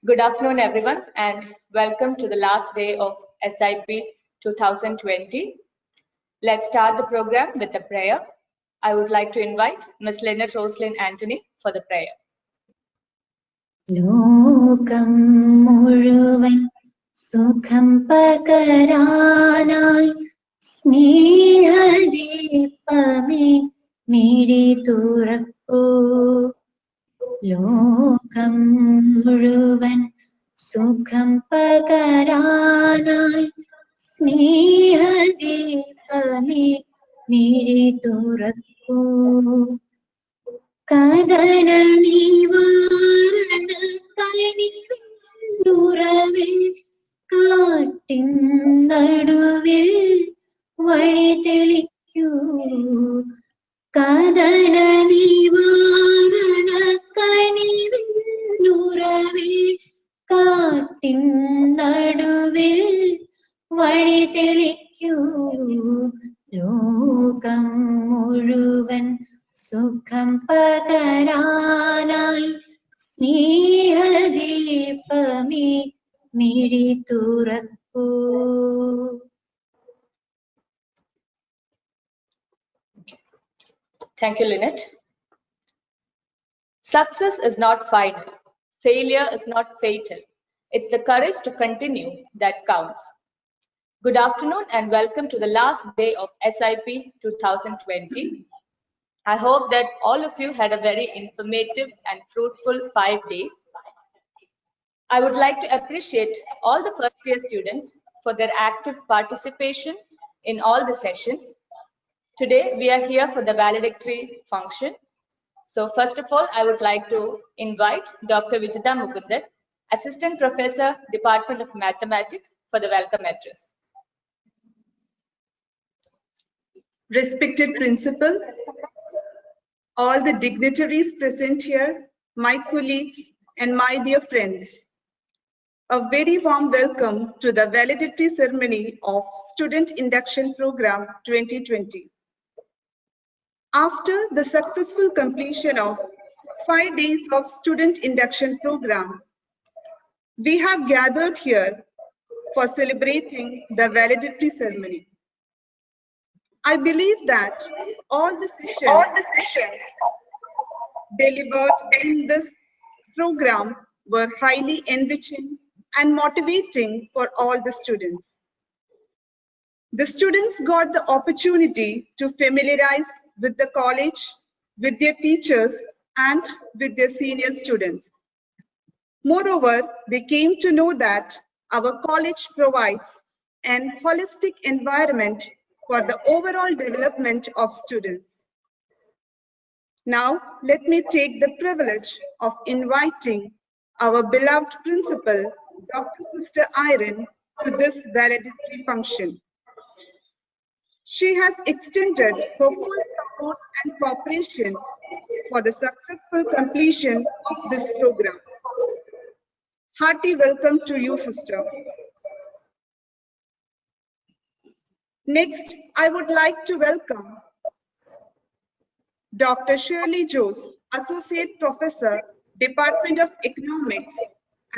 Good afternoon, everyone, and welcome to the last day of SIP 2020. Let's start the program with a prayer. I would like to invite Ms. Lynette Roslyn Anthony for the prayer. ലോകം മുഴുവൻ സുഖം പകരാനായി സ്നേഹദീപമേ മിഴി തുറക്കൂ. ലോകം മുഴുവൻ സുഖം പകരാനായി സ്നേഹദീപമേ മിഴി തുറക്കൂ. കദന നിവാരണ കനിവിന്നുറവിൽ കാട്ടിൻ നടുവിൽ വഴി തെളിക്കൂ. കദന നിവാരണ കനിവിന്നുറവിൽ കാട്ടിൻ നടുവിൽ വഴി തെളിക്കൂ. ലോകം മുഴുവൻ സുഖം പകരാനായി സ്നേഹദീപമേ മിഴി തുറക്കൂ. Thank you, Lynette. Success is not final. Failure is not fatal. It's the courage to continue that counts. Good afternoon and welcome to the last day of SIP 2020. I hope that all of you had a very informative and fruitful 5 days. I would like to appreciate all the first year students for their active participation in all the sessions. Today, we are here for the valedictory function. So first of all, I would like to invite Dr. Vijita Mukundan, Assistant Professor, Department of Mathematics, for the welcome address. Respected Principal, all the dignitaries present here, my colleagues, and my dear friends, a very warm welcome to the valedictory ceremony of Student Induction Program 2020. After the successful completion of 5 days of Student Induction Program, we have gathered here for celebrating the valedictory ceremony. I believe that all the sessions delivered in this program were highly enriching and motivating for all the students. The students got the opportunity to familiarize with the college, with their teachers, and with their senior students. Moreover, they came to know that our college provides an holistic environment for the overall development of students. Now, let me take the privilege of inviting our beloved principal, Dr. Sister Irene, to this valedictory function. She has extended her full support and cooperation for the successful completion of this program. Hearty welcome to you, sister. Next, I would like to welcome Dr. Shirley Jose, Associate Professor, Department of Economics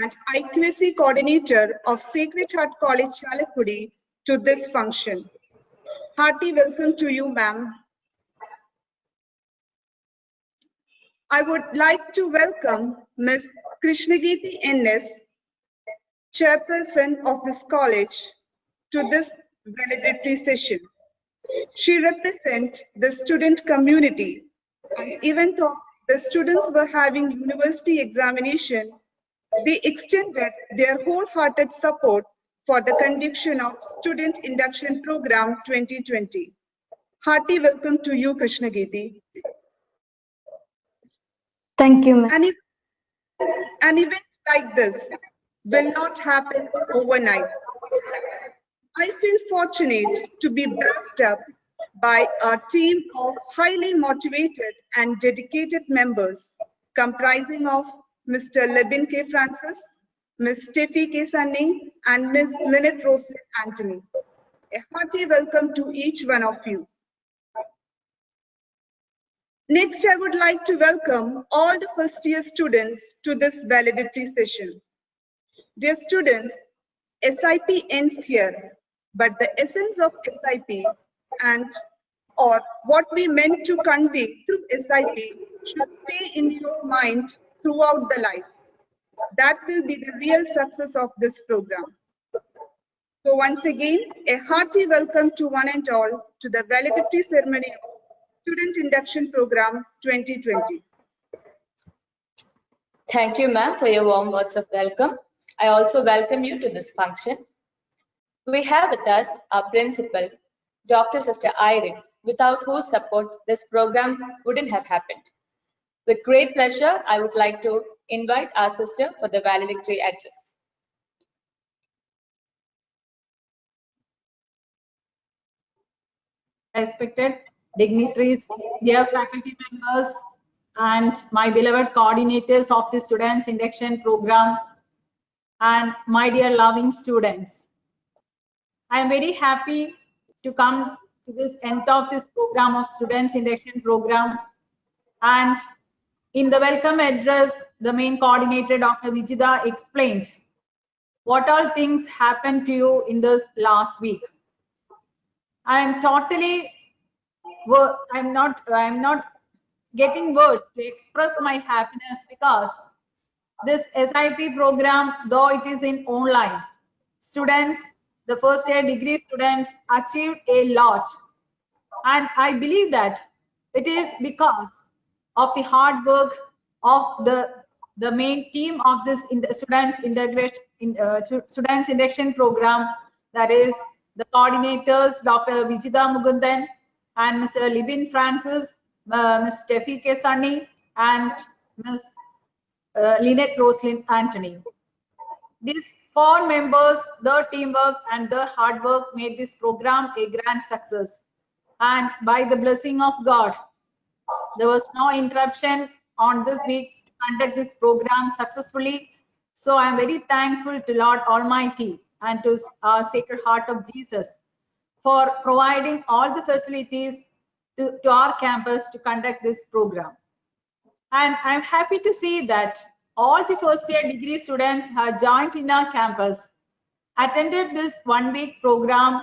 and IQAC Coordinator of Sacred Heart College, Chalakudi, to this function. Hearty welcome to you, ma'am. I would like to welcome Ms. Krishnagiti N.S., Chairperson of this college, to this valedictory session. She represents the student community, and even though the students were having university examination, they extended their wholehearted support for the conduction of Student Induction Program 2020. Hearty welcome to you, Krishnagiti. Thank you, ma'am. An event like this will not happen overnight. I feel fortunate to be backed up by a team of highly motivated and dedicated members comprising of Mr. Lebin K. Francis, Ms. Steffi K. Sunning, and Ms. Lynette Roslyn Anthony. A hearty welcome to each one of you. Next, I would like to welcome all the first year students to this valedictory session. Dear students, SIP ends here, but the essence of SIP and or what we meant to convey through SIP should stay in your mind throughout the life. That will be the real success of this program. So once again, a hearty welcome to one and all to the valedictory ceremony of Student Induction Program 2020. Thank you, ma'am, for your warm words of welcome. I also welcome you to this function. We have with us our principal, Dr. Sister Irene, without whose support this program wouldn't have happened. With great pleasure, I would like to invite our sister for the valedictory address. Respected dignitaries, dear faculty members, and my beloved coordinators of the Students Induction Program, and my dear loving students. I am very happy to come to this end of this program of Students Induction Program. And in the welcome address, the main coordinator, Dr. Vijida, explained what all things happened to you in this last week. I am totally, I'm not getting words to express my happiness, because this SIP program, though it is in online, students, the first year degree students achieved a lot. And I believe that it is because of the hard work of the main team of this students induction program, that is the coordinators, Dr. Vijida Mugundan and Mr. Libin Francis, Ms. Steffi K. Sunny, and Ms. Lynette Roslyn Anthony. These 4 members, their teamwork and their hard work made this program a grand success. And by the blessing of God, there was no interruption on this week to conduct this program successfully. So I am very thankful to Lord Almighty and to our Sacred Heart of Jesus for providing all the facilities to our campus to conduct this program. And I'm happy to see that all the first year degree students who have joined in our campus attended this 1-week program.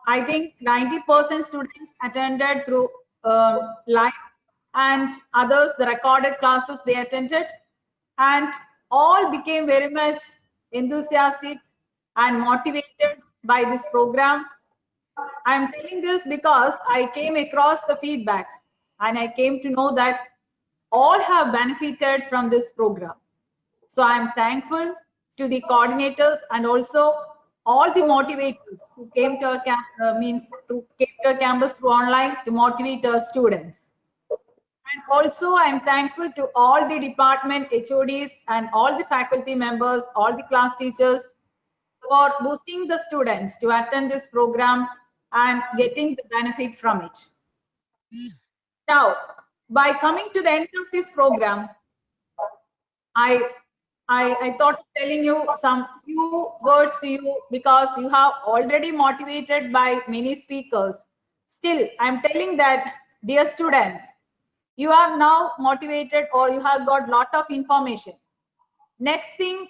I think 90% students attended through live, and others, the recorded classes they attended, and all became very much enthusiastic and motivated by this program. I'm telling this because I came across the feedback and I came to know that all have benefited from this program. So I'm thankful to the coordinators and also all the motivators who came to our campus through online to motivate our students. And also I'm thankful to all the department HODs and all the faculty members, all the class teachers for boosting the students to attend this program and getting the benefit from it. Now, by coming to the end of this program, I thought of telling you some few words to you, because you have already motivated by many speakers. Still, I'm telling that, dear students, you are now motivated or you have got lot of information. Next thing,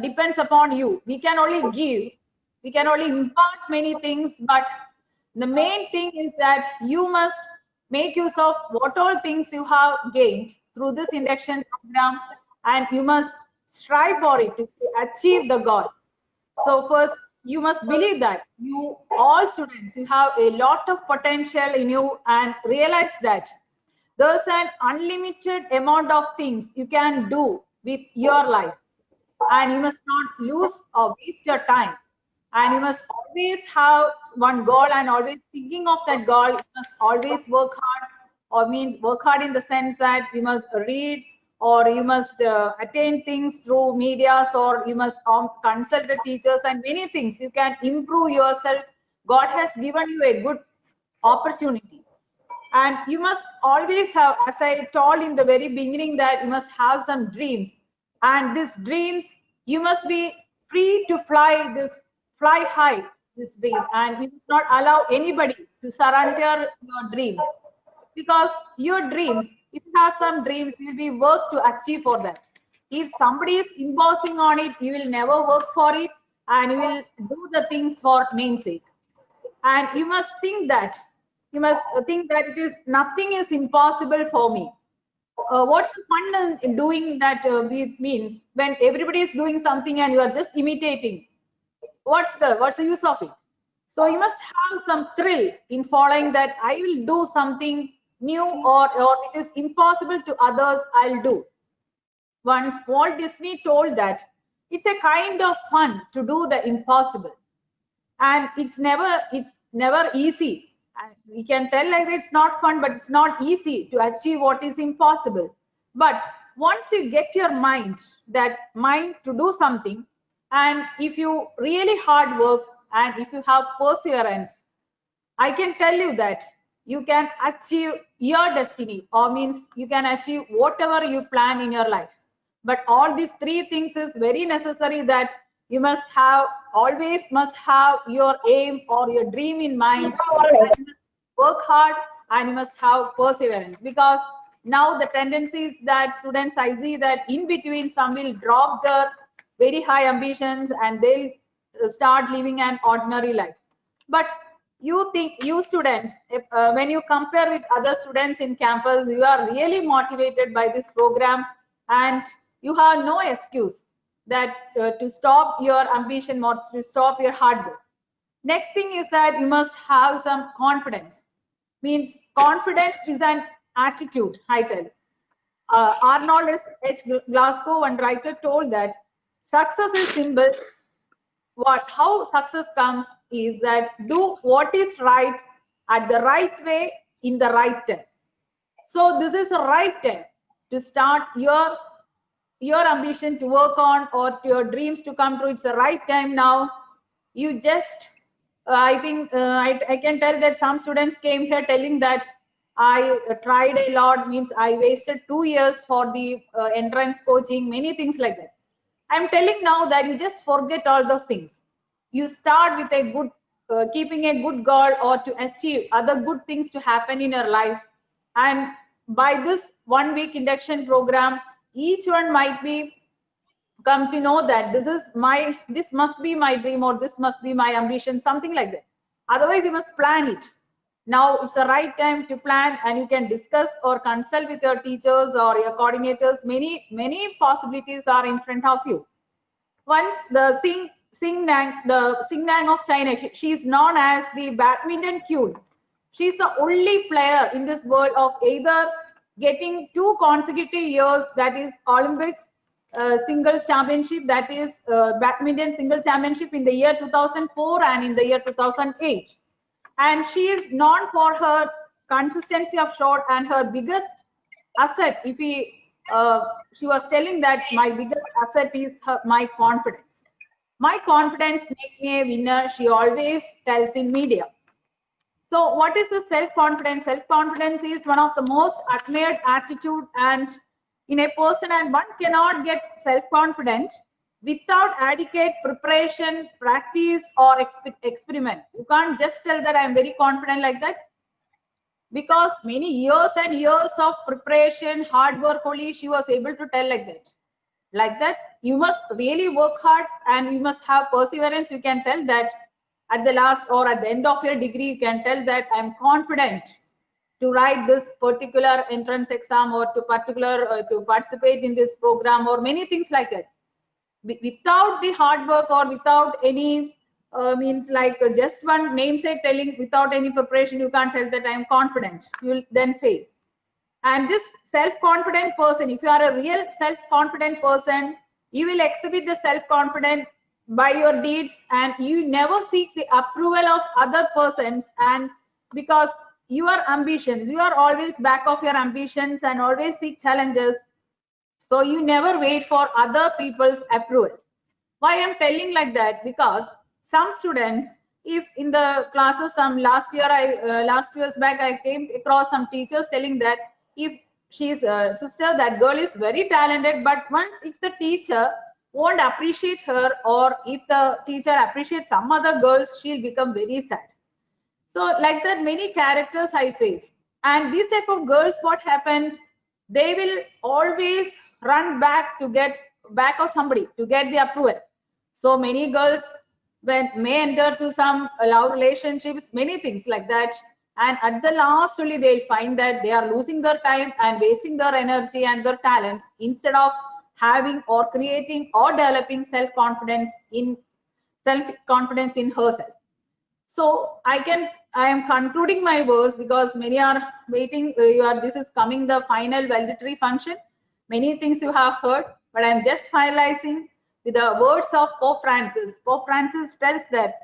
depends upon you. We can only give, we can only impart many things, but the main thing is that you must make use of what all things you have gained through this induction program, and you must strive for it to achieve the goal. So first, you must believe that you all students, you have a lot of potential in you, and realize that there's an unlimited amount of things you can do with your life, and you must not lose or waste your time. And you must always have one goal, and always thinking of that goal. You must always work hard, or means work hard in the sense that you must read, or you must attain things through medias, or you must consult the teachers, and many things you can improve yourself. God has given you a good opportunity. And you must always have, as I told in the very beginning, that you must have some dreams. And these dreams, you must be free to fly high, this dream. And you must not allow anybody to surrender your dreams. Because your dreams, if you have some dreams, you will be work to achieve for that. If somebody is imposing on it, you will never work for it, and you will do the things for namesake. And you must think that it is nothing is impossible for me. What's the fun in doing that? Means when everybody is doing something and you are just imitating, what's the use of it? So you must have some thrill in following that. I will do something new, or which is impossible to others, I'll do. Once Walt Disney told that it's a kind of fun to do the impossible, and it's never easy. And we can tell like it's not fun, but it's not easy to achieve what is impossible. But once you get your mind to do something, and if you really hard work and if you have perseverance, I can tell you that you can achieve your destiny, or means you can achieve whatever you plan in your life. But all these three things is very necessary, that you must have your aim or your dream in mind. And you must work hard and you must have perseverance, because now the tendency is that students, I see that in between some will drop their very high ambitions and they'll start living an ordinary life. But you students, when you compare with other students in campus, you are really motivated by this program, and you have no excuse that to stop your ambition or to stop your hard work. Next thing is that you must have some confidence. Means confidence is an attitude, I tell. Arnold H. Glasgow, one writer, told that success is simple. How success comes is that do what is right at the right way in the right time. So this is the right time to start your ambition to work on, or your dreams to come true. It's the right time now. You just I think I can tell that some students came here telling that I tried a lot, means I wasted 2 years for the entrance coaching, many things like that. I'm telling now that you just forget all those things. You start with a good, keeping a good goal, or to achieve other good things to happen in your life. And by this 1 week induction program, each one might be come to know that this must be my dream, or this must be my ambition, something like that. Otherwise, you must plan it. Now it's the right time to plan, and you can discuss or consult with your teachers or your coordinators. Many possibilities are in front of you. Once the Xing Nang of China, she is known as the badminton queen. She is the only player in this world of either getting 2 consecutive years, that is Olympics singles championship, that is badminton single championship in the year 2004 and in the year 2008. And she is known for her consistency of shot, and her biggest asset, she was telling that my biggest asset is my confidence. My confidence makes me a winner, she always tells in media. So what is the self-confidence? Self-confidence is one of the most admired attitude and in a person, and one cannot get self-confident without adequate preparation, practice, or experiment. You can't just tell that I'm very confident like that, because many years and years of preparation, hard work, only she was able to tell like that. Like that, you must really work hard and you must have perseverance. You can tell that at the last or at the end of your degree, you can tell that I'm confident to write this particular entrance exam, or to participate in this program, or many things like that. Without the hard work, or without any means like just one namesake telling, without any preparation, you can't tell that I'm confident. You'll then fail. And this self-confident person, if you are a real self-confident person, you will exhibit the self-confidence by your deeds, and you never seek the approval of other persons. And because your ambitions, you are always back of your ambitions and always seek challenges, so you never wait for other people's approval. Why I'm telling like that? Because some students, if in the classes, some last 2 years back, I came across some teachers telling that if she's a sister, that girl is very talented, but once if the teacher won't appreciate her, or if the teacher appreciates some other girls, she'll become very sad. So like that, many characters I faced. And these type of girls, what happens, they will always run back to get back of somebody to get the approval. So many girls may enter to some love relationships, many things like that. And at the last only they'll find that they are losing their time and wasting their energy and their talents instead of having or creating or developing self-confidence in herself. So I am concluding my words because many are waiting. This is coming the final valedictory function. Many things you have heard, but I'm just finalizing with the words of Pope Francis. Pope Francis tells that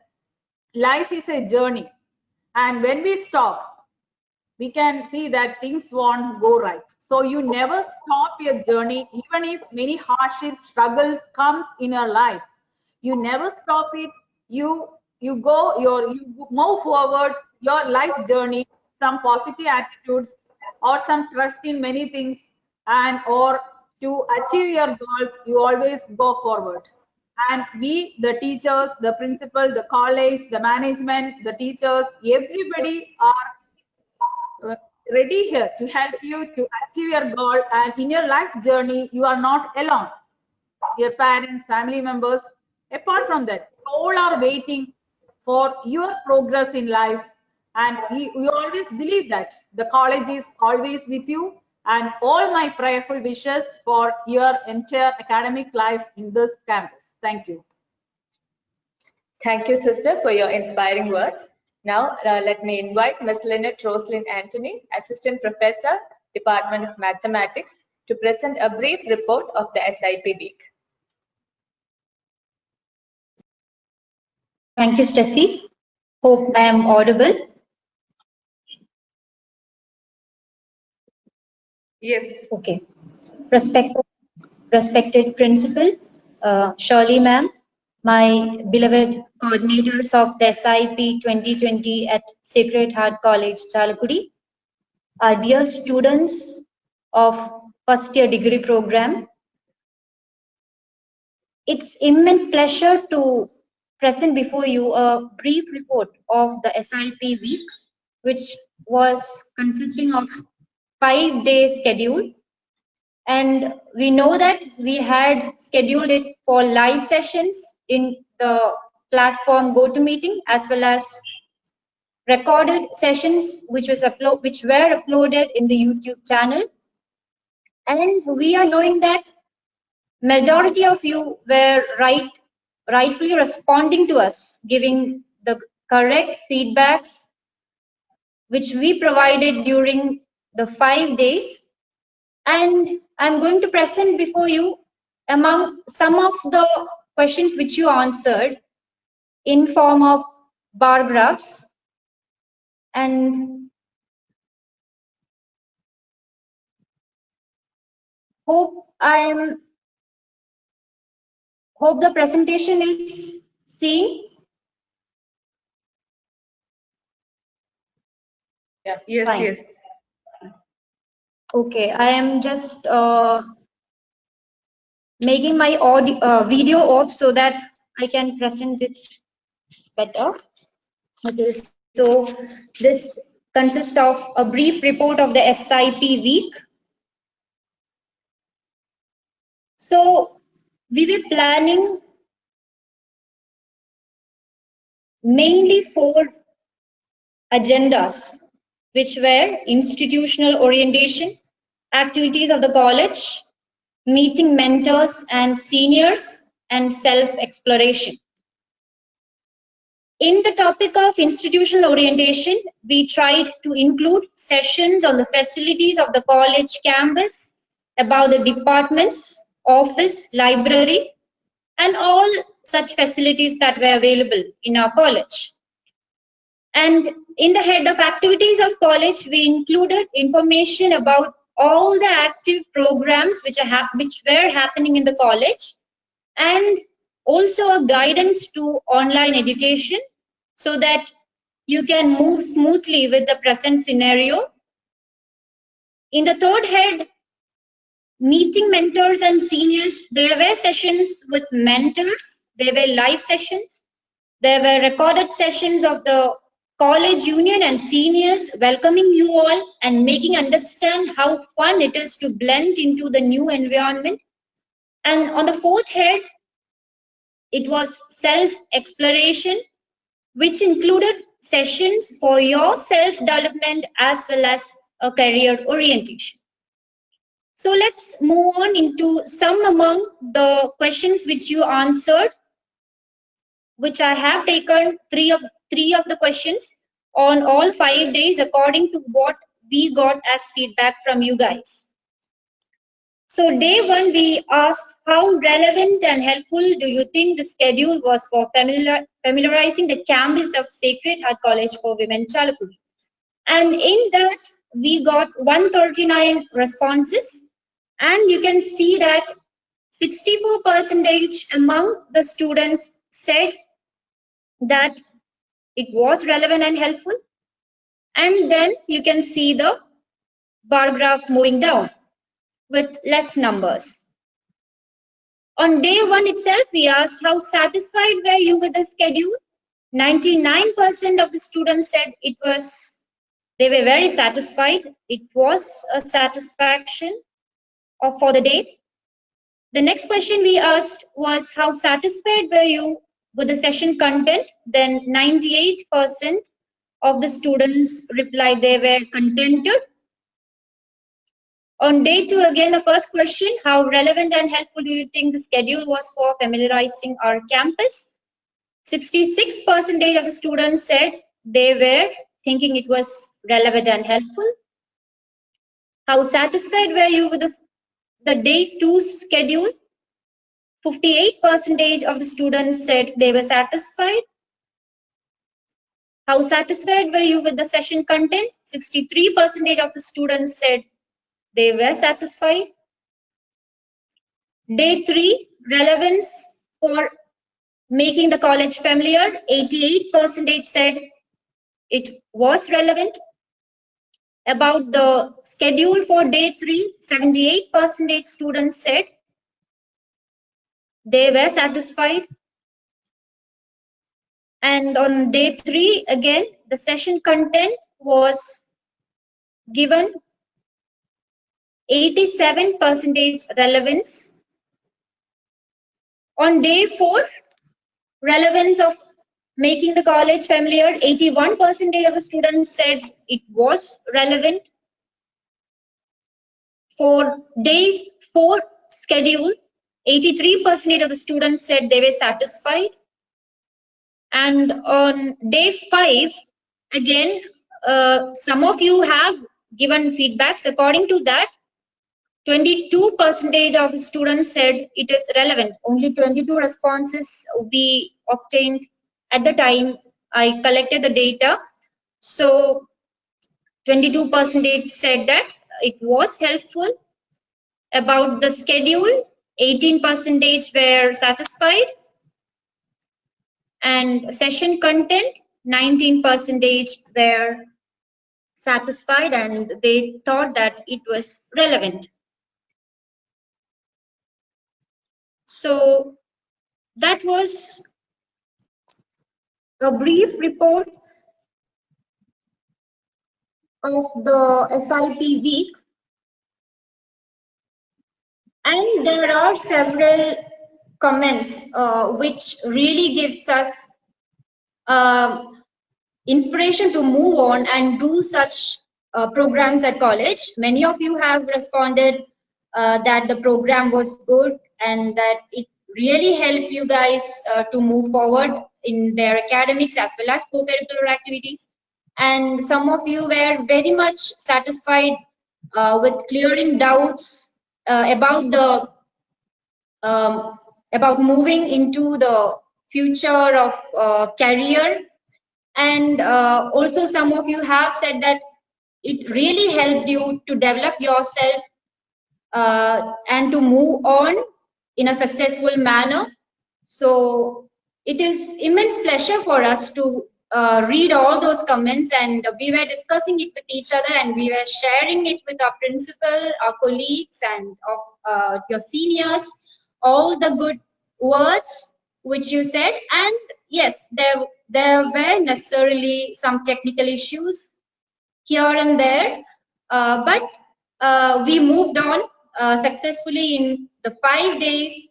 life is a journey, and when we stop, we can see that things won't go right. So you never stop your journey, even if many hardships, struggles comes in your life. You never stop it. You move forward your life journey, some positive attitudes or some trust in many things, and or to achieve your goals, you always go forward. And we, the teachers, the principal, the college, the management, the teachers, everybody are ready here to help you to achieve your goal. And in your life journey, you are not alone. Your parents, family members, apart from that, all are waiting for your progress in life. And you always believe that the college is always with you. And all my prayerful wishes for your entire academic life in this campus. Thank you. Thank you, sister, for your inspiring words. Now, let me invite Ms. Lynette Roslyn Anthony, Assistant Professor, Department of Mathematics, to present a brief report of the SIP week. Thank you, Steffi. Hope I am audible. Yes. Okay. Respected principal, Shirley ma'am, my beloved coordinators of the SIP 2020 at Sacred Heart College, Chalakudi, our dear students of first year degree program, it's immense pleasure to present before you a brief report of the SIP week, which was consisting of 5-day schedule. And we know that we had scheduled it for live sessions in the platform GoToMeeting, as well as recorded sessions which were uploaded in the YouTube channel. And we are knowing that majority of you were rightfully responding to us, giving the correct feedbacks which we provided during the 5 days. And I'm going to present before you among some of the questions which you answered in form of bar graphs. And hope the presentation is seen. Yeah. Yes, Fine. yes. Okay, I am just making my video off so that I can present it better. Okay, so this consists of a brief report of the SIP week. So we were planning mainly 4 agendas, which were institutional orientation, activities of the college, meeting mentors and seniors, and self-exploration. In the topic of institutional orientation, we tried to include sessions on the facilities of the college campus, about the departments, office, library, and all such facilities that were available in our college. And in the head of activities of college, we included information about all the active programs which were happening in the college, and also a guidance to online education so that you can move smoothly with the present scenario. In the third head, meeting mentors and seniors, there were sessions with mentors, there were live sessions, there were recorded sessions of the college union and seniors welcoming you all and making understand how fun it is to blend into the new environment. And on the fourth head, it was self-exploration, which included sessions for your self-development as well as a career orientation. So let's move on into some among the questions which you answered, which I have taken three of the questions on all 5 days according to what we got as feedback from you guys. So day one, we asked how relevant and helpful do you think the schedule was for familiarizing the campus of Sacred Heart College for Women, Chalapudi. And in that, we got 139 responses. And you can see that 64% among the students said that it was relevant and helpful. And then you can see the bar graph moving down with less numbers. On day one itself, we asked how satisfied were you with the schedule. 99% of the students said they were very satisfied. It was a satisfaction for the day. The next question we asked was how satisfied were you with the session content. Then 98% of the students replied they were contented. On day two, again, the first question, how relevant and helpful do you think the schedule was for familiarizing our campus? 66% of the students said they were thinking it was relevant and helpful. How satisfied were you with the day two schedule? 58% of the students said they were satisfied. How satisfied were you with the session content? 63% of the students said they were satisfied. Day three, relevance for making the college familiar. 88% said it was relevant. About the schedule for day three, 78% students said they were satisfied. And on day three, again, the session content was given 87% relevance. On day four, relevance of making the college familiar, 81% of the students said it was relevant. For day four schedule, 83% of the students said they were satisfied. And on day five, again, some of you have given feedbacks. According to that, 22% of the students said it is relevant. Only 22 responses we obtained at the time I collected the data. So 22% said that it was helpful. About the schedule, 18% were satisfied. And session content, 19% were satisfied and they thought that it was relevant. So that was a brief report of the SIP week. And there are several comments which really gives us inspiration to move on and do such programs at college. Many of you have responded that the program was good and that it really helped you guys to move forward in their academics as well as co-curricular activities. And some of you were very much satisfied with clearing doubts about the about moving into the future of career. And also some of you have said that it really helped you to develop yourself and to move on in a successful manner. So it is immense pleasure for us to read all those comments, and we were discussing it with each other and we were sharing it with our principal, our colleagues and your seniors, all the good words which you said. And yes, there were necessarily some technical issues here and there, but we moved on successfully in the 5 days.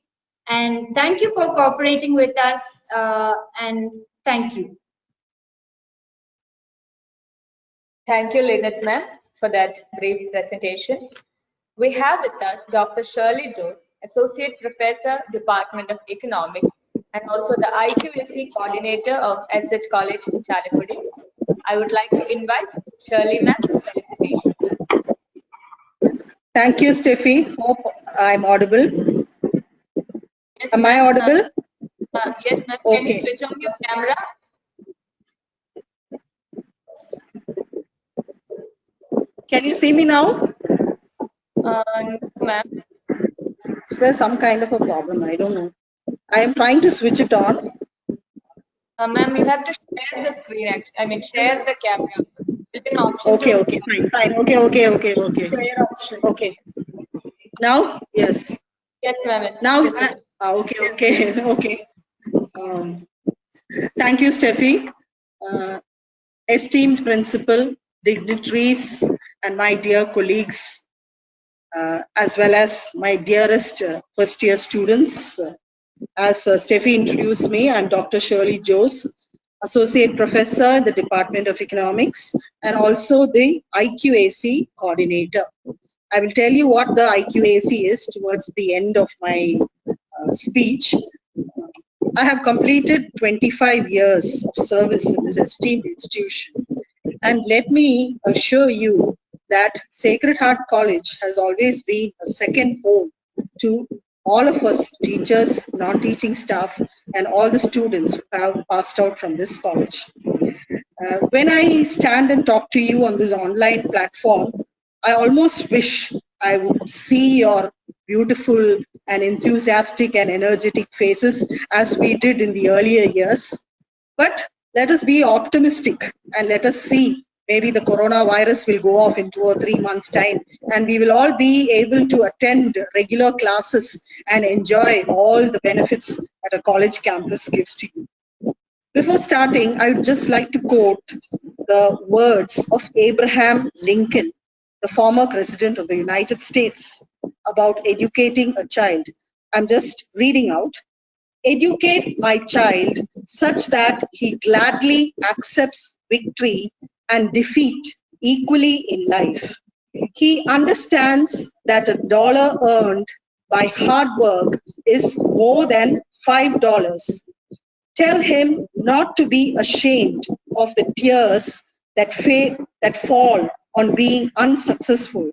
And thank you for cooperating with us, and thank you. Thank you, Lynette ma'am, for that brief presentation. We have with us Dr. Shirley Jose, Associate Professor, Department of Economics, and also the IQAC Coordinator of SH College, Chalapudi. I would like to invite Shirley ma'am for felicitation. Thank you, Steffi. Hope I'm audible. Yes, Am I ma'am. audible? Yes, ma'am. Can you Okay. switch on your camera? Can you see me now? No, ma'am. Is there some kind of a problem? I don't know. I am trying to switch it on. Ma'am, you have to share the screen. I mean, share the camera. There's an option Okay, to. okay, fine. Okay. Share option. Okay. Now, yes. Yes, ma'am. It's Now, visible. okay. Um, Thank you, Steffi. Esteemed principal, dignitaries, and my dear colleagues, as well as my dearest first-year students. As Steffi introduced me, I'm Dr. Shirley Jose, Associate Professor in the Department of Economics, and also the IQAC Coordinator. I will tell you what the IQAC is towards the end of my speech. I have completed 25 years of service in this esteemed institution. And let me assure you that Sacred Heart College has always been a second home to all of us teachers, non-teaching staff, and all the students who have passed out from this college. When I stand and talk to you on this online platform, I almost wish I would see your beautiful and enthusiastic and energetic faces as we did in the earlier years. But let us be optimistic and let us see. Maybe the coronavirus will go off in 2 or 3 months' time, and we will all be able to attend regular classes and enjoy all the benefits that a college campus gives to you. Before starting, I would just like to quote the words of Abraham Lincoln, the former president of the United States, about educating a child. I'm just reading out. Educate my child such that he gladly accepts victory and defeat equally in life. He understands that $1 earned by hard work is more than $5. Tell him not to be ashamed of the tears that fall on being unsuccessful.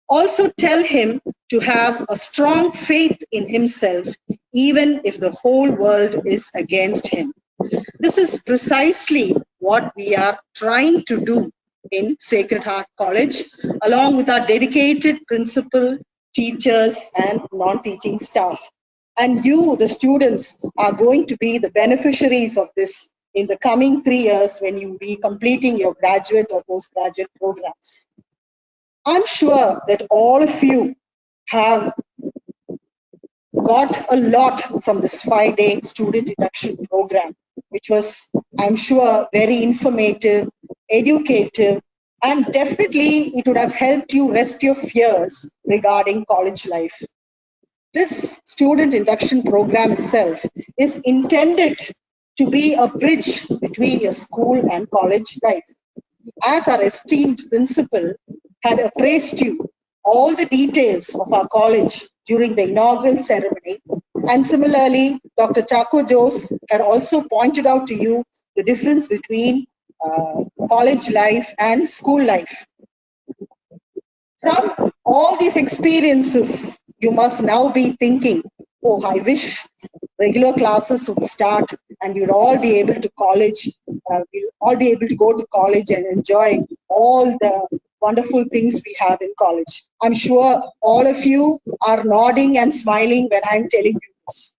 Also tell him to have a strong faith in himself, even if the whole world is against him. This is precisely what we are trying to do in Sacred Heart College, along with our dedicated principal, teachers, and non-teaching staff. And you, the students, are going to be the beneficiaries of this in the coming 3 years when you be completing your graduate or postgraduate programs. I'm sure that all of you have got a lot from this 5-day student induction program, which was, I'm sure, very informative, educative, and definitely it would have helped you rest your fears regarding college life. This student induction program itself is intended to be a bridge between your school and college life. As our esteemed principal had appraised you all the details of our college during the inaugural ceremony, and similarly, Dr. Chaco Jose had also pointed out to you the difference between college life and school life. From all these experiences, you must now be thinking, oh, I wish regular classes would start and you'd all be able to we'll all be able to go to college and enjoy all the wonderful things we have in college. I'm sure all of you are nodding and smiling when I'm telling you this.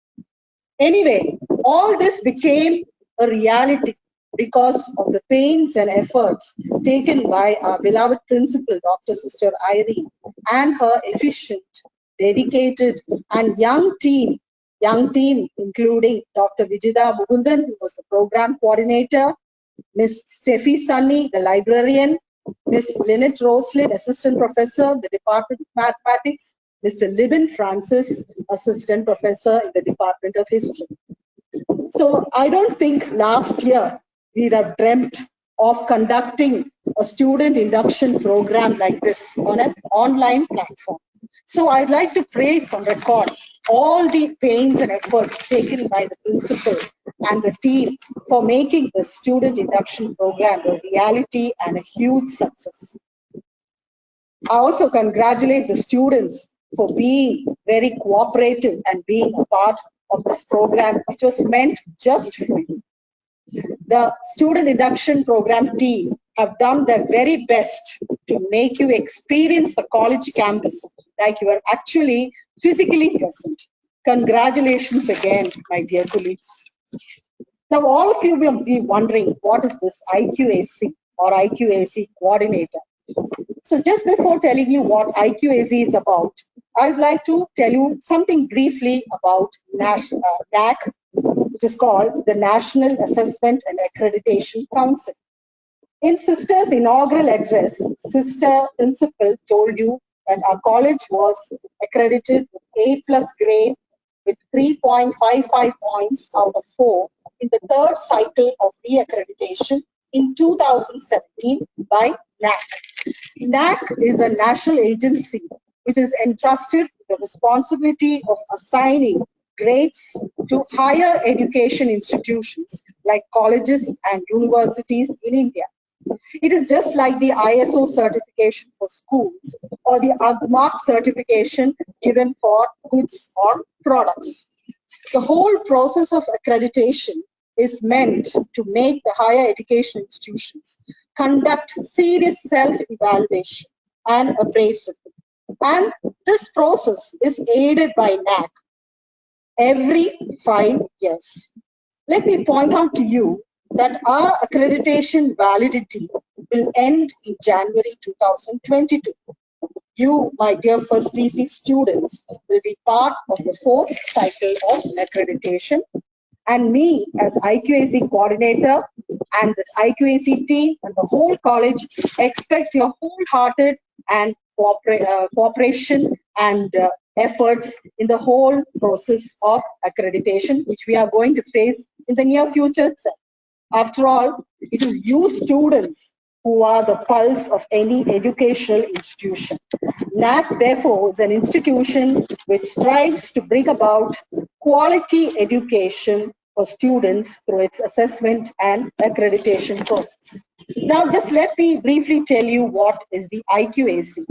Anyway, all this became a reality because of the pains and efforts taken by our beloved principal, Dr. Sister Irene, and her efficient, dedicated, and young team young team, including Dr. Vijida Mugundan, who was the program coordinator, Ms. Steffi Sunny, the librarian, Ms. Lynette Roslin, assistant professor in the Department of Mathematics, Mr. Libin Francis, assistant professor in the Department of History. So I don't think last year we'd have dreamt of conducting a student induction program like this on an online platform. So I'd like to praise on record all the pains and efforts taken by the principal and the team for making the student induction program a reality and a huge success. I also congratulate the students for being very cooperative and being a part of this program, which was meant just for you. The student induction program team have done their very best to make you experience the college campus like you are actually physically present. Congratulations again, my dear colleagues. Now, all of you will be wondering, what is this IQAC or IQAC coordinator? So just before telling you what IQAC is about, I'd like to tell you something briefly about NAC, which is called the National Assessment and Accreditation Council. In Sister's inaugural address, Sister Principal told you that our college was accredited with A+ grade with 3.55 points out of 4 in the third cycle of reaccreditation in 2017 by NAC. NAC is a national agency which is entrusted with the responsibility of assigning grades to higher education institutions like colleges and universities in India. It is just like the ISO certification for schools or the AGMARK certification given for goods or products. The whole process of accreditation is meant to make the higher education institutions conduct serious self-evaluation and appraisal. And this process is aided by NAC every 5 years. Let me point out to you that our accreditation validity will end in January 2022. You, my dear first DC students, will be part of the 4th cycle of accreditation, and me as IQAC coordinator and the IQAC team and the whole college expect your wholehearted and cooperation and efforts in the whole process of accreditation, which we are going to face in the near future itself. After all, it is you students who are the pulse of any educational institution. NAC, therefore, is an institution which strives to bring about quality education for students through its assessment and accreditation process. Now, just let me briefly tell you what is the IQAC.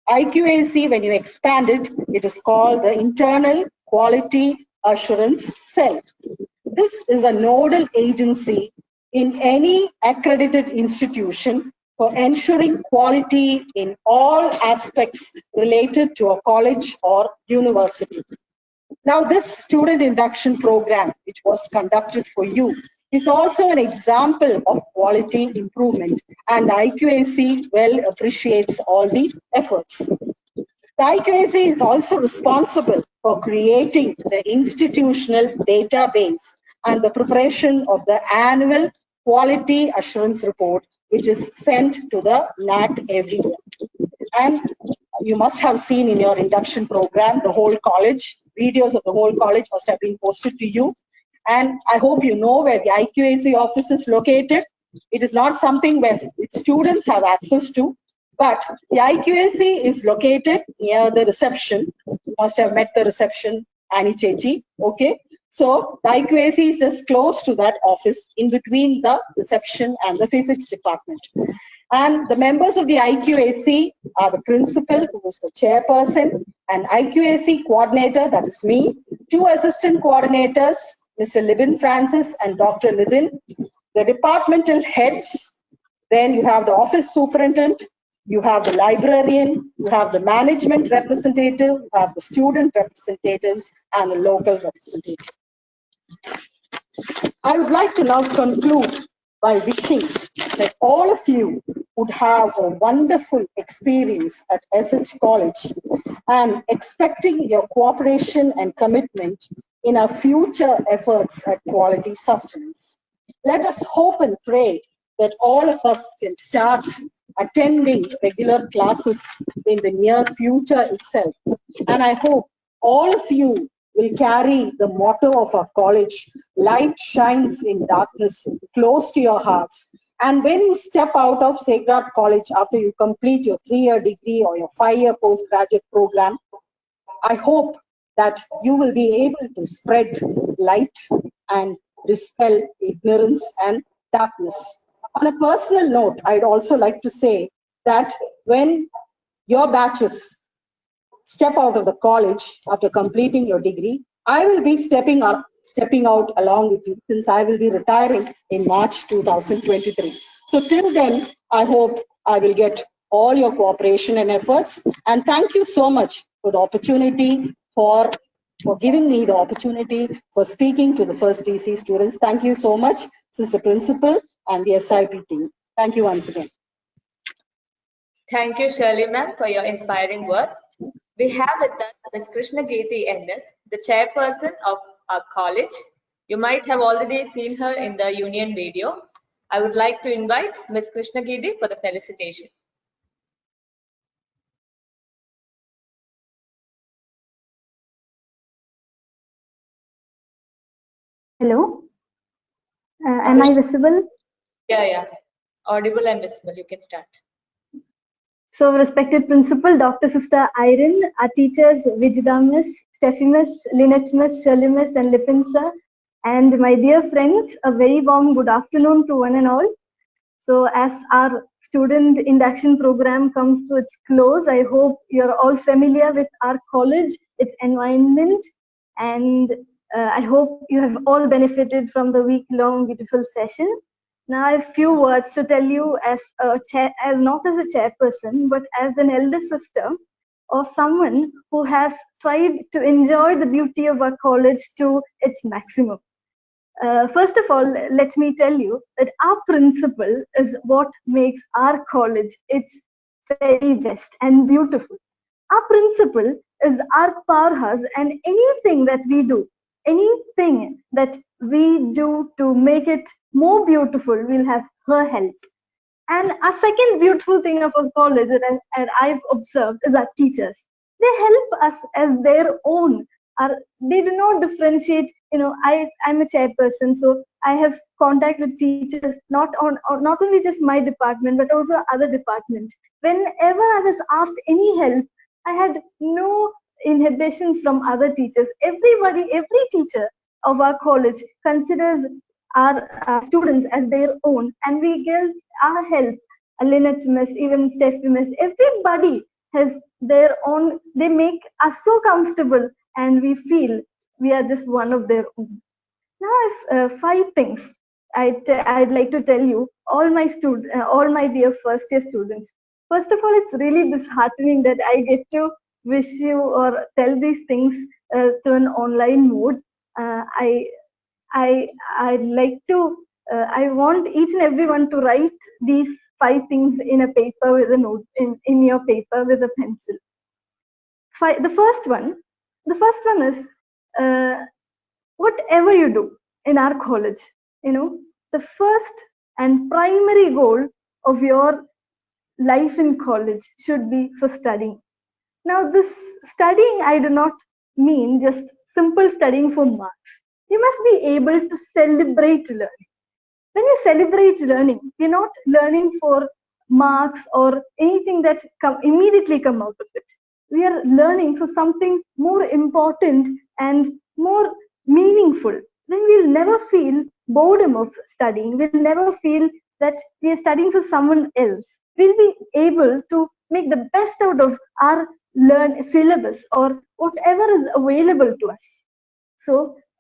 IQAC, when you expand it, it is called the Internal Quality Assurance Cell. This is a nodal agency in any accredited institution for ensuring quality in all aspects related to a college or university. Now, this student induction program, which was conducted for you, is also an example of quality improvement, and IQAC well appreciates all the efforts. The IQAC is also responsible for creating the institutional database and the preparation of the annual quality assurance report, which is sent to the NAC every year. And you must have seen in your induction program, the whole college, videos of the whole college must have been posted to you. And I hope you know where the IQAC office is located. It is not something where students have access to, but the IQAC is located near the reception. You must have met the reception, Annie Chechi, okay? So the IQAC is just close to that office in between the reception and the physics department. And the members of the IQAC are the principal, who is the chairperson, and IQAC coordinator, that is me, 2 assistant coordinators, Mr. Libin Francis and Dr. Nidin, the departmental heads, then you have the office superintendent, you have the librarian, you have the management representative, you have the student representatives, and the local representative. I would like to now conclude by wishing that all of you would have a wonderful experience at SH College and expecting your cooperation and commitment in our future efforts at quality sustenance. Let us hope and pray that all of us can start attending regular classes in the near future itself. And I hope all of you will carry the motto of our college, light shines in darkness, close to your hearts. And when you step out of Sacred College after you complete your 3-year degree or your 5-year postgraduate program, I hope that you will be able to spread light and dispel ignorance and darkness. On a personal note, I'd also like to say that when your batches step out of the college after completing your degree, I will be stepping out along with you, since I will be retiring in March 2023. So till then, I hope I will get all your cooperation and efforts. And thank you so much for the opportunity, for giving me the opportunity for speaking to the first DC students. Thank you so much, Sister Principal and the SIP team. Thank you once again. Thank you, Shirley ma'am, for your inspiring words. We have with us Ms. Krishna Geeti NS, the chairperson of our college. You might have already seen her in the union video. I would like to invite Ms. Krishna Geeti for the felicitation. Hello, am I visible? Yeah. Audible and visible. You can start. So, respected principal, Dr. Sister Irene, our teachers Vijida Miss, Steffi Miss, Lynette Miss, Shirley Miss, and Lipin sir, and my dear friends, a very warm good afternoon to one and all. So, as our student induction program comes to its close, I hope you're all familiar with our college, its environment, and I hope you have all benefited from the week-long beautiful session. Now, I have a few words to tell you as not as a chairperson, but as an elder sister or someone who has tried to enjoy the beauty of our college to its maximum. First of all, let me tell you that our principal is what makes our college its very best and beautiful. Our principal is our powerhouse, and anything that we do, anything that we do to make it more beautiful, we'll have her help. And a second beautiful thing of our college that I've observed is our teachers. They help us as their own. They do not differentiate. I'm a chairperson, so I have contact with teachers not only just my department but also other departments. Whenever I was asked any help, I had no inhibitions from other teachers. Every teacher of our college considers our students as their own, and we get our help. Lynette Miss, even Steffi Miss, everybody has their own. They make us so comfortable, and we feel we are just one of their own. Now, I have 5 things I'd like to tell you, all my dear first-year students. First of all, it's really disheartening that I get to wish you or tell these things to an online mode. I'd like to. I want each and everyone to write these 5 things in a paper with a note in your paper with a pencil. The first one is whatever you do in our college, the first and primary goal of your life in college should be for studying. Now, this studying, I do not mean just simple studying for marks. You must be able to celebrate learning. When you celebrate learning, you're not learning for marks or anything that immediately come out of it. We are learning for something more important and more meaningful. Then we'll never feel boredom of studying. We'll never feel that we are studying for someone else. We'll be able to make the best out of our syllabus or whatever is available to us. So,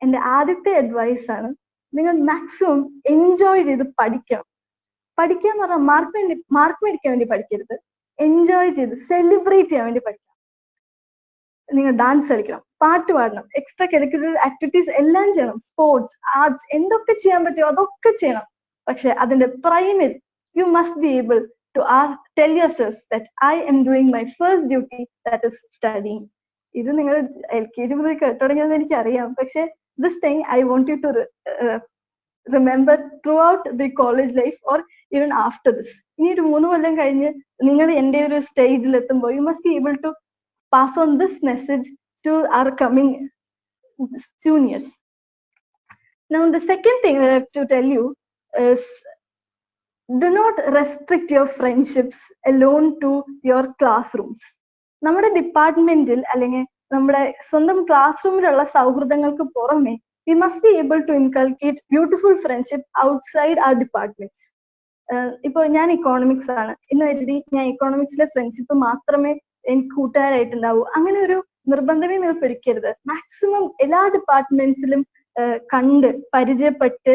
എൻ്റെ ആദ്യത്തെ advice ആണ്, നിങ്ങൾ maximum enjoy ചെയ്ത് പഠിക്കണം. പഠിക്കുക എന്ന് പറഞ്ഞാൽ mark മേടിക്കാൻ വേണ്ടി പഠിക്കരുത്, എൻജോയ് ചെയ്ത് സെലിബ്രേറ്റ് ചെയ്യാൻ വേണ്ടി പഠിക്കണം. നിങ്ങൾ ഡാൻസ് കളിക്കണം, പാട്ട് പാടണം, എക്സ്ട്രാ കരിക്കുലർ ആക്ടിവിറ്റീസ് എല്ലാം ചെയ്യണം, സ്പോർട്സ്, ആർട്സ്, എന്തൊക്കെ ചെയ്യാൻ പറ്റുമോ അതൊക്കെ ചെയ്യണം. പക്ഷെ അതിന്റെ primary, you must be able to tell yourself that I am doing my first duty, that is studying. ഇത് നിങ്ങൾ LKG മുതൽ കേട്ടുടങ്ങിയെന്ന് എനിക്കറിയാം. പക്ഷെ this thing I want you to remember throughout the college life or even after this. ഇനി ഒരു 3 കൊല്ലം കഴിഞ്ഞ് നിങ്ങൾ എൻ്റെ ഒരു സ്റ്റേജിൽ എത്തുമ്പോൾ you must be able to pass on this message to our coming juniors. Now the second thing I have to tell you is, do not restrict your friendships alone to your classrooms. നമ്മുടെ ഡിപ്പാർട്ട്മെന്റിൽ അല്ലെങ്കിൽ നമ്മുടെ സ്വന്തം class റൂമിലുള്ള സൗഹൃദങ്ങൾക്ക് പുറമെ we must be able to inculcate beautiful friendship outside our departments. ഇപ്പോൾ ഞാൻ economics ആണ് എന്ന് കരുതി ഞാൻ ഇക്കോണമിക്സിലെ ഫ്രണ്ട്ഷിപ്പ് മാത്രമേ എനിക്ക് കൂട്ടുകാരായിട്ടുണ്ടാവൂ, അങ്ങനെ ഒരു നിർബന്ധമേ നിങ്ങൾ പിടിക്കരുത്. മാക്സിമം എല്ലാ ഡിപ്പാർട്ട്മെന്റ്സിലും കണ്ട് പരിചയപ്പെട്ട്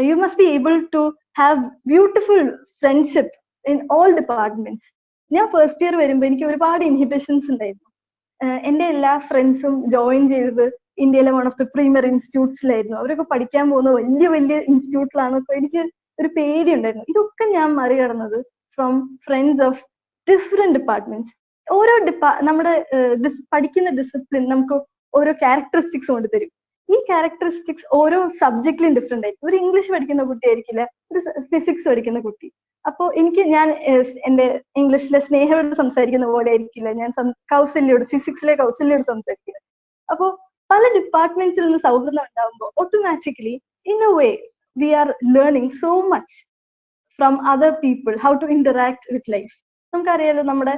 you must be able to have beautiful friendship in all departments. ഞാൻ ഫസ്റ്റ് ഇയർ വരുമ്പോൾ എനിക്ക് ഒരുപാട് ഇൻഹിബിഷൻസ് ഉണ്ടായിരുന്നു. എൻ്റെ എല്ലാ ഫ്രണ്ട്സും ജോയിൻ ചെയ്തത് ഇന്ത്യയിലെ വൺ ഓഫ് ദി പ്രീമിയർ ഇൻസ്റ്റിറ്റ്യൂട്ട്സിലായിരുന്നു. അവരൊക്കെ പഠിക്കാൻ പോകുന്ന വലിയ വലിയ ഇൻസ്റ്റിറ്റ്യൂട്ടിലാണ്. അപ്പോൾ എനിക്ക് ഒരു പേടി ഉണ്ടായിരുന്നു. ഇതൊക്കെ ഞാൻ മറികടന്നത് from friends of different departments. ഓരോ നമ്മുടെ പഠിക്കുന്ന ഡിസിപ്ലിൻ നമുക്ക് ഓരോ ക്യാരക്ടറിസ്റ്റിക്സ് കൊണ്ട് തരും. ഈ ക്യാരക്ടറിസ്റ്റിക്സ് ഓരോ സബ്ജക്റ്റിലും ഡിഫറെന്റ് ആയിരിക്കും. ഒരു ഇംഗ്ലീഷ് പഠിക്കുന്ന കുട്ടി ആയിരിക്കില്ല ഒരു ഫിസിക്സ് പഠിക്കുന്ന കുട്ടി. അപ്പോൾ ഞാൻ എൻ്റെ ഇംഗ്ലീഷിലെ സ്നേഹയോട് സംസാരിക്കുന്ന പോലെ ആയിരിക്കില്ല ഞാൻ കൗസല്യോട്, ഫിസിക്സിലെ കൗസല്യോട് സംസാരിക്കുന്നത്. അപ്പോൾ പല ഡിപ്പാർട്ട്മെന്റ്സിൽ നിന്ന് സൗഹൃദം ഉണ്ടാകുമ്പോൾ automatically in a way we are learning so much from other people, how to interact with life. നമുക്കറിയാലോ നമ്മുടെ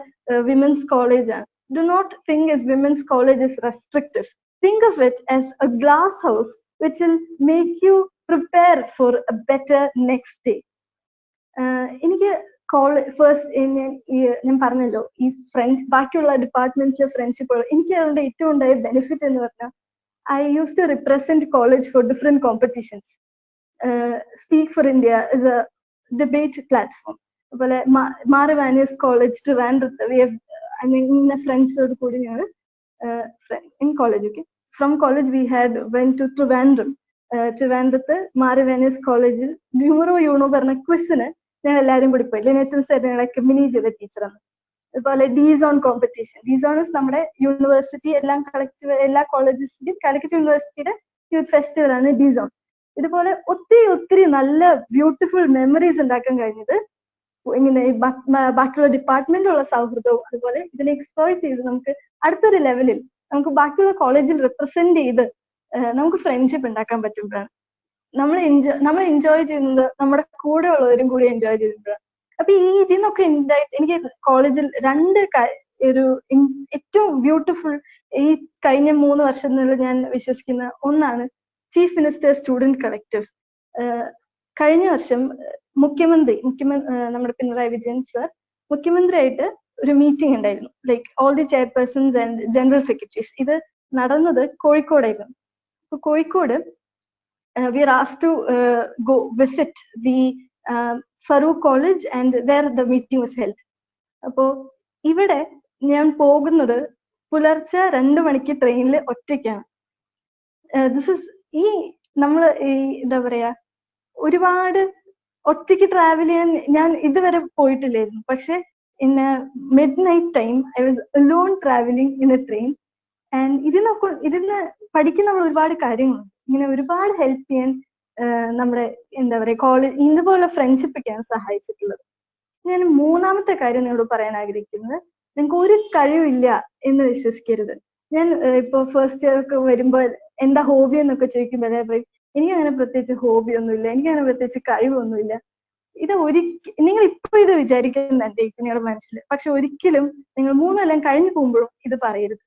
വിമൻസ് കോളേജ് ആണ്. Do not think as women's college is restrictive. Think of it as a glass house which will make you prepare for a better next day. എനിക്ക് first ഞാൻ പറഞ്ഞല്ലോ ഈ ബാക്കിയുള്ള ഡിപ്പാർട്ട്മെന്റ്സിലെ ഫ്രണ്ട്ഷിപ്പുകൾ എനിക്ക് അതുകൊണ്ട് ഏറ്റവും ഉണ്ടായ ബെനിഫിറ്റ് എന്ന് പറഞ്ഞാൽ I use to represent college for different competitions. Speak for India is a debate platform. അതുപോലെ മാറിവാനിയസ് കോളേജ് ട്രിവാൻഡ്രത്ത് ഇങ്ങനെ ഫ്രണ്ട്സോട് കൂടി ഞങ്ങൾ in college. Okay, from college we had went to Trivandrum. ട്രിവാൻഡ്രത്ത് മാറിവാനിയസ് കോളേജിൽ ന്യൂമറോ യൂണോ പറഞ്ഞ ക്വിസിന് ഞങ്ങൾ എല്ലാവരും കൂടി പോയി. ലിനറ്റസ് ആയിട്ട് ഞങ്ങളൊക്കെ മിനി ചെയ്ത ടീച്ചറാണ്. അതുപോലെ ഡീസോൺ കോമ്പറ്റീഷൻ. ഡീസോൺ നമ്മുടെ യൂണിവേഴ്സിറ്റി എല്ലാം കളക്റ്റീവ് എല്ലാ കോളേജസിന്റെയും കാലിക്കറ്റ് യൂണിവേഴ്സിറ്റിയുടെ യൂത്ത് ഫെസ്റ്റിവൽ ആണ് ഡീസോൺ. ഇതുപോലെ ഒത്തിരി നല്ല ബ്യൂട്ടിഫുൾ മെമ്മറീസ് ഉണ്ടാക്കാൻ കഴിഞ്ഞത് ഇങ്ങനെ ബാക്കിയുള്ള ഡിപ്പാർട്ട്മെന്റിലുള്ള സൗഹൃദവും അതുപോലെ ഇതിനെ എക്സ്പ്ലോയിറ്റ് ചെയ്ത് നമുക്ക് അടുത്തൊരു ലെവലിൽ നമുക്ക് ബാക്കിയുള്ള കോളേജിൽ റെപ്രസെന്റ് ചെയ്ത് നമുക്ക് ഫ്രണ്ട്ഷിപ്പ് ഉണ്ടാക്കാൻ പറ്റുമ്പോഴാണ് നമ്മൾ എൻജോയ് ചെയ്യുന്നത് നമ്മുടെ കൂടെ ഉള്ളവരും കൂടി എൻജോയ് ചെയ്യുമ്പോഴാണ്. അപ്പൊ ഇതിന്നൊക്കെ എനിക്ക് കോളേജിൽ ഒരു ഏറ്റവും ബ്യൂട്ടിഫുൾ ഈ കഴിഞ്ഞ 3 വർഷത്തിനുള്ളിൽ ഞാൻ വിശ്വസിക്കുന്ന ഒന്നാണ് ചീഫ് മിനിസ്റ്റർ സ്റ്റുഡന്റ് കളക്റ്റീവ്. കഴിഞ്ഞ വർഷം മുഖ്യമന്ത്രി നമ്മുടെ പിണറായി വിജയൻ സർ മുഖ്യമന്ത്രിയായിട്ട് ഒരു മീറ്റിംഗ് ഉണ്ടായിരുന്നു. Like all the chairpersons and general secretaries. ഇത് നടന്നത് കോഴിക്കോടായിരുന്നു. അപ്പൊ Kozhikode we are asked to go visit the Farouk College and there the meeting was held. അപ്പോ ഇവിടെ ഞാൻ പോകുന്നത് പുലർച്ചെ 2 മണിക്ക് ട്രെയിനിൽ ഒറ്റയ്ക്കാണ്. നമ്മൾ എന്താ പറയാ ഒരുപാട് ഒറ്റയ്ക്ക് ട്രാവൽ ചെയ്യാൻ ഞാൻ ഇതുവരെ പോയിട്ടില്ലായിരുന്നു. പക്ഷെ in midnight time I was alone traveling in a train and ഇതിന്ന് പഠിക്കുന്ന നമ്മൾ ഒരുപാട് കാര്യങ്ങളുണ്ട്. ഇങ്ങനെ ഒരുപാട് ഹെൽപ്പ് ചെയ്യാൻ നമ്മുടെ എന്താ പറയാ കോളേജ് ഇതുപോലെ ഫ്രണ്ട്ഷിപ്പ് ഒക്കെയാൻ സഹായിച്ചിട്ടുള്ളത്. ഞാൻ 3ാമത്തെ കാര്യം നിങ്ങളോട് പറയാൻ ആഗ്രഹിക്കുന്നത്, നിങ്ങൾക്ക് ഒരു കഴിവില്ല എന്ന് വിശ്വസിക്കരുത്. ഞാൻ ഇപ്പൊ ഫസ്റ്റ് ഇയർ ഒക്കെ വരുമ്പോൾ എന്താ ഹോബി എന്നൊക്കെ ചോദിക്കുമ്പോൾ പറയും എനിക്കങ്ങനെ പ്രത്യേകിച്ച് ഹോബി ഒന്നുമില്ല, എനിക്കങ്ങനെ പ്രത്യേകിച്ച് കഴിവൊന്നുമില്ല. നിങ്ങൾ ഇപ്പൊ ഇത് വിചാരിക്കുന്നുണ്ട് നിങ്ങളുടെ മനസ്സിൽ. പക്ഷെ ഒരിക്കലും നിങ്ങൾ 3 കൊല്ലം കഴിഞ്ഞു പോകുമ്പോഴും ഇത് പറയരുത്.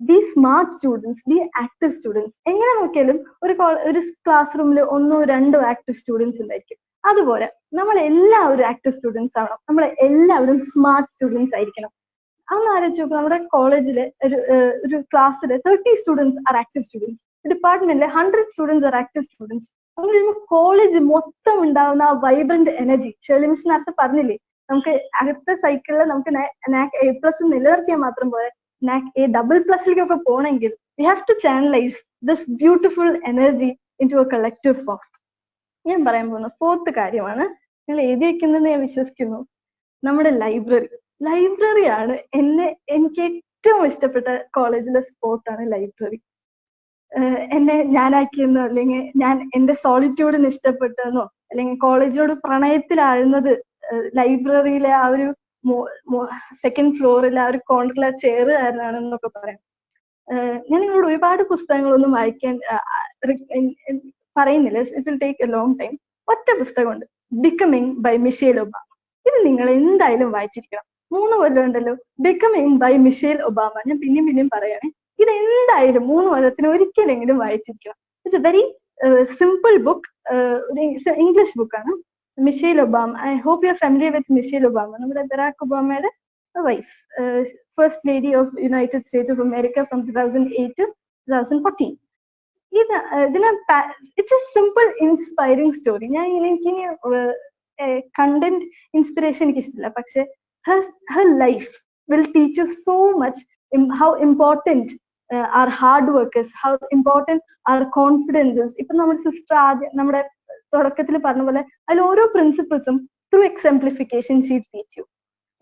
B smart students, B active students. എങ്ങനെ നോക്കിയാലും ഒരു ക്ലാസ് റൂമിൽ 1-2 ആക്റ്റീവ് സ്റ്റുഡൻസ് ഉണ്ടായിരിക്കും. അതുപോലെ നമ്മൾ എല്ലാവരും ആക്റ്റീവ് സ്റ്റുഡൻസ് ആവണം, നമ്മൾ എല്ലാവരും സ്മാർട്ട് സ്റ്റുഡൻസ് ആയിരിക്കണം. അതൊന്ന് ആലോചിച്ച് നോക്കുക. നമ്മുടെ കോളേജിലെ ഒരു ക്ലാസ്സിൽ 30 സ്റ്റുഡൻസ് ആർ ആക്റ്റീവ് സ്റ്റുഡൻസ്, ഡിപ്പാർട്ട്മെന്റിലെ 100 സ്റ്റുഡൻസ് ആർ ആക്റ്റീവ് സ്റ്റുഡൻസ്. അങ്ങനെ കോളേജ് മൊത്തം ഉണ്ടാവുന്ന ആ വൈബ്രന്റ് എനർജി ഷേർലി മിസ് നേരത്തെ പറഞ്ഞില്ലേ, നമുക്ക് അടുത്ത സൈക്കിളിൽ നമുക്ക് NAC A+ നിലനിർത്തിയാൽ മാത്രം പോലെ NAC A++ലേക്കൊക്കെ പോകണമെങ്കിൽ we have to channelize this beautiful energy into a collective form. ഞാൻ പറയാൻ പോകുന്ന 4th കാര്യമാണ്, നിങ്ങൾ എഴുതി വെക്കുന്നതെന്ന് ഞാൻ വിശ്വസിക്കുന്നു, നമ്മുടെ ലൈബ്രറിയാണ് എനിക്ക് ഏറ്റവും ഇഷ്ടപ്പെട്ട കോളേജിലെ സ്പോട്ടാണ് ലൈബ്രറി. എന്നെ ഞാനാക്കിയെന്നോ അല്ലെങ്കിൽ ഞാൻ എന്റെ സോളിറ്റ്യൂഡിന് ഇഷ്ടപ്പെട്ടെന്നോ അല്ലെങ്കിൽ കോളേജിനോട് പ്രണയത്തിലാഴുന്നത് ലൈബ്രറിയിലെ ആ ഒരു സെക്കൻഡ് ഫ്ലോറിലെ ആ ഒരു കോർണറിലെ ചെയർ കാരണമാണെന്നൊക്കെ പറയാം. ഞാൻ നിങ്ങളോട് ഒരുപാട് പുസ്തകങ്ങളൊന്നും വായിക്കാൻ പറയുന്നില്ല, it will take A long time. ഒറ്റ പുസ്തകമുണ്ട്, ബിക്കമിങ് ബൈ മിഷേൽ ഒബാമ. ഇത് നിങ്ങൾ എന്തായാലും വായിച്ചിരിക്കണം. 3 കൊല്ലം ഉണ്ടല്ലോ, ബിക്കമിങ് ബൈ മിഷേൽ ഒബാമ. ഞാൻ പിന്നെയും പറയുകയാണെ, ഇത് എന്തായാലും 3 കൊല്ലത്തിന് ഒരിക്കലെങ്കിലും വായിച്ചിരിക്കണം. It's a very simple book, English ബുക്കാണ്. Michelle Obama, I hope you are familiar with Michelle Obama, നമ്മുടെ ബറാക് ഒബാമയുടെ wife, first lady of United States of America from 2008 to 2014. It's a simple inspiring story. എനിക്ക് content inspiration എനിക്ക് ഇഷ്ടമില്ല, പക്ഷെ her life will teach you so much how important our hard work is, how important our confidence is. ഇപ്പൊ നമ്മുടെ sister ആദ്യം നമ്മുടെ തുടക്കത്തിൽ പറഞ്ഞ പോലെ അതിൽ ഓരോ പ്രിൻസിപ്പിൾസും through exemplification she teach you.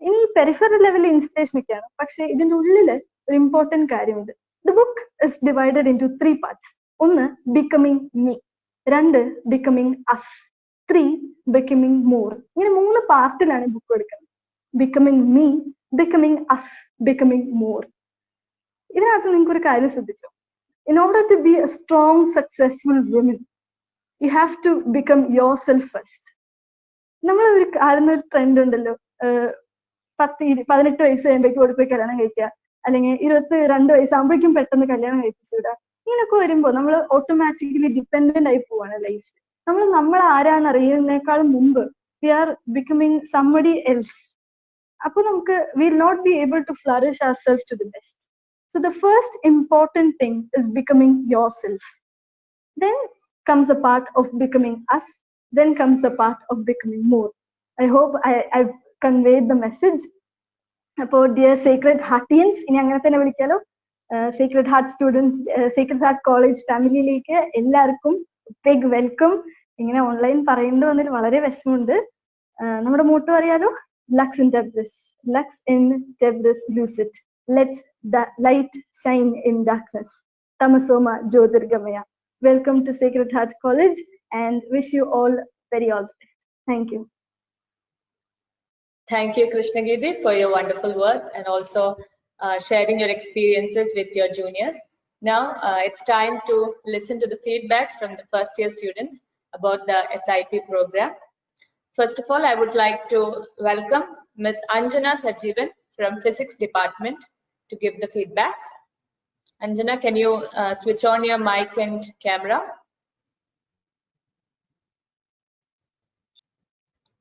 ഇനി പെരിഫറൽ ലെവലിൽ ഇൻസ്പിറേഷൻ ഒക്കെയാണ്, പക്ഷെ ഇതിന്റെ ഉള്ളില് ഒരു ഇമ്പോർട്ടന്റ് കാര്യമുണ്ട്. The book is divided into 3 parts. 1 becoming me, 2 becoming us, 3 becoming more. ഇങ്ങനെ 3 പാർട്ടിലാണ് ബുക്ക് എടുക്കുന്നത്. Becoming me, becoming us, becoming more. ഇതിനകത്ത് നിങ്ങൾക്ക് ഒരു കാര്യം ശ്രദ്ധിച്ചോ? In order to be a strong successful woman you have to become yourself first. നമ്മൾ കാണുന്ന ഒരു ട്രെൻഡ് ഉണ്ടല്ലോ, 18 വയസ്സ് കഴിയുമ്പോഴേക്കും ഓടിപ്പോയി കല്യാണം കഴിക്കുക, അല്ലെങ്കിൽ 22 വയസ്സാകുമ്പോഴേക്കും പെട്ടെന്ന് കല്യാണം കഴിപ്പിച്ചുവിടുക. ഇങ്ങനെയൊക്കെ വരുമ്പോൾ നമ്മൾ ഓട്ടോമാറ്റിക്കലി ഡിപ്പെൻഡന്റ് ആയി പോവാണ് ലൈഫ്. നമ്മൾ ആരാന്ന് അറിയുന്നതിനേക്കാളും മുമ്പ് we are becoming somebody else. അപ്പൊ നമുക്ക് will not be able to flourish our self to the best. So the first important thing is becoming yourself. Then comes the part of becoming us. Then comes the part of becoming more. I hope I've conveyed the message. അപ്പോൾ dear Sacred Heartians, ഇനി അങ്ങനെ തന്നെ വിളിക്കാലോ, Sacred Heart students, Sacred Heart college ഫാമിലിയിലേക്ക് എല്ലാവർക്കും big welcome. ഇങ്ങനെ online പറയേണ്ടി വന്നതിൽ വളരെ വിഷമമുണ്ട്. നമ്മുടെ മോട്ടോ അറിയാലോ, ലക്സ് ഇൻ ഡെബ്രിസ്, ലക്സ് ഇൻ ഡെബ്രിസ് ലൂസിറ്റ്, let light shine in darkness, തമസോമ ജ്യോതിർഗമയ. Welcome to Sacred Heart College and wish you all the best. Thank you. Thank you, Krishnagiri, for your wonderful words and also sharing your experiences with your juniors. Now it's time to listen to the feedbacks from the first year students about the SIP program. First of all, I would like to welcome Ms. Anjana Sajivan from Physics Department to give the feedback. Anjana, can you switch on your mic and camera?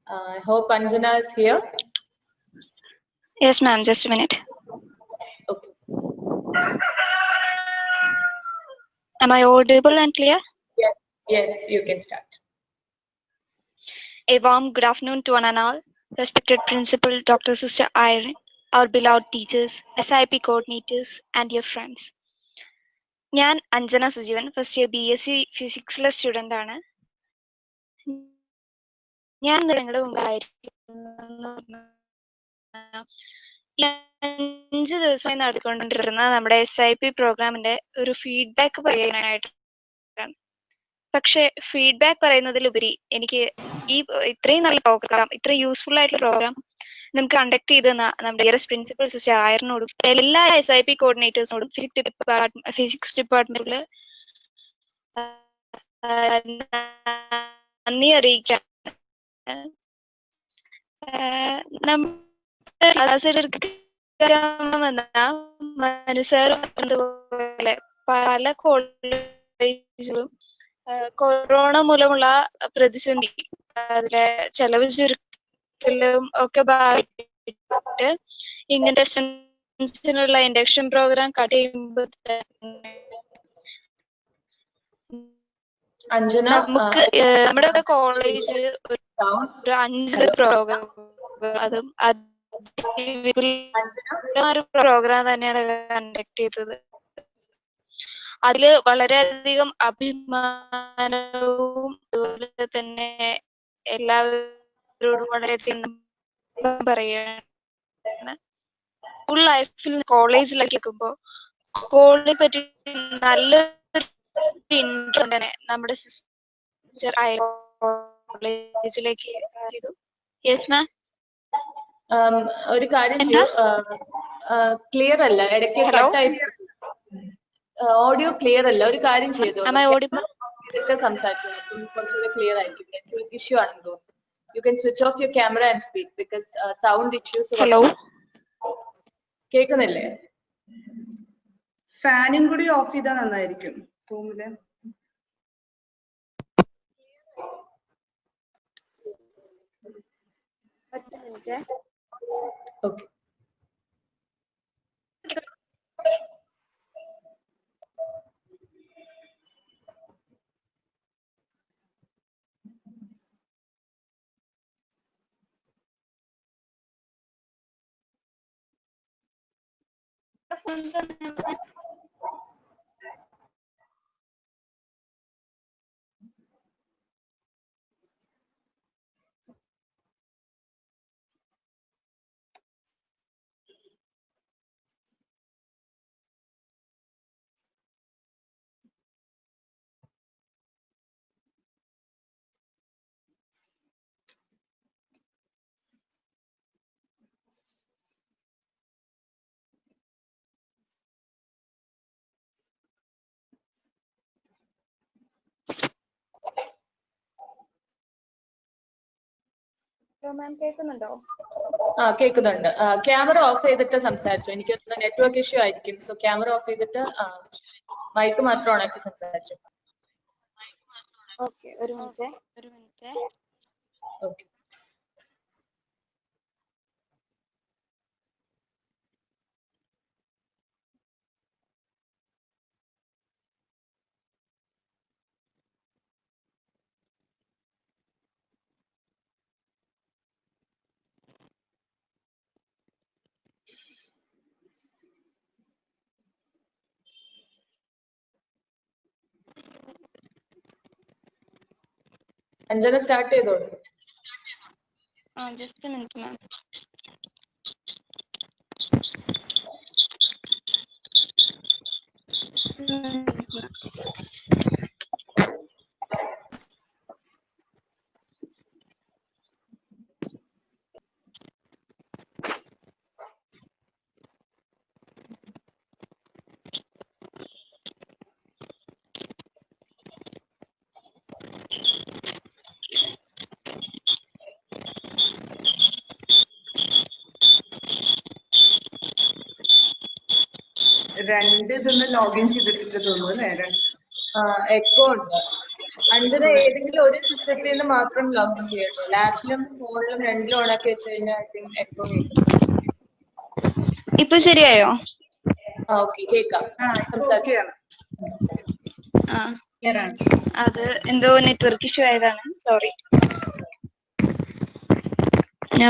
I hope Anjana is here. Yes, ma'am. Just a minute. Okay. Am I audible and clear? Yes, you can start. A warm good afternoon to one and all. Respected Principal, Dr. Sister Irene, our beloved teachers, SIP coordinators, and dear friends. ഞാൻ Anjana Sujeevan, first year BSc ഫിസിക്സിലെ student ആണ്. ഞാൻ നിങ്ങളുടെ മുമ്പായിരിക്കും 5 ദിവസമായി നടത്തിക്കൊണ്ടിരുന്ന നമ്മുടെ SIP പ്രോഗ്രാമിന്റെ ഒരു feedback പറയാനായിട്ടാണ്. പക്ഷെ ഫീഡ്ബാക്ക് പറയുന്നതിലുപരി എനിക്ക് ഇത്രയും നല്ല പ്രോഗ്രാം, ഇത്ര യൂസ്ഫുൾ ആയിട്ടുള്ള പ്രോഗ്രാം നമുക്ക് കണ്ടക്ട് ചെയ്തെന്ന നമ്മുടെ ഡിയറസ്റ്റ് പ്രിൻസിപ്പൽ സിസ്റ്റർ ആയറിനോടും എല്ലാ SIP കോർഡിനേറ്റേഴ്സിനോടും ഫിസിക്സ് ഡിപ്പാർട്ട്മെന്റിൽ നന്ദി അറിയിക്കാം. നമ്മുടെ മനസ്സേറെ പല കോളേജുകളും കൊറോണ മൂലമുള്ള പ്രതിസന്ധി, അതിലെ ചെലവ് ചുരുക്കലും ഒക്കെ ബാധിച്ചിട്ട് ഇങ്ങനത്തെ സ്റ്റുഡൻസിനുള്ള ഇൻഡക്ഷൻ പ്രോഗ്രാം കട്ട് ചെയ്യുമ്പോൾ നമുക്ക് നമ്മുടെ കോളേജ് ഒരു 5 പ്രോഗ്രാം, അതും പ്രോഗ്രാം തന്നെയാണ് കണ്ടക്ട് ചെയ്തത്. അതില് വളരെയധികം അഭിമാനവും അതുപോലെ തന്നെ എല്ലാവരോടും വളരെയധികം പറയുകയാണ്. സ്കൂൾ ലൈഫിൽ കോളേജിലേക്ക് എത്തുമ്പോൾ കോളേജിനെ പറ്റി നല്ലൊരു തന്നെ നമ്മുടെ സിസ്റ്റർ കോളേജിലേക്ക് ചെയ്തു. Yes ma'am. ഒരു കാര്യം ചെയ്യൂ, ക്ലിയർ അല്ല, ഇടയ്ക്ക് കട്ടായി, ഓഡിയോ ക്ലിയർ അല്ല. ഒരു കാര്യം ചെയ്തു, സംസാരിക്കുന്നു, കുറച്ചുകൂടെ ക്ലിയർ ആയിരിക്കും. നെറ്റ്വർക്ക് ഇഷ്യൂ ആണെന്ന് തോന്നുന്നു. You can switch off your camera and speak because sound issues. Hello, കേൾക്കുന്നില്ലേ? ഫാനും കൂടി ഓഫ് ചെയ്താൽ നന്നായിരിക്കും റൂമില്. ഓക്കെ. മാം കേൾക്കുന്നുണ്ടോ? കേൾക്കുന്നുണ്ട്. ക്യാമറ ഓഫ് ചെയ്തിട്ട് സംസാരിച്ചു. എനിക്ക് നെറ്റ്വർക്ക് ഇഷ്യൂ ആയിരിക്കും. സോ ക്യാമറ ഓഫ് ചെയ്തിട്ട് മൈക്ക് മാത്രം ഓണാക്കി സംസാരിച്ചു. ഓക്കെ, ഒരു മിനിറ്റ്. ഓക്കെ. അഞ്ജന സ്റ്റാർട്ട് ചെയ്തോളൂ. ജസ്റ്റ് മിനിറ്റ് മാം. രണ്ട് ഇതൊന്ന് ലോഗിൻ ചെയ്തിട്ടുണ്ട് തോന്നുന്നു അല്ലേ? എക്കോ ഉണ്ട്. അഞ്ജന ഏതെങ്കിലും ഒരു സിസ്റ്റത്തിൽ നിന്ന് മാത്രം ലോഗിൻ ചെയ്യട്ടോ. ലാപ്പിലും ഫോണിലും രണ്ടിലും ഓണാക്കി വെച്ച് കഴിഞ്ഞാൽ എക്കോ കേൾക്കും. ഇപ്പൊ ശരിയായോ? ഓക്കെ, കേൾക്കാം. അത് എന്തോ നെറ്റ്വർക്ക് ഇഷ്യൂ ആയതാണ്, സോറി.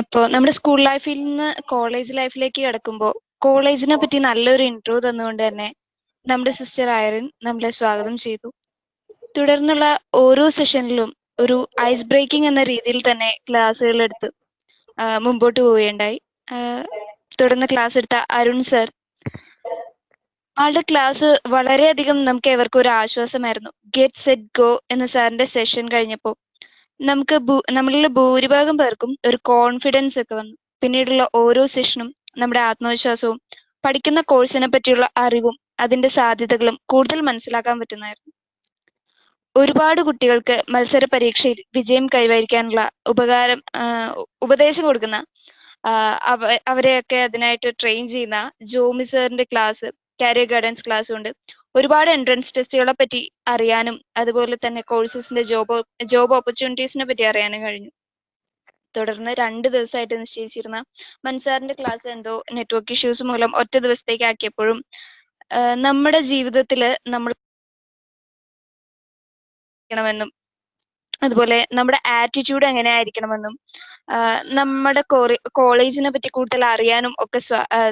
അപ്പോ നമ്മുടെ സ്കൂൾ ലൈഫിൽ നിന്ന് കോളേജ് ലൈഫിലേക്ക് കിടക്കുമ്പോൾ കോളേജിനെ പറ്റി നല്ലൊരു ഇൻട്രോ തന്നുകൊണ്ട് തന്നെ നമ്മുടെ സിസ്റ്റർ ഐറിൻ നമ്മളെ സ്വാഗതം ചെയ്തു. തുടർന്നുള്ള ഓരോ സെഷനിലും ഒരു ഐസ് ബ്രേക്കിംഗ് എന്ന രീതിയിൽ തന്നെ ക്ലാസ്സുകൾ എടുത്ത് മുമ്പോട്ട് പോവുകയുണ്ടായി. തുടർന്ന് ക്ലാസ് എടുത്ത അരുൺ സർ, ആളുടെ ക്ലാസ് വളരെയധികം നമുക്ക് ഏവർക്കും ഒരു ആശ്വാസമായിരുന്നു. ഗെറ്റ് സെറ്റ് ഗോ എന്ന സാറിന്റെ സെഷൻ കഴിഞ്ഞപ്പോൾ നമുക്ക് നമ്മളിൽ ഭൂരിഭാഗം പേർക്കും ഒരു കോൺഫിഡൻസ് ഒക്കെ വന്നു. പിന്നീടുള്ള ഓരോ സെഷനും നമ്മുടെ ആത്മവിശ്വാസവും പഠിക്കുന്ന കോഴ്സിനെ പറ്റിയുള്ള അറിവും അതിന്റെ സാധ്യതകളും കൂടുതൽ മനസ്സിലാക്കാൻ പറ്റുന്നതായിരുന്നു. ഒരുപാട് കുട്ടികൾക്ക് മത്സര പരീക്ഷയിൽ വിജയം കൈവരിക്കാനുള്ള ഉപദേശം കൊടുക്കുന്ന അവരെയൊക്കെ അതിനായിട്ട് ട്രെയിൻ ചെയ്യുന്ന ജോമി സാറിന്റെ ക്ലാസ്, കാരിയർ ഗൈഡൻസ് ക്ലാസ് കൊണ്ട് ഒരുപാട് എൻട്രൻസ് ടെസ്റ്റുകളെ പറ്റി അറിയാനും അതുപോലെ തന്നെ കോഴ്സസിന്റെ ജോബ് ഓപ്പർച്യൂണിറ്റീസിനെ പറ്റി അറിയാനും കഴിഞ്ഞു. തുടർന്ന് 2 ദിവസമായിട്ട് നിശ്ചയിച്ചിരുന്ന മൻസാറിന്റെ ക്ലാസ് എന്തോ നെറ്റ്വർക്ക് ഇഷ്യൂസ് മൂലം ഒറ്റ ദിവസത്തേക്ക് ആക്കിയപ്പോഴും നമ്മുടെ ജീവിതത്തിൽ നമ്മൾ ണമെന്നും അതുപോലെ നമ്മുടെ ആറ്റിറ്റ്യൂഡ് എങ്ങനെ ആയിരിക്കണമെന്നും നമ്മുടെ കോളേജിനെ പറ്റി കൂടുതൽ അറിയാനും ഒക്കെ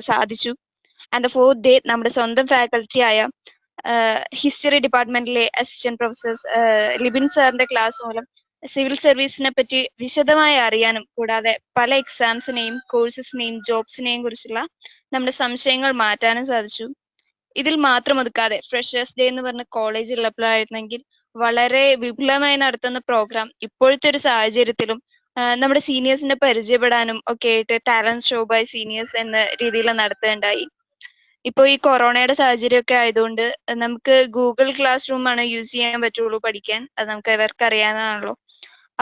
സാധിച്ചു. ആൻഡ് 4th ഡേ നമ്മുടെ സ്വന്തം ഫാക്കൽറ്റി ആയ ഹിസ്റ്ററി ഡിപ്പാർട്ട്മെന്റിലെ അസിസ്റ്റന്റ് പ്രൊഫസർ ലിബിൻ സാറിന്റെ ക്ലാസ് മൂലം സിവിൽ സർവീസിനെ പറ്റി വിശദമായി അറിയാനും കൂടാതെ പല എക്സാംസിനെയും കോഴ്സസിനെയും ജോബ്സിനെയും കുറിച്ചുള്ള നമ്മുടെ സംശയങ്ങൾ മാറ്റാനും സാധിച്ചു. ഇതിൽ മാത്രം ഒതുക്കാതെ ഫ്രഷേഴ്സ് ഡേ എന്ന് പറഞ്ഞ കോളേജ് ഉള്ളപ്പോഴായിരുന്നെങ്കിൽ വളരെ വിപുലമായി നടത്തുന്ന പ്രോഗ്രാം ഇപ്പോഴത്തെ ഒരു സാഹചര്യത്തിലും നമ്മുടെ സീനിയേഴ്സിനെ പരിചയപ്പെടാനും ഒക്കെ ആയിട്ട് ടാലന്റ് ഷോ ബൈ സീനിയേഴ്സ് എന്ന രീതിയിൽ നടത്തുകയുണ്ടായി. ഇപ്പോൾ ഈ കൊറോണയുടെ സാഹചര്യമൊക്കെ ആയതുകൊണ്ട് നമുക്ക് ഗൂഗിൾ ക്ലാസ് റൂം ആണ് യൂസ് ചെയ്യാൻ പറ്റുള്ളൂ പഠിക്കാൻ. അത് നമുക്ക് എവർക്ക് അറിയാവുന്നതാണല്ലോ.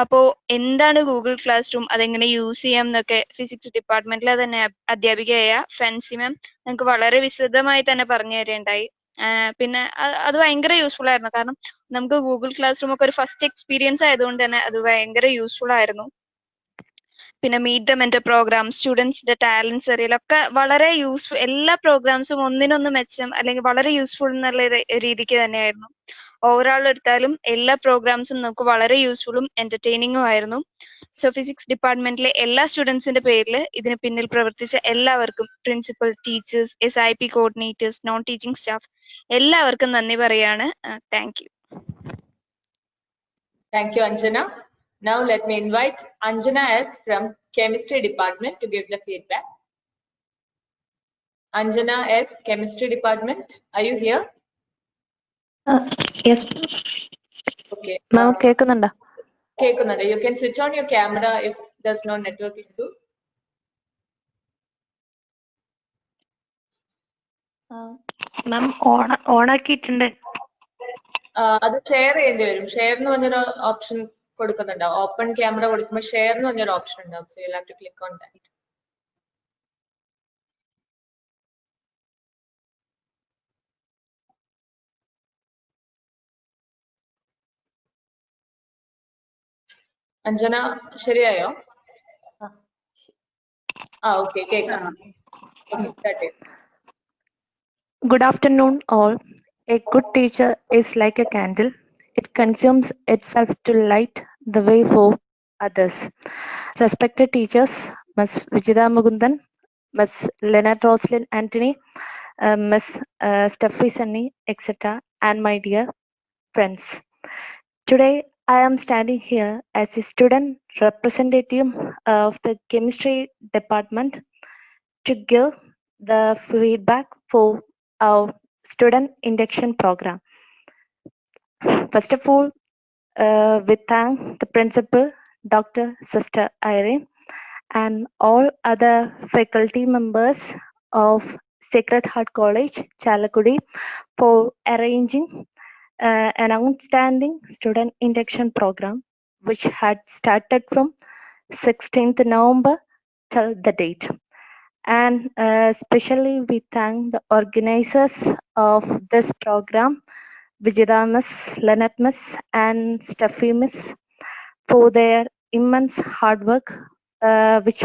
അപ്പോൾ എന്താണ് ഗൂഗിൾ ക്ലാസ് റൂം, അതെങ്ങനെ യൂസ് ചെയ്യാം എന്നൊക്കെ ഫിസിക്സ് ഡിപ്പാർട്ട്മെന്റിലെ തന്നെ അധ്യാപികയായ ഫെൻസി മാം നമുക്ക് വളരെ വിശദമായി തന്നെ പറഞ്ഞു തരുകയുണ്ടായി. പിന്നെ അത് ഭയങ്കര യൂസ്ഫുൾ ആയിരുന്നു. കാരണം നമുക്ക് ഗൂഗിൾ ക്ലാസ് റൂം ഒക്കെ ഒരു ഫസ്റ്റ് എക്സ്പീരിയൻസ് ആയതുകൊണ്ട് തന്നെ അത് ഭയങ്കര യൂസ്ഫുൾ ആയിരുന്നു. പിന്നെ മീറ്റ് ദ മെന്റർ പ്രോഗ്രാം, സ്റ്റുഡൻസിന്റെ ടാലൻസ് അറിയലൊക്കെ വളരെ യൂസ്ഫുൾ. എല്ലാ പ്രോഗ്രാംസും ഒന്നിനൊന്ന് മെച്ചം അല്ലെങ്കിൽ വളരെ യൂസ്ഫുൾ എന്നുള്ള രീതിക്ക് തന്നെയായിരുന്നു. ഓവറോൾ എടുത്താലും എല്ലാ പ്രോഗ്രാംസും നമുക്ക് വളരെ യൂസ്ഫുള്ളും എന്റർടൈനിങ്ങും ആയിരുന്നു. സോ ഫിസിക്സ് ഡിപ്പാർട്ട്മെന്റിലെ എല്ലാ സ്റ്റുഡൻസിന്റെ പേരിൽ ഇതിന് പിന്നിൽ പ്രവർത്തിച്ച എല്ലാവർക്കും, principal, teachers, SIP coordinators, non teaching staff എല്ലാവർക്കും നന്ദി പറയാണ്. Thank you. Thank you, Anjana. Now let me invite Anjana S from Chemistry Department to give the feedback. Anjana S, Chemistry Department, are you here? Yes. Okay. Ma'am, കേൾക്കുന്നുണ്ടോ? കേൾക്കുന്നുണ്ട്. You can switch on your camera if there's no network issue. Ma'am on ആക്കിയിട്ടുണ്ട്. അത് share ചെയ്യേണ്ടി വരും. Share എന്ന് പറഞ്ഞൊരു option കൊടുക്കുന്നുണ്ടാവും. Open camera കൊടുക്കുമ്പോൾ ഷെയർ എന്ന് പറഞ്ഞൊരു ഓപ്ഷൻ ഉണ്ടാവും. So you have to click on that. Anjana ശരിയായോ? ഓക്കെ, കേൾക്കാം. Good afternoon all. A good teacher is like a candle. It consumes itself to light the way for others. Respected teachers, Ms. Vijida Mugundan, Ms. Leonard Roslyn Anthony, Ms. Steffi Sunny, etc., and my dear friends. Today, I am standing here as a student representative of the chemistry department to give the feedback for our student induction program. First of all, we thank the principal, Dr. Sister Irene, and all other faculty members of Sacred Heart College, Chalakudi, for arranging an outstanding student induction program, which had started from 16th November till the date. And especially we thank the organizers of this program, Vijida Miss, Leonard Miss, and Steffi Miss, for their immense hard work, which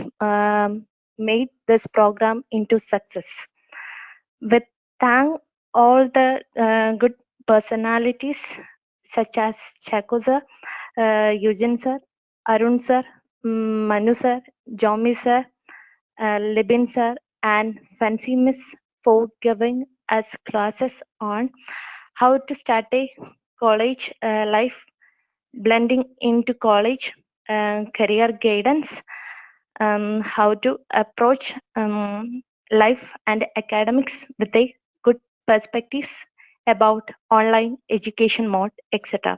made this program into success. We thank all the good personalities such as Chaku sir, Eugene sir, Arun sir, Manu sir, Jomi sir, Libin sir, and Fancy Miss for giving us classes on how to start a college life, blending into college, career guidance, how to approach life and academics with a good perspectives about online education mode, etc.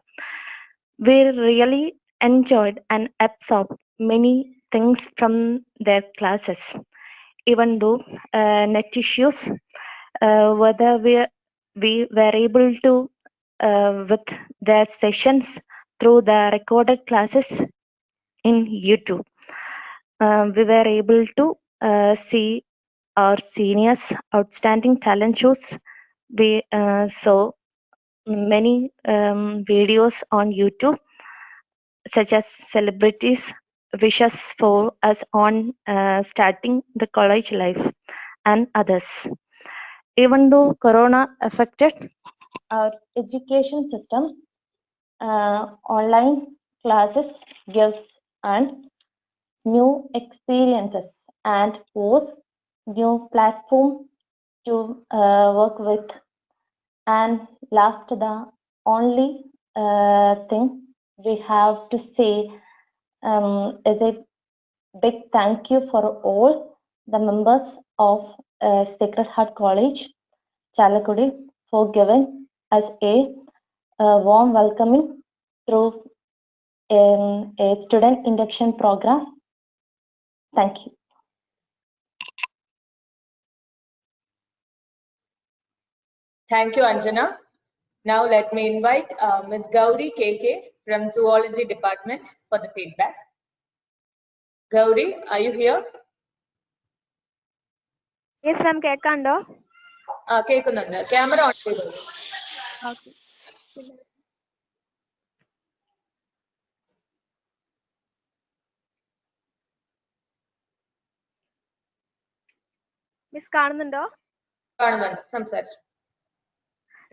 We really enjoyed and absorbed many things from their classes. Even though net issues, whether we were able to with their sessions through the recorded classes in YouTube, we were able to see our seniors' outstanding talent shows. We saw many videos on YouTube, such as celebrities wishes for us on starting the college life and others. Even though Corona affected our education system, online classes gives and new experiences and was new platform to work with. And last, the only thing we have to say is a big thank you for all the members of Sacred Heart College, Chalakudi, for giving us a warm welcoming through a student induction program. Thank you. Thank you, Anjana. Now let me invite Ms. Gauri KK from Zoology Department for the feedback. Gauri, are you here? Yes, ma'am. കേൾക്കാണ്ടോ? കേൾക്കുന്നുണ്ട്. Camera on ചെയ്തോളൂ. Okay. Miss കാണുന്നുണ്ടോ? കാണുന്നുണ്ട്. സംസാരിച്ചു.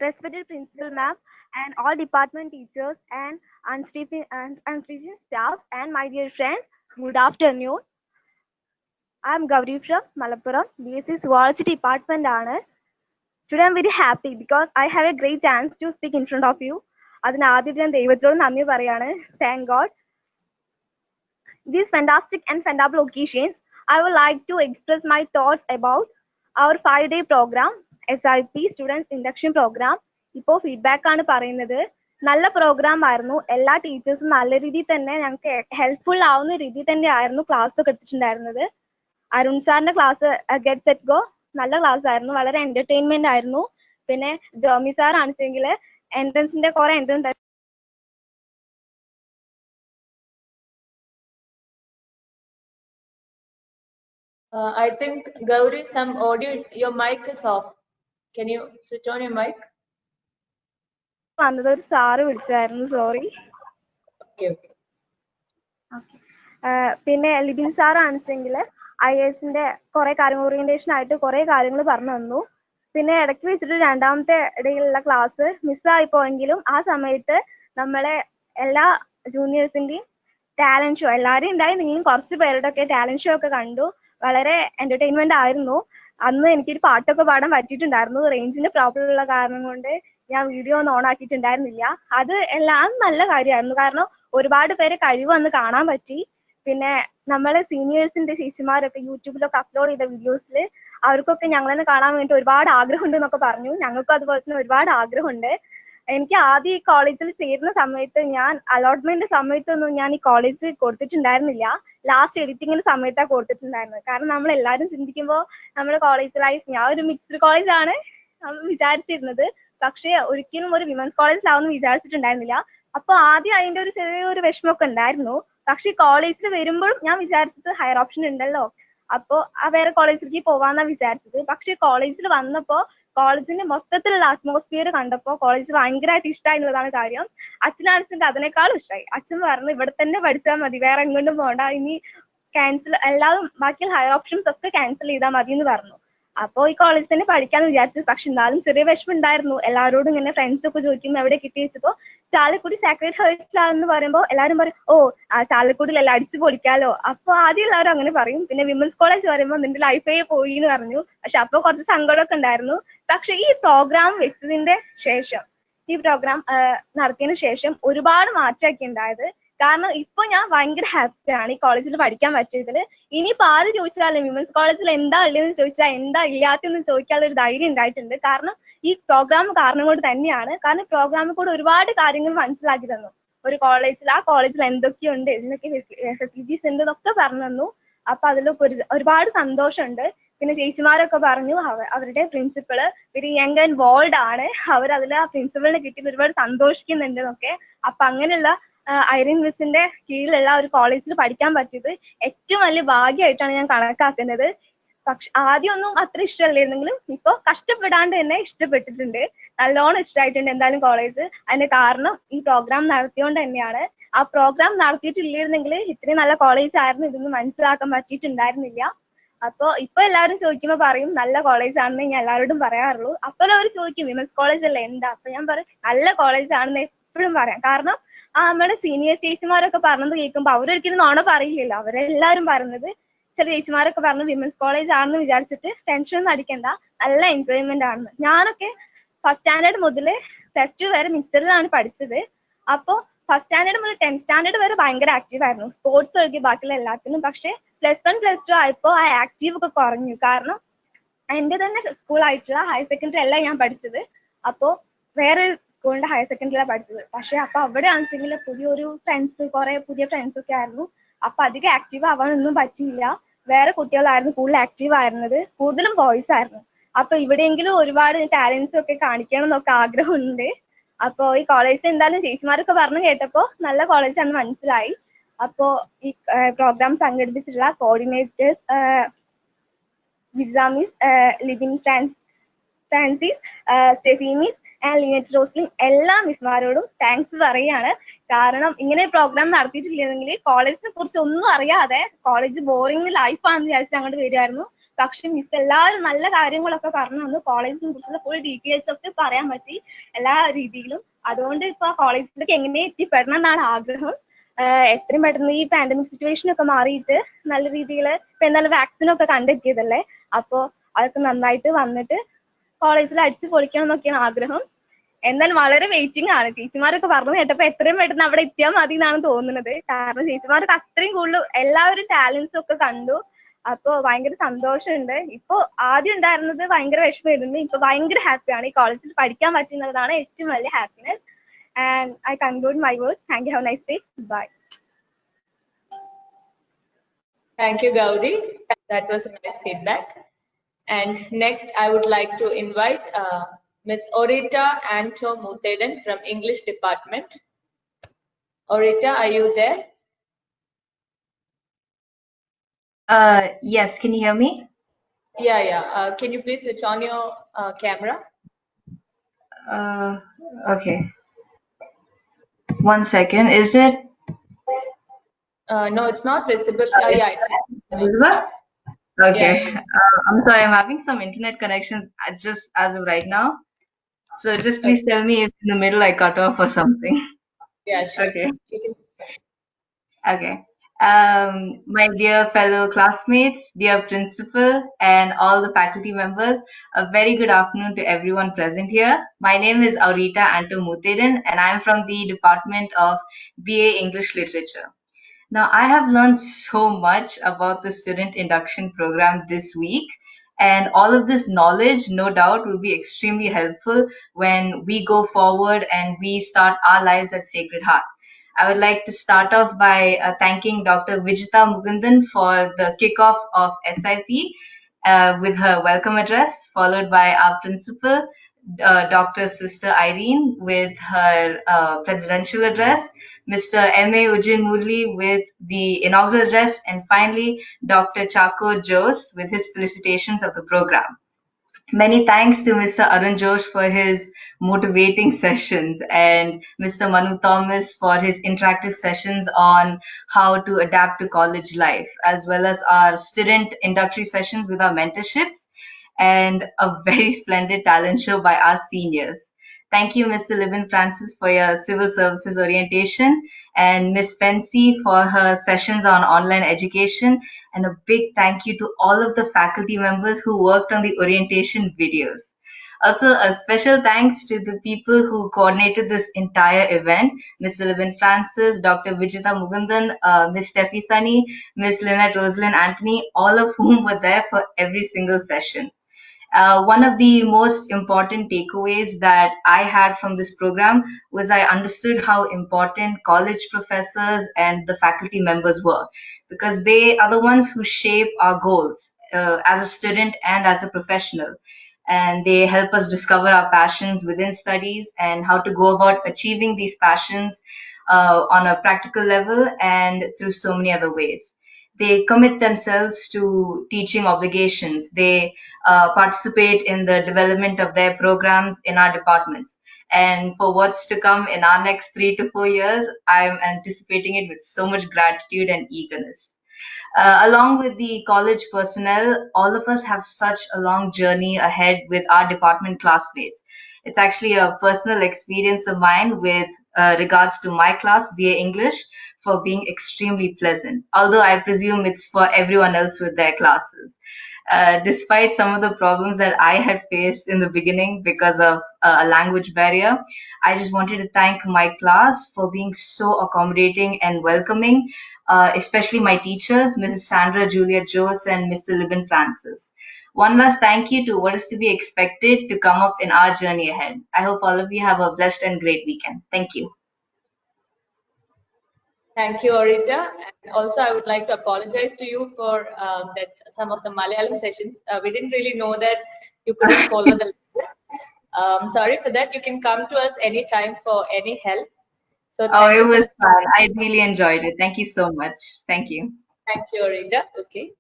Respected principal ma'am and all department teachers and unteaching staffs and my dear friends, good afternoon. I am Gauri from Malappuram, BSc Zoology department ആണ്. Today I am very happy because I have a great chance to speak in front of you. അതിന് ആദ്യം ഞാൻ ദൈവത്തോട് നന്ദി പറയാണ്. Thank God. These fantastic and fundamental occasions, I would like to express my thoughts about our 5-day program, SIP Students Induction Program. ഇപ്പോൾ feedback ആണ് പറയുന്നത്. നല്ല പ്രോഗ്രാം ആയിരുന്നു. എല്ലാ ടീച്ചേഴ്സും നല്ല രീതിയിൽ തന്നെ ഞങ്ങൾക്ക് ഹെൽപ്ഫുൾ ആവുന്ന രീതിയിൽ തന്നെ ആയിരുന്നു ക്ലാസ് ഒക്കെ എടുത്തിട്ടുണ്ടായിരുന്നത്. അരുൺ സാറിന്റെ ക്ലാസ് ഗെറ്റ് സെറ്റ് ഗോ നല്ല ക്ലാസ് ആയിരുന്നു. വളരെ എന്റർടൈൻമെന്റ് ആയിരുന്നു. പിന്നെ ജോമി സാർ ആണെച്ചെങ്കിൽ എൻട്രൻസിന്റെ കുറെ entrance I think, Gauri, some audio, your mic is off. Can you switch on your mic? വന്നത് ഒരു സാറ് വിളിച്ചായിരുന്നു. സോറി. Okay. പിന്നെ ലിബിൻ സാർ ആണെച്ചെങ്കിൽ IASന്റെ കുറെ കാര്യങ്ങൾ ഓറിയന്റേഷൻ ആയിട്ട് കുറെ കാര്യങ്ങൾ പറഞ്ഞു തന്നു. പിന്നെ ഇടയ്ക്ക് വെച്ചിട്ട് രണ്ടാമത്തെ ഇടയിലുള്ള ക്ലാസ് മിസ്സായി പോയെങ്കിലും ആ സമയത്ത് നമ്മളെ എല്ലാ ജൂനിയേഴ്സിന്റെയും ടാലന്റ് ഷോ എല്ലാവരും ഉണ്ടായി. നിങ്ങളും കുറച്ച് പേരുടെ ഒക്കെ ടാലന്റ് ഷോ ഒക്കെ കണ്ടു. വളരെ എന്റർടൈൻമെന്റ് ആയിരുന്നു. അന്ന് എനിക്കൊരു പാട്ടൊക്കെ പാടാൻ പറ്റിയിട്ടുണ്ടായിരുന്നു. റേഞ്ചിന്റെ പ്രോബ്ലം ഉള്ള കാരണം കൊണ്ട് ഞാൻ വീഡിയോ ഒന്നും ഓൺ ആക്കിയിട്ടുണ്ടായിരുന്നില്ല. അത് എല്ലാം നല്ല കാര്യമായിരുന്നു. കാരണം ഒരുപാട് പേരെ കഴിവ് അന്ന് കാണാൻ പറ്റി. പിന്നെ നമ്മളെ സീനിയേഴ്സിന്റെ ചേച്ചിമാരൊക്കെ യൂട്യൂബിലൊക്കെ അപ്ലോഡ് ചെയ്ത വീഡിയോസിൽ അവർക്കൊക്കെ ഞങ്ങളെന്നെ കാണാൻ വേണ്ടി ഒരുപാട് ആഗ്രഹമുണ്ട് എന്നൊക്കെ പറഞ്ഞു. ഞങ്ങൾക്കും അതുപോലെ തന്നെ ഒരുപാട് ആഗ്രഹമുണ്ട്. എനിക്ക് ആദ്യം ഈ കോളേജിൽ ചേരുന്ന സമയത്ത് ഞാൻ അലോട്ട്മെന്റ് സമയത്തൊന്നും ഞാൻ ഈ കോളേജ് കൊടുത്തിട്ടുണ്ടായിരുന്നില്ല. ലാസ്റ്റ് എഡിറ്റിങ്ങിന്റെ സമയത്താണ് കൊടുത്തിട്ടുണ്ടായിരുന്നത്. കാരണം നമ്മൾ എല്ലാവരും ചിന്തിക്കുമ്പോൾ നമ്മുടെ കോളേജ് ലൈഫ്, ഞാൻ ഒരു മിക്സ്ഡ് കോളേജാണ് വിചാരിച്ചിരുന്നത്. പക്ഷേ ഒരിക്കലും ഒരു വിമൻസ് കോളേജിലാവുമെന്ന് വിചാരിച്ചിട്ടുണ്ടായിരുന്നില്ല. അപ്പൊ ആദ്യം അതിന്റെ ഒരു ചെറിയൊരു വിഷമമൊക്കെ ഉണ്ടായിരുന്നു. പക്ഷെ കോളേജിൽ വരുമ്പോഴും ഞാൻ വിചാരിച്ചത് ഹയർ ഓപ്ഷൻ ഉണ്ടല്ലോ, അപ്പോ വേറെ കോളേജിലേക്ക് പോവാന്നാ വിചാരിച്ചത്. പക്ഷെ കോളേജിൽ വന്നപ്പോ കോളേജിന്റെ മൊത്തത്തിലുള്ള അറ്റ്മോസ്ഫിയർ കണ്ടപ്പോ കോളേജ് ഭയങ്കരമായിട്ട് ഇഷ്ടമായി എന്നുള്ളതാണ് കാര്യം. അച്ഛനാണെച്ചെങ്കിൽ അതിനേക്കാളും ഇഷ്ടമായി. അച്ഛൻ പറഞ്ഞു ഇവിടെ തന്നെ പഠിച്ചാൽ മതി, വേറെ എങ്ങോട്ടും പോകണ്ട, ഇനി ക്യാൻസൽ എല്ലാതും ബാക്കി ഹയർ ഓപ്ഷൻസ് ഒക്കെ ക്യാൻസൽ ചെയ്താൽ മതി എന്ന് പറഞ്ഞു. അപ്പോൾ ഈ കോളേജിൽ തന്നെ പഠിക്കാന്ന് വിചാരിച്ചു. പക്ഷെ എന്നാലും ചെറിയ വിഷമം ഉണ്ടായിരുന്നു. എല്ലാവരോടും ഇങ്ങനെ ഫ്രണ്ട്സ് ഒക്കെ ചോദിക്കുമ്പോൾ എവിടെ കിട്ടി വെച്ചപ്പോ ചാലക്കുടി സാക്രഡ് ഹേർട്ടിലാണെന്ന് പറയുമ്പോൾ എല്ലാവരും പറയും ഓ ചാലക്കുടിയിലെല്ലാം അടിച്ചു പൊളിക്കാലോ. അപ്പൊ ആദ്യം എല്ലാവരും അങ്ങനെ പറയും. പിന്നെ വിമൻസ് കോളേജ് പറയുമ്പോൾ നിന്റെ ലൈഫേ പോയി എന്ന് പറഞ്ഞു. പക്ഷെ അപ്പൊ കുറച്ച് സങ്കടമൊക്കെ ഉണ്ടായിരുന്നു. പക്ഷെ ഈ പ്രോഗ്രാം വെച്ചതിന്റെ ശേഷം, ഈ പ്രോഗ്രാം നടത്തിയതിനു ശേഷം ഒരുപാട് മാറ്റമൊക്കെ ഉണ്ടായത്. കാരണം ഇപ്പൊ ഞാൻ ഭയങ്കര ഹാപ്പിയാണ് ഈ കോളേജിൽ പഠിക്കാൻ പറ്റിയതിൽ. ഇനിയിപ്പോ ആര് ചോദിച്ചാലും വിമൻസ് കോളേജിൽ എന്താ ഉള്ളതെന്ന് ചോദിച്ചാൽ എന്താ ഇല്ലാത്തെന്ന് ചോദിക്കാനുള്ള ഒരു ധൈര്യം ഉണ്ടായിട്ടുണ്ട്. കാരണം ഈ പ്രോഗ്രാം കാരണം കൊണ്ട് തന്നെയാണ്. കാരണം പ്രോഗ്രാമിൽ കൂടെ ഒരുപാട് കാര്യങ്ങൾ മനസ്സിലാക്കി തന്നു. ഒരു കോളേജിൽ ആ കോളേജിൽ എന്തൊക്കെയുണ്ട്, എന്തൊക്കെ ഫെസിലിറ്റീസ് ഉണ്ട് എന്നൊക്കെ പറഞ്ഞു തന്നു. അപ്പൊ അതിലൊക്കെ ഒരുപാട് സന്തോഷമുണ്ട്. പിന്നെ ചേച്ചിമാരൊക്കെ പറഞ്ഞു അവരുടെ പ്രിൻസിപ്പള് ഒരു യങ് ആൻഡ് ബോൾഡ് ആണ്, അവർ അതിൽ ആ പ്രിൻസിപ്പളിനെ കിട്ടിയത് ഒരുപാട് സന്തോഷിക്കുന്നുണ്ട് എന്നൊക്കെ. അപ്പൊ അങ്ങനെയുള്ള ഐറിൻ മിസ്സിന്റെ കീഴിലുള്ള ഒരു കോളേജിൽ പഠിക്കാൻ പറ്റിയത് ഏറ്റവും വലിയ ഭാഗ്യമായിട്ടാണ് ഞാൻ കണക്കാക്കുന്നത്. പക്ഷെ ആദ്യമൊന്നും അത്ര ഇഷ്ടമല്ലായിരുന്നെങ്കിലും ഇപ്പൊ കഷ്ടപ്പെടാണ്ട് തന്നെ ഇഷ്ടപ്പെട്ടിട്ടുണ്ട്. നല്ലോണം ഇഷ്ടമായിട്ടുണ്ട് എന്തായാലും കോളേജ്. അതിന്റെ കാരണം ഈ പ്രോഗ്രാം നടത്തിയോണ്ട് തന്നെയാണ്. ആ പ്രോഗ്രാം നടത്തിയിട്ടില്ലായിരുന്നെങ്കിൽ ഇത്രയും നല്ല കോളേജ് ആയിരുന്നു ഇതൊന്നും മനസ്സിലാക്കാൻ പറ്റിയിട്ടുണ്ടായിരുന്നില്ല. അപ്പൊ ഇപ്പൊ എല്ലാവരും ചോദിക്കുമ്പോ പറയും നല്ല കോളേജ് ആണെന്ന് ഞാൻ എല്ലാവരോടും പറയാറുള്ളൂ. അപ്പോൾ അവർ ചോദിക്കും വിമൻസ് കോളേജ് അല്ലേ എന്താ, അപ്പൊ ഞാൻ പറയും നല്ല കോളേജ് ആണെന്ന് എപ്പോഴും പറയാം. കാരണം നമ്മുടെ സീനിയർ ചേച്ചിമാരൊക്കെ പറഞ്ഞത് കേൾക്കുമ്പോൾ അവരൊരിക്കലും നോണ പറയില്ലല്ലോ. അവരെല്ലാവരും പറയുന്നത് ചില ചേച്ചിമാരൊക്കെ പറഞ്ഞു വിമൻസ് കോളേജ് ആണെന്ന് വിചാരിച്ചിട്ട് ടെൻഷൻ ഒന്നും അടിക്കണ്ട, നല്ല എൻജോയ്മെന്റ് ആണെന്ന്. ഞാനൊക്കെ ഫസ്റ്റ് സ്റ്റാൻഡേർഡ് മുതൽ +2 വരെ മിക്സറിലാണ് പഠിച്ചത്. അപ്പോൾ ഫസ്റ്റ് സ്റ്റാൻഡേർഡ് മുതൽ 10th സ്റ്റാൻഡേർഡ് വരെ ഭയങ്കര ആക്റ്റീവ് ആയിരുന്നു, സ്പോർട്സ് ഒഴികെ ബാക്കിയുള്ള എല്ലാത്തിനും. പക്ഷേ +1 +2 ആയപ്പോൾ ആ ആക്റ്റീവ് ഒക്കെ കുറഞ്ഞു. കാരണം എൻ്റെ തന്നെ സ്കൂളായിട്ടുള്ള ഹയർ സെക്കൻഡറി അല്ല ഞാൻ പഠിച്ചത്, അപ്പോൾ വേറെ സ്കൂളിന്റെ ഹയർ സെക്കൻഡറിയിലാണ് പഠിച്ചത്. പക്ഷെ അപ്പൊ അവിടെ ആണെന്നുവെച്ചെങ്കിൽ പുതിയൊരു ഫ്രണ്ട്സ്, കുറെ പുതിയ ഫ്രണ്ട്സ് ഒക്കെ ആയിരുന്നു. അപ്പൊ അധികം ആക്റ്റീവ് ആവാനൊന്നും പറ്റിയില്ല. വേറെ കുട്ടികളായിരുന്നു കൂടുതൽ ആക്റ്റീവ് ആയിരുന്നത്, കൂടുതലും ബോയ്സ് ആയിരുന്നു. അപ്പൊ ഇവിടെയെങ്കിലും ഒരുപാട് ടാലൻസ് ഒക്കെ കാണിക്കണം എന്നൊക്കെ ആഗ്രഹമുണ്ട്. അപ്പോ ഈ കോളേജിൽ എന്തായാലും ചേച്ചിമാരൊക്കെ പറഞ്ഞു കേട്ടപ്പോ നല്ല കോളേജാണെന്ന് മനസ്സിലായി. അപ്പോ ഈ പ്രോഗ്രാം സംഘടിപ്പിച്ചിട്ടുള്ള coordinators Vijitha miss, Livin Francis, Steffi miss and Lynette Roslin, എല്ലാ മിസ്മാരോടും താങ്ക്സ് പറയാണ്. കാരണം ഇങ്ങനെ പ്രോഗ്രാം നടത്തിയിട്ടില്ലെങ്കിൽ കോളേജിനെ കുറിച്ച് ഒന്നും അറിയാതെ കോളേജ് ബോറിംഗ് ലൈഫാണെന്ന് വിചാരിച്ച് അങ്ങോട്ട് വരുമായിരുന്നു. പക്ഷെ മിസ് എല്ലാവരും നല്ല കാര്യങ്ങളൊക്കെ പറഞ്ഞു തന്നു. കോളേജിനെ കുറിച്ചുള്ള ഫുൾ ഡീറ്റെയിൽസ് ഒക്കെ പറയാൻ പറ്റി എല്ലാ രീതിയിലും. അതുകൊണ്ട് ഇപ്പൊ കോളേജിലേക്ക് എങ്ങനെ എത്തിപ്പെടണം എന്നാണ് ആഗ്രഹം. എത്രയും പെട്ടെന്ന് ഈ പാൻഡമിക് സിറ്റുവേഷൻ ഒക്കെ മാറിയിട്ട് നല്ല രീതിയിൽ ഇപ്പൊ എന്തായാലും വാക്സിനൊക്കെ കണ്ടെത്തിയതല്ലേ, അപ്പോൾ അതൊക്കെ നന്നായിട്ട് വന്നിട്ട് കോളേജിൽ അടിച്ചു പൊളിക്കണം എന്നൊക്കെയാണ് ആഗ്രഹം. എന്തായാലും വളരെ വെയിറ്റിംഗ് ആണ്. ചേച്ചിമാരൊക്കെ പറഞ്ഞു കേട്ടപ്പോ എത്രയും പെട്ടെന്ന് അവിടെ എത്തിയാൽ മതി എന്നാണ് തോന്നുന്നത്. കാരണം ചേച്ചിമാർക്ക് അത്രയും കൂടുതൽ എല്ലാവരും ടാലൻസും ഒക്കെ കണ്ടു. അപ്പൊ ഭയങ്കര സന്തോഷമുണ്ട്. ഇപ്പൊ ആദ്യം ഉണ്ടായിരുന്നത് ഭയങ്കര വിഷമമായിരുന്നു, ഇപ്പൊ ഭയങ്കര ഹാപ്പിയാണ്. ഈ കോളേജിൽ പഠിക്കാൻ പറ്റുന്നതാണ് ഏറ്റവും വലിയ happiness. And I conclude my words. Thank you. Have a nice day. Bye. Thank you, Gauri. That was a nice feedback. And next, I would like to invite Ms. Orita Anto Mutheden from English Department. Orita, are you there? Yes, can you hear me? Yeah. Can you please switch on your camera? Okay. 1 second. Is it? No, it's not visible. Yeah, it's visible. Okay. Yeah. I'm sorry, I'm having some internet connections just as of right now. So just please tell me if in the middle I cut off or something. Yeah, sure. Okay. Okay. My dear fellow classmates, dear principal, and all the faculty members, a very good afternoon to everyone present here. My name is Aurita Anto Mutheden, and I'm from the Department of BA English Literature. Now, I have learned so much about the student induction program this week, and all of this knowledge, no doubt, will be extremely helpful when we go forward and we start our lives at Sacred Heart. I would like to start off by thanking Dr. Vijita Mukundan for the kickoff of SIP with her welcome address, followed by our principal, Dr. Sister Irene, with her presidential address, Mr. M.A. Ujin Murli with the inaugural address, and finally, Dr. Chako Jose with his felicitations of the program. Many thanks to Mr. Arun Josh for his motivating sessions and Mr. Manu Thomas for his interactive sessions on how to adapt to college life, as well as our student inductory sessions with our mentorships, and a very splendid talent show by our seniors. Thank you, Mr. Livin Francis, for your civil services orientation, and Ms. Fancy for her sessions on online education, and a big thank you to all of the faculty members who worked on the orientation videos. Also, a special thanks to the people who coordinated this entire event, Mr. Livin Francis, Dr. Vijita Mukundan, Ms. Steffi Sunny, Ms. Lynette Rosalind Anthony, all of whom were there for every single session. One of the most important takeaways that I had from this program was I understood how important college professors and the faculty members were, because they are the ones who shape our goals as a student and as a professional. And they help us discover our passions within studies and how to go about achieving these passions on a practical level and through so many other ways. They commit themselves to teaching obligations. They participate in the development of their programs in our departments. And for what's to come in our next 3 to 4 years, I'm anticipating it with so much gratitude and eagerness. Along with the college personnel, all of us have such a long journey ahead with our department classmates. It's actually a personal experience of mine with regards to my class, BA English. for being extremely pleasant, although I presume it's for everyone else with their classes. Despite some of the problems that I had faced in the beginning because of a language barrier, I just wanted to thank my class for being so accommodating and welcoming, especially my teachers, Mrs. Sandra Juliet Jose and Mr. Libin Francis. One last thank you to what is to be expected to come up in our journey ahead. I hope all of you have a blessed and great weekend. Thank you. Thank you, Orita. And also, I would like to apologize to you for that some of the Malayalam sessions. We didn't really know that you couldn't follow the. Sorry for that. You can come to us anytime for any help. So Oh, it was fun. I really enjoyed it. Thank you so much. Thank you. Thank you, Orita. Okay.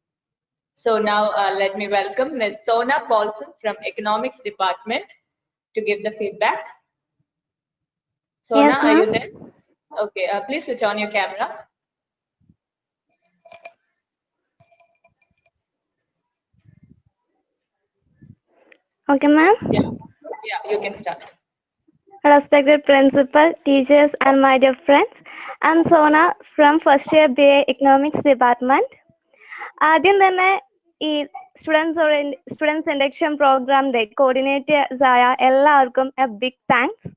So now let me welcome Ms. Sona Paulson from Economics Department to give the feedback. Sona, Yes, are you ma'am. there? Okay, please switch on your camera. Okay, ma'am. Yeah, you can start. Respected principal, teachers, and my dear friends, I'm Sona from first year BA Economics Department. ആദ്യം തന്നെ ഈ students induction പ്രോഗ്രാമിന്റെ coordinators ആയ എല്ലാവർക്കും A big thanks.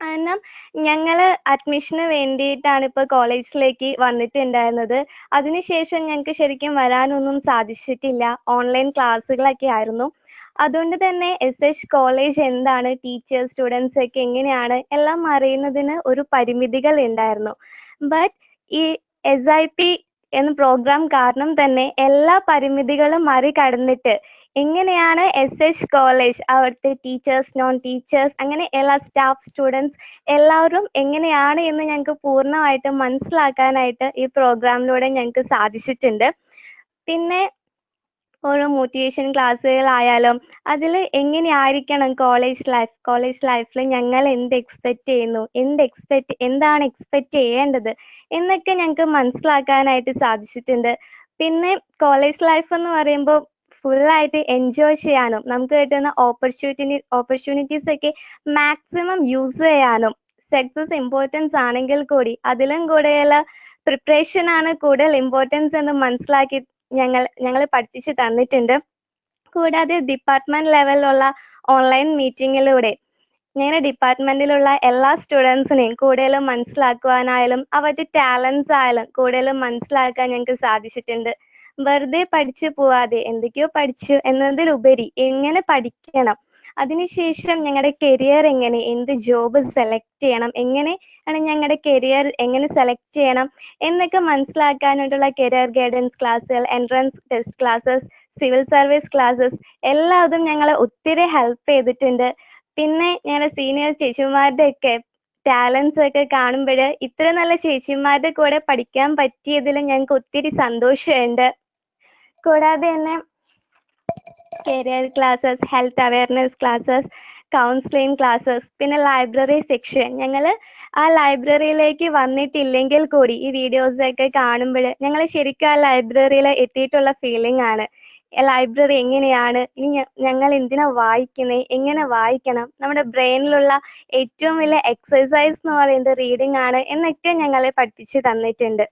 കാരണം ഞങ്ങള് അഡ്മിഷന് വേണ്ടിയിട്ടാണ് ഇപ്പോൾ കോളേജിലേക്ക് വന്നിട്ടുണ്ടായിരുന്നത്. അതിനുശേഷം ഞങ്ങൾക്ക് ശരിക്കും വരാനൊന്നും സാധിച്ചിട്ടില്ല, ഓൺലൈൻ ക്ലാസ്സുകളൊക്കെ ആയിരുന്നു. അതുകൊണ്ട് തന്നെ SH കോളേജ് എന്താണ്, ടീച്ചേഴ്സ് സ്റ്റുഡൻസ് ഒക്കെ എങ്ങനെയാണ് എല്ലാം അറിയുന്നതിന് ഒരു പരിമിതികൾ ഉണ്ടായിരുന്നു. ബട്ട് ഈ SIP എന്ന പ്രോഗ്രാം കാരണം തന്നെ എല്ലാ പരിമിതികളും മറികടന്നിട്ട് എങ്ങനെയാണ് SH കോളേജ്, അവിടുത്തെ ടീച്ചേഴ്സ്, നോൺ ടീച്ചേഴ്സ്, അങ്ങനെ എല്ലാ സ്റ്റാഫ്, സ്റ്റുഡൻസ് എല്ലാവരും എങ്ങനെയാണ് എന്ന് ഞങ്ങൾക്ക് പൂർണ്ണമായിട്ട് മനസ്സിലാക്കാനായിട്ട് ഈ പ്രോഗ്രാമിലൂടെ ഞങ്ങൾക്ക് സാധിച്ചിട്ടുണ്ട്. പിന്നെ ഓരോ മോട്ടിവേഷൻ ക്ലാസ്സുകളായാലും അതിൽ എങ്ങനെയായിരിക്കണം കോളേജ് ലൈഫിൽ ഞങ്ങൾ എന്ത് എക്സ്പെക്ട് ചെയ്യുന്നു, എന്താണ് എക്സ്പെക്ട് ചെയ്യേണ്ടത് എന്നൊക്കെ ഞങ്ങൾക്ക് മനസ്സിലാക്കാനായിട്ട് സാധിച്ചിട്ടുണ്ട്. പിന്നെ കോളേജ് ലൈഫ് എന്ന് പറയുമ്പോൾ ഫുള്ളായിട്ട് എൻജോയ് ചെയ്യാനും നമുക്ക് കിട്ടുന്ന ഓപ്പർച്യൂണിറ്റീസ് ഒക്കെ മാക്സിമം യൂസ് ചെയ്യാനും സക്സസ് ഇമ്പോർട്ടൻസ് ആണെങ്കിൽ കൂടി അതിലും കൂടുതൽ പ്രിപ്പറേഷൻ ആണ് കൂടുതൽ ഇമ്പോർട്ടൻസ് എന്ന് മനസ്സിലാക്കി ഞങ്ങൾ പഠിപ്പിച്ച് തന്നിട്ടുണ്ട്. കൂടാതെ ഡിപ്പാർട്ട്മെന്റ് ലെവലിലുള്ള ഓൺലൈൻ മീറ്റിങ്ങിലൂടെ ഞങ്ങളുടെ ഡിപ്പാർട്ട്മെന്റിലുള്ള എല്ലാ സ്റ്റുഡൻസിനെയും കൂടുതലും മനസ്സിലാക്കുവാനായാലും അവരുടെ ടാലൻസ് ആയാലും കൂടുതലും മനസ്സിലാക്കാൻ ഞങ്ങൾക്ക് സാധിച്ചിട്ടുണ്ട്. വെറുതെ പഠിച്ചു പോവാതെ എന്തൊക്കെയോ പഠിച്ചു എന്നതിലുപരി എങ്ങനെ പഠിക്കണം, അതിനുശേഷം ഞങ്ങളുടെ കരിയർ എങ്ങനെ, എന്ത് ജോബ് സെലക്ട് ചെയ്യണം, എങ്ങനെയാണ് ഞങ്ങളുടെ കരിയർ എങ്ങനെ സെലക്ട് ചെയ്യണം എന്നൊക്കെ മനസ്സിലാക്കാനായിട്ടുള്ള കരിയർ ഗൈഡൻസ് ക്ലാസ്സുകൾ, entrance test classes, civil service classes എല്ലാതും ഞങ്ങളെ ഒത്തിരി ഹെൽപ്പ് ചെയ്തിട്ടുണ്ട്. പിന്നെ ഞങ്ങളുടെ സീനിയർ ചേച്ചിമാരുടെ ഒക്കെ ടാലൻസ് ഒക്കെ കാണുമ്പോൾ ഇത്ര നല്ല ചേച്ചിമാരുടെ കൂടെ പഠിക്കാൻ പറ്റിയതിൽ ഞങ്ങൾക്ക് ഒത്തിരി സന്തോഷമുണ്ട്. കൂടാതെ തന്നെ career classes, health awareness classes, counselling classes, പിന്നെ ലൈബ്രറി സെക്ഷൻ. ഞങ്ങൾ ആ ലൈബ്രറിയിലേക്ക് വന്നിട്ടില്ലെങ്കിൽ കൂടി ഈ വീഡിയോസ് ഒക്കെ കാണുമ്പോൾ ഞങ്ങൾ ശരിക്കും ആ ലൈബ്രറിയിൽ എത്തിയിട്ടുള്ള ഫീലിംഗ് ആണ്. ലൈബ്രറി എങ്ങനെയാണ്, ഇനി ഞങ്ങൾ എന്തിനാ വായിക്കുന്നത്, എങ്ങനെ വായിക്കണം, നമ്മുടെ ബ്രെയിനിലുള്ള ഏറ്റവും വലിയ എക്സസൈസ് എന്ന് പറയുന്നത് റീഡിംഗ് ആണ് എന്നൊക്കെ ഞങ്ങളെ പഠിപ്പിച്ച് തന്നിട്ടുണ്ട്.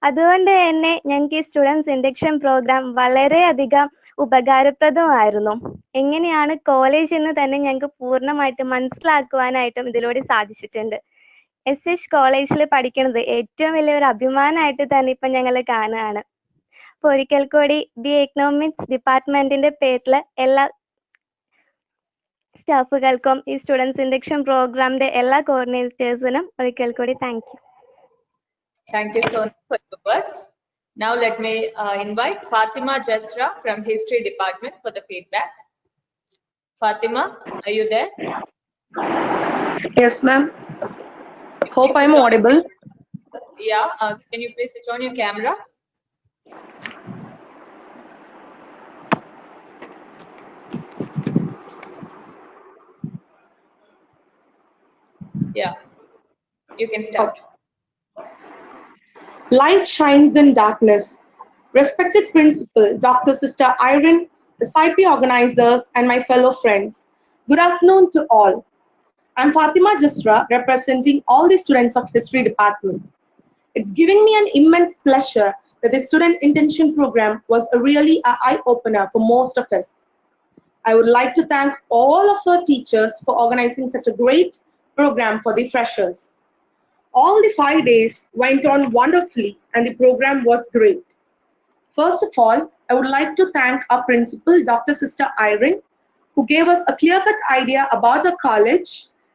അതുകൊണ്ട് തന്നെ ഞങ്ങൾക്ക് ഈ സ്റ്റുഡൻസ് ഇൻഡക്ഷൻ പ്രോഗ്രാം വളരെയധികം ഉപകാരപ്രദമായിരുന്നു. എങ്ങനെയാണ് കോളേജ് എന്ന് തന്നെ ഞങ്ങൾക്ക് പൂർണ്ണമായിട്ട് മനസ്സിലാക്കുവാനായിട്ടും ഇതിലൂടെ സാധിച്ചിട്ടുണ്ട്. SH കോളേജിൽ പഠിക്കുന്നത് ഏറ്റവും വലിയൊരു അഭിമാനമായിട്ട് തന്നെ ഇപ്പം ഞങ്ങൾ കാണുകയാണ്. അപ്പോൾ ഒരിക്കൽ കൂടി BA എക്കണോമിക്സ് ഡിപ്പാർട്ട്മെന്റിന്റെ പേരിൽ എല്ലാ സ്റ്റാഫുകൾക്കും ഈ സ്റ്റുഡൻസ് ഇൻഡക്ഷൻ പ്രോഗ്രാമിന്റെ എല്ലാ കോർഡിനേറ്റേഴ്സിനും ഒരിക്കൽ കൂടി thank you. Thank you so much for your words. Now let me invite Fatima Jasra from History Department for the feedback. Fatima, are you there? Yes, ma'am. Hope I'm audible. Yeah, can you please switch on your camera? Yeah, you can start. Okay. Light shines in darkness. Respected Principal, Dr. Sister Irene, SIP organizers, and my fellow friends, good afternoon to all. I'm Fatima Jasra, representing all the students of History Department. It's giving me an immense pleasure that the student internship program was really an eye-opener for most of us. I would like to thank all of our teachers for organizing such a great program for the freshers. All the 5 days went on wonderfully and the program was great. First of all, I would like to thank our principal, Dr. Sister Irene, who gave us a clear-cut idea about the college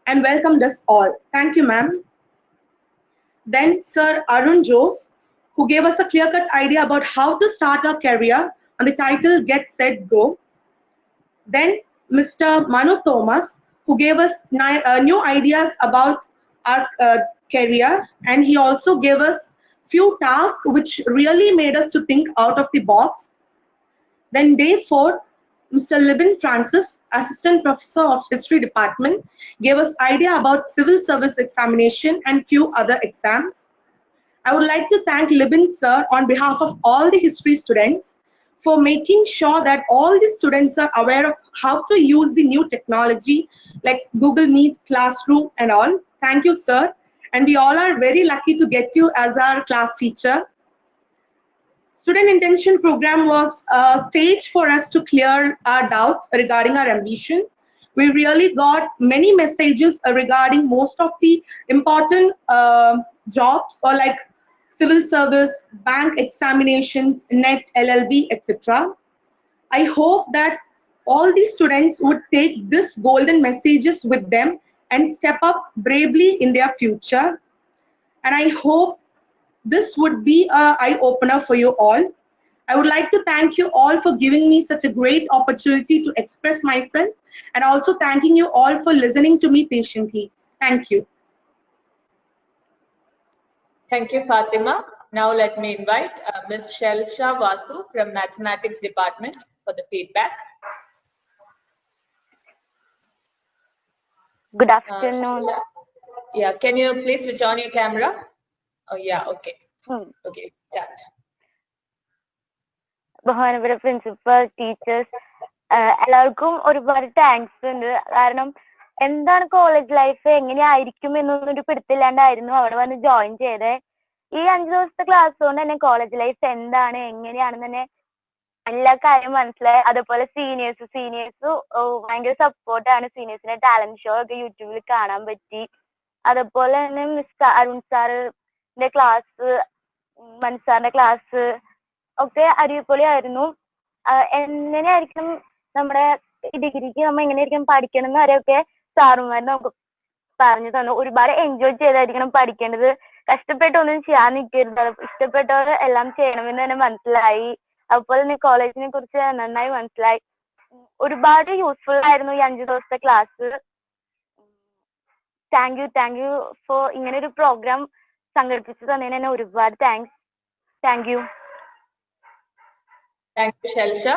and welcomed us all. Thank you, ma'am. Then Sir Arun Jose, who gave us a clear-cut idea about how to start our career on the title Get Set Go. Then Mr. Manu Thomas, who gave us new ideas about our career, and he also gave us few tasks which really made us to think out of the box. Then day 4, Mr. Libin Francis, Assistant Professor of History Department, gave us idea about civil service examination and few other exams. I would like to thank Libin sir on behalf of all the history students for making sure that all the students are aware of how to use the new technology like Google Meet, Classroom and all. Thank you, sir. And we all are very lucky to get you as our class teacher. Student intention program was a stage for us to clear our doubts regarding our ambition. We really got many messages regarding most of the important jobs or like civil service, bank examinations, NET, LLB, etc. I hope that all these students would take this golden messages with them and step up bravely in their future. And I hope this would be an eye-opener for you all. I would like to thank you all for giving me such a great opportunity to express myself, and also thanking you all for listening to me patiently. Thank you. Thank you, Fatima. Now let me invite Ms. Shelsha Vasu from Mathematics Department for the feedback. Good afternoon. Yeah, can you please switch on your camera? Oh yeah, okay. Okay, start. ബഹുമാനപ്പെട്ട principal, teachers, എല്ലാവർക്കും ഒരുപാട് thanks ഉണ്ട്. കാരണം എന്താണ് college life, എങ്ങനെയായിരിക്കും എന്നൊന്നൊരു പിടുത്തില്ലാണ്ടായിരുന്നു അവിടെ വന്ന് join ചെയ്തേ. ഈ 5 ദിവസത്തെ ക്ലാസ് കൊണ്ട് തന്നെ കോളേജ് ലൈഫ് എന്താണ്, എങ്ങനെയാണെന്ന് തന്നെ എല്ലാ കാര്യം മനസ്സിലായി. അതുപോലെ സീനിയേഴ്സ് ഭയങ്കര സപ്പോർട്ടാണ്. സീനിയേഴ്സിന്റെ ടാലന്റ് ഷോ ഒക്കെ യൂട്യൂബിൽ കാണാൻ പറ്റി. അതുപോലെ തന്നെ മിസ്റ്റർ അരുൺ സാറിന്റെ ക്ലാസ്, മനസാറിന്റെ ക്ലാസ് ഒക്കെ അടിപൊളിയായിരുന്നു. എങ്ങനെയായിരിക്കും നമ്മുടെ ഡിഗ്രിക്ക് നമ്മൾ എങ്ങനെയായിരിക്കും പഠിക്കണം എന്ന് വരെയൊക്കെ സാറുമാർ നമുക്ക് പറഞ്ഞു തന്നു. ഒരുപാട് എൻജോയ് ചെയ്തായിരിക്കണം പഠിക്കേണ്ടത്. കഷ്ടപ്പെട്ടൊന്നും ചെയ്യാൻ നിൽക്കരുത്. ഇഷ്ടപ്പെട്ടവർ എല്ലാം ചെയ്യണമെന്ന് തന്നെ മനസ്സിലായി. അതുപോലെ തന്നെ കോളേജിനെ കുറിച്ച് നന്നായി മനസ്സിലായി. ഒരുപാട് യൂസ്ഫുൾ ആയിരുന്നു ഈ 5 ദിവസത്തെ ക്ലാസ്. താങ്ക് യു ഫോർ ഇങ്ങനെ ഒരു പ്രോഗ്രാം സംഘടിപ്പിച്ചു തന്നതിന് തന്നെ ഒരുപാട് thanks. Thank you. Thank you, Shelsha.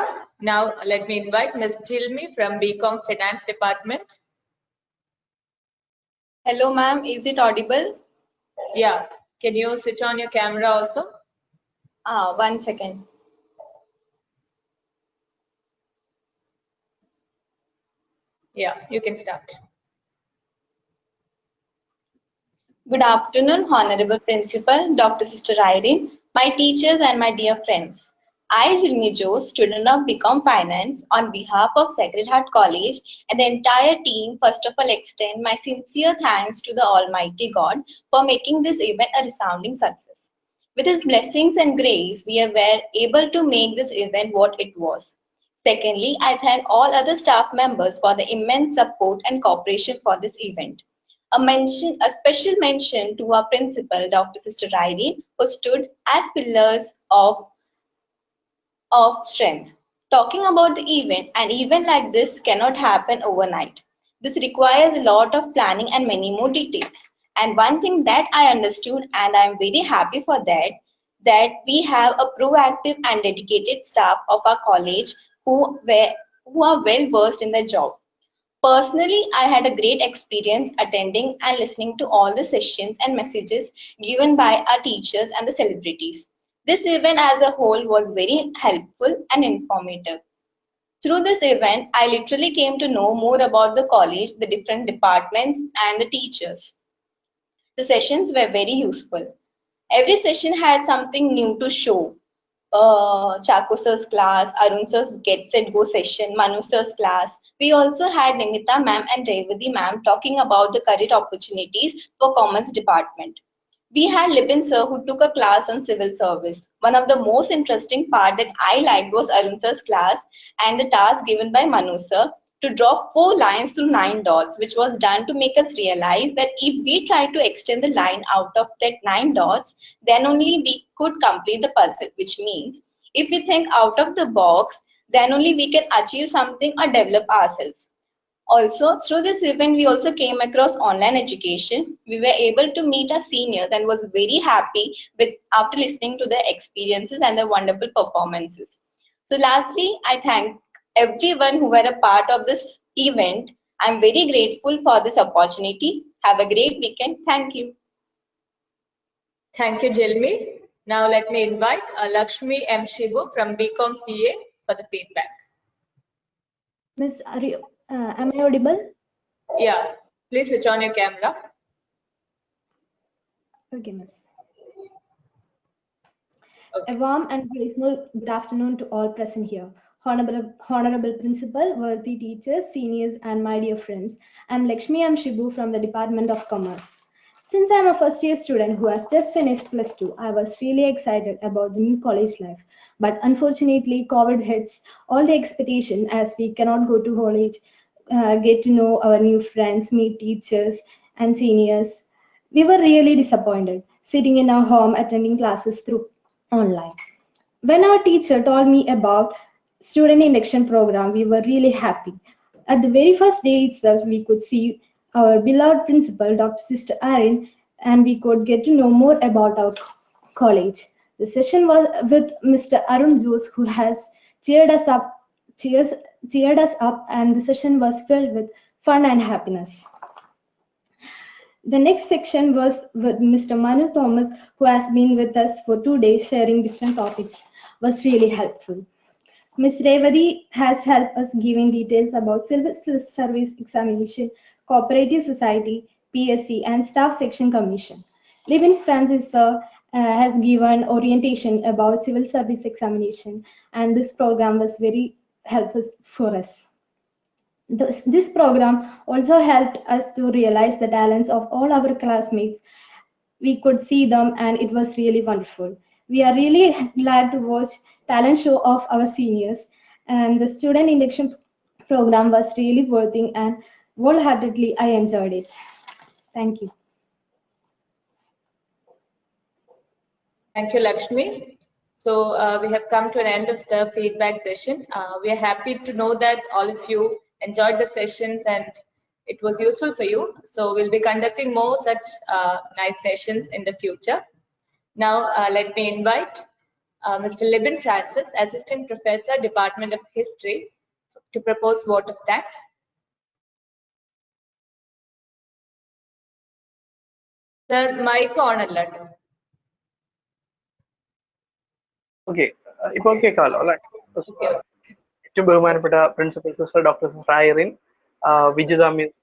Now let me invite Ms. Jilmi from BCom Finance Department. Hello, ma'am. Is it audible? Yeah. Can you switch on your camera also? 1 second. Yeah, you can start. Good afternoon, Honorable Principal, Dr. Sister Irene, my teachers and my dear friends. I, Jilmi Jose, student of BCom Finance, on behalf of Sacred Heart College and the entire team, first of all extend my sincere thanks to the Almighty God for making this event a resounding success. With His blessings and grace, we were able to make this event what it was. Secondly, I thank all other staff members for the immense support and cooperation for this event. A special mention to our principal, Dr. Sister Irene, who stood as pillars of strength. Talking about the event, an event like this cannot happen overnight. This requires a lot of planning and many more details. And one thing that I understood, and I am very happy for that we have a proactive and dedicated staff of our college who are well versed in their job. Personally, I had a great experience attending and listening to all the sessions and messages given by our teachers and the celebrities. This event as a whole was very helpful and informative. Through this event, I literally came to know more about the college, the different departments, and the teachers. The sessions were very useful. Every session had something new to show. Chaco sir's class, Arun sir's Get Set Go session, Manu sir's class. We also had Nimita ma'am and Revati ma'am talking about the career opportunities for Commerce department. We had Lipin sir who took a class on civil service. One of the most interesting part that I liked was Arun sir's class and the task given by Manu sir to draw 4 lines through 9 dots, which was done to make us realize that if we try to extend the line out of that 9 dots, then only we could complete the puzzle, which means if we think out of the box, then only we can achieve something or develop ourselves. Also, through this event, we also came across online education. We were able to meet our seniors and was very happy with after listening to their experiences and their wonderful performances. So lastly, I thank everyone who were a part of this event. I'm very grateful for this opportunity. Have a great weekend. Thank you. Thank you, Jilmi. Now let me invite Lakshmi M. Shibu from BCom CA for the feedback. Miss, am I audible? Yeah, please switch on your camera. Okay, Miss. A warm and graceful good afternoon to all present here. Honorable Principal, worthy teachers, seniors, and my dear friends. I'm Lakshmi M. Shibu from the Department of Commerce. Since I'm a first-year student who has just finished +2, I was really excited about the new college life. But unfortunately, COVID hits all the expectation as we cannot go to college, get to know our new friends, meet teachers and seniors. We were really disappointed, sitting in our home attending classes through online. When our teacher told me about student induction program, we were really happy. At the very first day itself, we could see our beloved principal, Dr. Sister Erin, and we could get to know more about our college. The session was with Mr. Arun Jose, who has cheered us up, and the session was filled with fun and happiness. The next section was with Mr. Manu Thomas, who has been with us for 2 days sharing different topics, was really helpful. Ms. Revati has helped us giving details about civil service examination, cooperative society, PSC, and staff section commission. Levin Francis sir has given orientation about civil service examination, and this program was very helpful for us. This program also helped us to realize the talents of all our classmates. We could see them and it was really wonderful. We are really glad to watch talent show of our seniors, and the student induction program was really worthy and wholeheartedly I enjoyed it. Thank you. Thank you, Lakshmi. So we have come to an end of the feedback session. We are happy to know that all of you enjoyed the sessions and it was useful for you. So we'll be conducting more such nice sessions in the future. Now let me invite Mr. Libin Francis, Assistant Professor, Department of History, to propose vote of thanks. Sir, mic on alert. Okay, ഇപ്പോൾ കേൾക്കാമല്ലോ അല്ലെ? ഏറ്റവും ബഹുമാനപ്പെട്ട principal sister doctor sister Irene, Vijitha miss,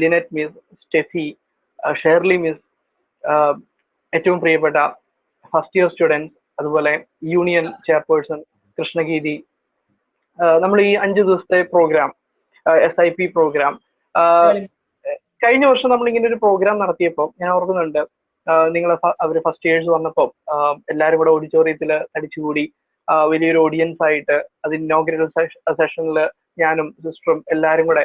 Lynette miss, Steffi, Shirley miss, ഏറ്റവും പ്രിയപ്പെട്ട first year students, അതുപോലെ union chairperson Krishnageethi, നമ്മൾ ഈ 5 ദിവസത്തെ പ്രോഗ്രാം SIP പ്രോഗ്രാം കഴിഞ്ഞ വർഷം നമ്മൾ ഇങ്ങനെ ഒരു പ്രോഗ്രാം നടത്തിയപ്പോൾ ഞാൻ ഓർക്കുന്നുണ്ട്, നിങ്ങൾ അവർ ഫസ്റ്റ് ഇയേഴ്സ് വന്നപ്പോൾ എല്ലാവരും കൂടെ ഓഡിറ്റോറിയത്തിൽ അടിച്ചുകൂടി വലിയൊരു ഓഡിയൻസ് ആയിട്ട് അത് ഇനോഗ്രൽ സെഷനിൽ ഞാനും സിസ്റ്ററും എല്ലാവരും കൂടെ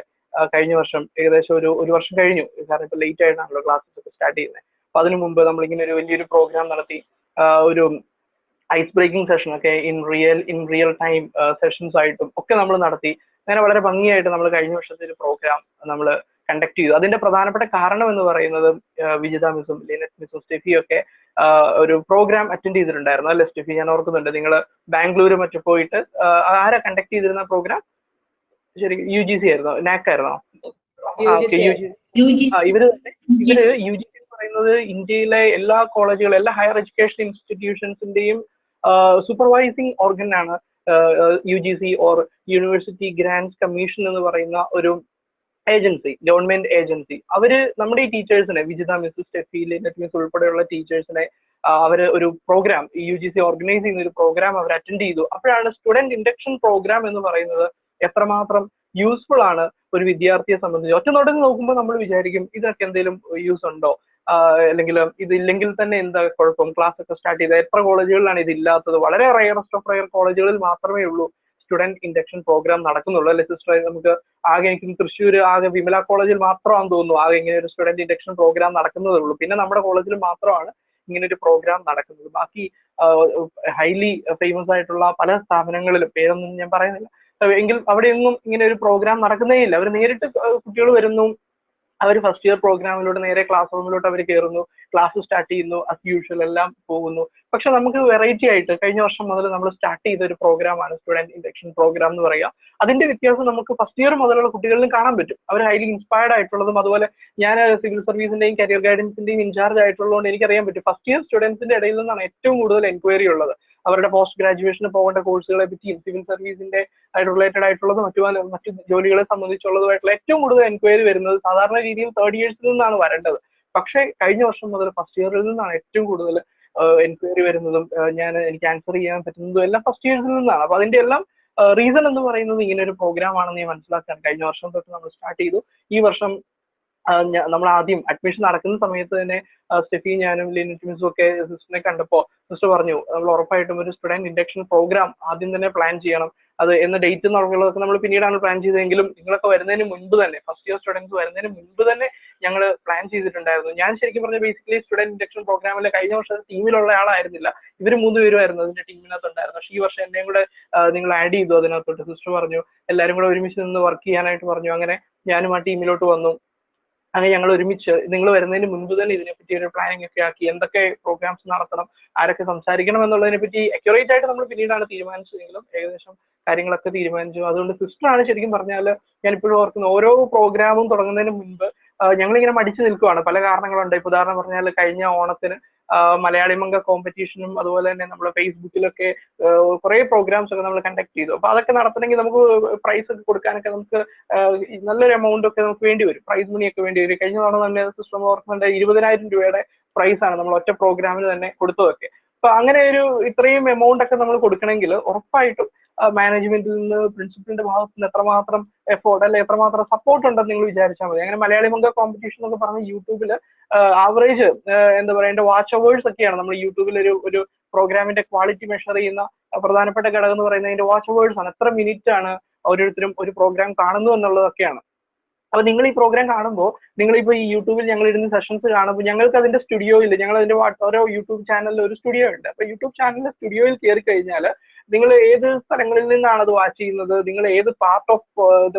കഴിഞ്ഞ വർഷം ഏകദേശം ഒരു വർഷം കഴിഞ്ഞു, കാരണം ഇപ്പൊ ലേറ്റ് ആയിട്ടാണല്ലോ ക്ലാസ്സസ് ഒക്കെ സ്റ്റാർട്ട് ചെയ്യുന്നത്. അപ്പൊ അതിനു മുമ്പ് നമ്മളിങ്ങനെ ഒരു വലിയൊരു പ്രോഗ്രാം നടത്തി, ഒരു ഐസ് ബ്രേക്കിംഗ് സെഷൻ ഒക്കെ ഇൻ റിയൽ ടൈം സെഷൻസ് ആയിട്ടും ഒക്കെ നമ്മൾ നടത്തി. അങ്ങനെ വളരെ ഭംഗിയായിട്ട് നമ്മൾ കഴിഞ്ഞ വർഷത്തെ ഒരു പ്രോഗ്രാം നമ്മൾ കണ്ടക്ട് ചെയ്തു. അതിന്റെ പ്രധാനപ്പെട്ട കാരണം എന്ന് പറയുന്നത് വിജിത മിസ്സും ലിനറ്റ് മിസ്സും സ്റ്റെഫിയും ഒക്കെ ഒരു പ്രോഗ്രാം അറ്റൻഡ് ചെയ്തിട്ടുണ്ടായിരുന്നു അല്ലെ സ്റ്റെഫി? ഞാൻ ഓർക്കുന്നുണ്ട്, നിങ്ങൾ ബാംഗ്ലൂർ മറ്റു പോയിട്ട് ആരാ കണ്ടക്ട് ചെയ്തിരുന്ന പ്രോഗ്രാം? ശരി, UGC ആയിരുന്നോ, നാക് ആയിരുന്നോ? ഇവര് UGC എന്ന് പറയുന്നത് ഇന്ത്യയിലെ എല്ലാ കോളേജുകളും എല്ലാ ഹയർ എഡ്യൂക്കേഷൻ ഇൻസ്റ്റിറ്റ്യൂഷൻസിന്റെയും സൂപ്പർവൈസിങ് ഓർഗൻ ആണ് UGC or university grants commission എന്ന് പറയുന്ന ഒരു ഏജൻസി, ഗവൺമെന്റ് ഏജൻസി. അവര് നമ്മുടെ ഈ ടീച്ചേഴ്സിനെ, Vijitha miss, Steffi, Lynette miss ഉൾപ്പെടെയുള്ള ടീച്ചേഴ്സിനെ അവർ ഒരു പ്രോഗ്രാം UGC ഓർഗനൈസ് ചെയ്യുന്ന ഒരു പ്രോഗ്രാം അവർ അറ്റൻഡ് ചെയ്തു. അപ്പോഴാണ് സ്റ്റുഡന്റ് ഇൻഡക്ഷൻ പ്രോഗ്രാം എന്ന് പറയുന്നത് എത്രമാത്രം യൂസ്ഫുൾ ആണ് ഒരു വിദ്യാർത്ഥിയെ സംബന്ധിച്ച്. ഒറ്റ നോട്ടത്തിൽ നോക്കുമ്പോൾ നമ്മൾ വിചാരിക്കും ഇതൊക്കെ എന്തെങ്കിലും യൂസ് ഉണ്ടോ, അല്ലെങ്കിൽ ഇതില്ലെങ്കിൽ തന്നെ എന്താ കുഴപ്പം, ക്ലാസ് ഒക്കെ സ്റ്റാർട്ട് ചെയ്ത എത്ര കോളേജുകളിലാണ് ഇതില്ലാത്തത്. വളരെ റയറസ്റ്റ് ഓഫ് റയർ കോളേജുകളിൽ മാത്രമേ ഉള്ളൂ സ്റ്റുഡന്റ് ഇൻഡക്ഷൻ പ്രോഗ്രാം നടക്കുന്നുള്ളൂ അല്ലെ സിസ്റ്റർ? നമുക്ക് ആകെ എനിക്ക് തൃശ്ശൂർ ആകെ വിമല കോളേജിൽ മാത്രമാണെന്ന് തോന്നുന്നു ആകെ ഇങ്ങനെ ഒരു സ്റ്റുഡന്റ് ഇൻഡക്ഷൻ പ്രോഗ്രാം നടക്കുന്നതേ ഉള്ളൂ. പിന്നെ നമ്മുടെ കോളേജിൽ മാത്രമാണ് ഇങ്ങനെ ഒരു പ്രോഗ്രാം നടക്കുന്നത്. ബാക്കി ഹൈലി ഫേമസ് ആയിട്ടുള്ള പല സ്ഥാപനങ്ങളിലും, പേരൊന്നും ഞാൻ പറയുന്നില്ല, എങ്കിൽ അവിടെയൊന്നും ഇങ്ങനെ ഒരു പ്രോഗ്രാം നടക്കുന്നേ ഇല്ല. അവർ നേരിട്ട് കുട്ടികൾ വരുന്നു, അവർ ഫസ്റ്റ് ഇയർ പ്രോഗ്രാമിലൂടെ നേരെ ക്ലാസ് റൂമിലോട്ട് അവർ കയറുന്നു, ക്ലാസ് സ്റ്റാർട്ട് ചെയ്യുന്നു, ആസ് യൂഷ്വൽ എല്ലാം പോകുന്നു. പക്ഷെ നമുക്ക് വെറൈറ്റി ആയിട്ട് കഴിഞ്ഞ വർഷം മുതൽ നമ്മൾ സ്റ്റാർട്ട് ചെയ്ത ഒരു പ്രോഗ്രാമാണ് സ്റ്റുഡന്റ് ഇൻഡക്ഷൻ പ്രോഗ്രാം എന്ന് പറയുക. അതിന്റെ വ്യത്യാസം നമുക്ക് ഫസ്റ്റ് ഇയർ മുതലുള്ള കുട്ടികളിലും കാണാൻ പറ്റും. അവർ ഹൈലി ഇൻസ്പയർഡ് ആയിട്ടുള്ളതും, അതുപോലെ ഞാൻ സിവിൽ സർവീസിന്റെയും കരിയർ ഗൈഡൻസിന്റെയും ഇൻചാർജ് ആയിട്ടുള്ളതുകൊണ്ട് എനിക്കറിയാൻ പറ്റും ഫസ്റ്റ് ഇയർ സ്റ്റുഡൻസിന്റെ ഇടയിൽ നിന്നാണ് ഏറ്റവും കൂടുതൽ എൻക്വയറി ഉള്ളത്. അവരുടെ പോസ്റ്റ് ഗ്രാജുവേഷന് പോകേണ്ട കോഴ്സുകളെ പറ്റിയും സിവിൽ സർവീസിന്റെ റിലേറ്റഡ് ആയിട്ടുള്ളതും മറ്റു ജോലികളെ സംബന്ധിച്ചുള്ളതുമായിട്ടുള്ള ഏറ്റവും കൂടുതൽ എൻക്വയറി വരുന്നത് സാധാരണ രീതിയിൽ തേർഡ് ഇയേഴ്സിൽ നിന്നാണ് വരേണ്ടത്. പക്ഷേ കഴിഞ്ഞ വർഷം മുതൽ ഫസ്റ്റ് ഇയറിൽ നിന്നാണ് ഏറ്റവും കൂടുതൽ എൻക്വയറി വരുന്നതും എനിക്ക് ആൻസർ ചെയ്യാൻ പറ്റുന്നതും എല്ലാം ഫസ്റ്റ് ഇയേഴ്സിൽ നിന്നാണ്. അപ്പൊ അതിന്റെ എല്ലാം റീസൺ എന്ന് പറയുന്നത് ഇങ്ങനെ ഒരു പ്രോഗ്രാം ആണെന്ന് ഞാൻ മനസ്സിലാക്കാൻ കഴിഞ്ഞ വർഷം തൊട്ട് നമ്മൾ സ്റ്റാർട്ട് ചെയ്തു. ഈ വർഷം നമ്മൾ ആദ്യം അഡ്മിഷൻ നടക്കുന്ന സമയത്ത് തന്നെ സ്റ്റെഫി, ഞാനും ലിനിറ്റ് മിസ്സും ഒക്കെ സിസ്റ്ററിനെ കണ്ടപ്പോൾ സിസ്റ്റർ പറഞ്ഞു നമ്മൾ ഉറപ്പായിട്ടും ഒരു സ്റ്റുഡന്റ് ഇൻഡക്ഷൻ പ്രോഗ്രാം ആദ്യം തന്നെ പ്ലാൻ ചെയ്യണം. അത് എന്ന ഡേറ്റ് എന്നുള്ളതൊക്കെ നമ്മൾ പിന്നീടാണ് പ്ലാൻ ചെയ്തതെങ്കിലും നിങ്ങളൊക്കെ വരുന്നതിന് മുൻപ് തന്നെ, ഫസ്റ്റ് ഇയർ സ്റ്റുഡൻസ് വരുന്നതിന് മുൻപ് തന്നെ ഞങ്ങൾ പ്ലാൻ ചെയ്തിട്ടുണ്ടായിരുന്നു. ഞാൻ ശരിക്കും പറഞ്ഞ ബേസിക്കലി സ്റ്റുഡന്റ് ഇൻഡക്ഷൻ പ്രോഗ്രാമിൽ കഴിഞ്ഞ വർഷം ടീമിലുള്ള ആളായിരുന്നില്ല, ഇവർ 3 പേരുമായിരുന്നു അതിന്റെ ടീമിനകത്തുണ്ടായിരുന്നു. പക്ഷേ ഈ വർഷം എന്നെയും കൂടെ നിങ്ങൾ ആഡ് ചെയ്തു അതിനകത്തോട്ട്. സിസ്റ്റർ പറഞ്ഞു എല്ലാവരും കൂടെ ഒരുമിച്ച് നിന്ന് വർക്ക് ചെയ്യാനായിട്ട് പറഞ്ഞു. അങ്ങനെ ഞാനും ആ ടീമിലോട്ട് വന്നു. അങ്ങനെ ഞങ്ങൾ ഒരുമിച്ച് നിങ്ങൾ വരുന്നതിന് മുൻപ് തന്നെ ഇതിനെപ്പറ്റി ഒരു പ്ലാനിങ് ഒക്കെ ആക്കി എന്തൊക്കെ പ്രോഗ്രാംസ് നടത്തണം, ആരൊക്കെ സംസാരിക്കണം എന്നുള്ളതിനെ പറ്റി അക്യുറേറ്റ് ആയിട്ട് നമ്മൾ പിന്നീടാണ് തീരുമാനിച്ചതെങ്കിലും ഏകദേശം കാര്യങ്ങളൊക്കെ തീരുമാനിച്ചു. അതുകൊണ്ട് സിസ്റ്ററാണ് ശരിക്കും പറഞ്ഞാൽ ഞാൻ ഇപ്പോഴും ഓർക്കുന്ന ഓരോ പ്രോഗ്രാമും തുടങ്ങുന്നതിന് മുൻപ് ഞങ്ങളിങ്ങനെ മടിച്ചു നിൽക്കുവാണ്. പല കാരണങ്ങളുണ്ട്. ഇപ്പൊ ഉദാഹരണം പറഞ്ഞാൽ കഴിഞ്ഞ ഓണത്തിന് മലയാളി മംഗ കോമ്പറ്റീഷനും അതുപോലെ തന്നെ നമ്മൾ ഫേസ്ബുക്കിലൊക്കെ കുറെ പ്രോഗ്രാംസ് ഒക്കെ നമ്മൾ കണ്ടക്ട് ചെയ്തു. അപ്പൊ അതൊക്കെ നടത്തണമെങ്കിൽ നമുക്ക് പ്രൈസ് ഒക്കെ കൊടുക്കാനൊക്കെ നമുക്ക് നല്ലൊരു എമൗണ്ട് ഒക്കെ നമുക്ക് വേണ്ടി വരും, പ്രൈസ് മണി ഒക്കെ വേണ്ടി വരും. കഴിഞ്ഞ തവണ തന്നെ സിസ്റ്റം ഓർക്കുന്നുണ്ട് 20,000 രൂപയുടെ പ്രൈസ് ആണ് നമ്മൾ ഒറ്റ പ്രോഗ്രാമിന് തന്നെ കൊടുത്തതൊക്കെ. അപ്പൊ അങ്ങനെ ഒരു ഇത്രയും എമൗണ്ട് ഒക്കെ നമ്മൾ കൊടുക്കണമെങ്കിൽ ഉറപ്പായിട്ടും മാനേജ്മെന്റിൽ നിന്ന് പ്രിൻസിപ്പലിന്റെ ഭാഗത്ത് നിന്ന് എത്രമാത്രം എഫോർട്ട് അല്ലെ എത്രമാത്രം സപ്പോർട്ട് ഉണ്ടെന്ന് നിങ്ങൾ വിചാരിച്ചാൽ മതി. അങ്ങനെ മലയാളി മംഗ കോമ്പറ്റീഷൻ എന്നൊക്കെ പറഞ്ഞ് യൂട്യൂബിൽ ആവറേജ് എന്താ പറയുക വാച്ച് അവേഴ്സ് ഒക്കെയാണ് നമ്മൾ യൂട്യൂബിൽ ഒരു പ്രോഗ്രാമിന്റെ ക്വാളിറ്റി മെഷർ ചെയ്യുന്ന പ്രധാനപ്പെട്ട ഘടകം എന്ന് പറയുന്നത് അതിന്റെ വാച്ച് അവേഴ്സ് ആണ്. എത്ര മിനിറ്റ് ആണ് ഓരോരുത്തരും ഒരു പ്രോഗ്രാം കാണുന്നു എന്നുള്ളതൊക്കെയാണ്. അപ്പൊ നിങ്ങൾ ഈ പ്രോഗ്രാം കാണുമ്പോൾ നിങ്ങളിപ്പോ ഈ യൂട്യൂബിൽ ഞങ്ങൾ ഇരുന്ന് സെഷൻസ് കാണുമ്പോൾ ഞങ്ങൾക്ക് അതിന്റെ സ്റ്റുഡിയോ ഇല്ല. ഞങ്ങൾ അതിന്റെ ഓരോ യൂട്യൂബ് ചാനലിൽ ഒരു സ്റ്റുഡിയോ ഉണ്ട്. അപ്പൊ യൂട്യൂബ് ചാനലിന്റെ സ്റ്റുഡിയോയിൽ കയറി കഴിഞ്ഞാൽ നിങ്ങൾ ഏത് സ്ഥലങ്ങളിൽ നിന്നാണ് അത് വാച്ച് ചെയ്യുന്നത്, നിങ്ങൾ ഏത് പാർട്ട് ഓഫ്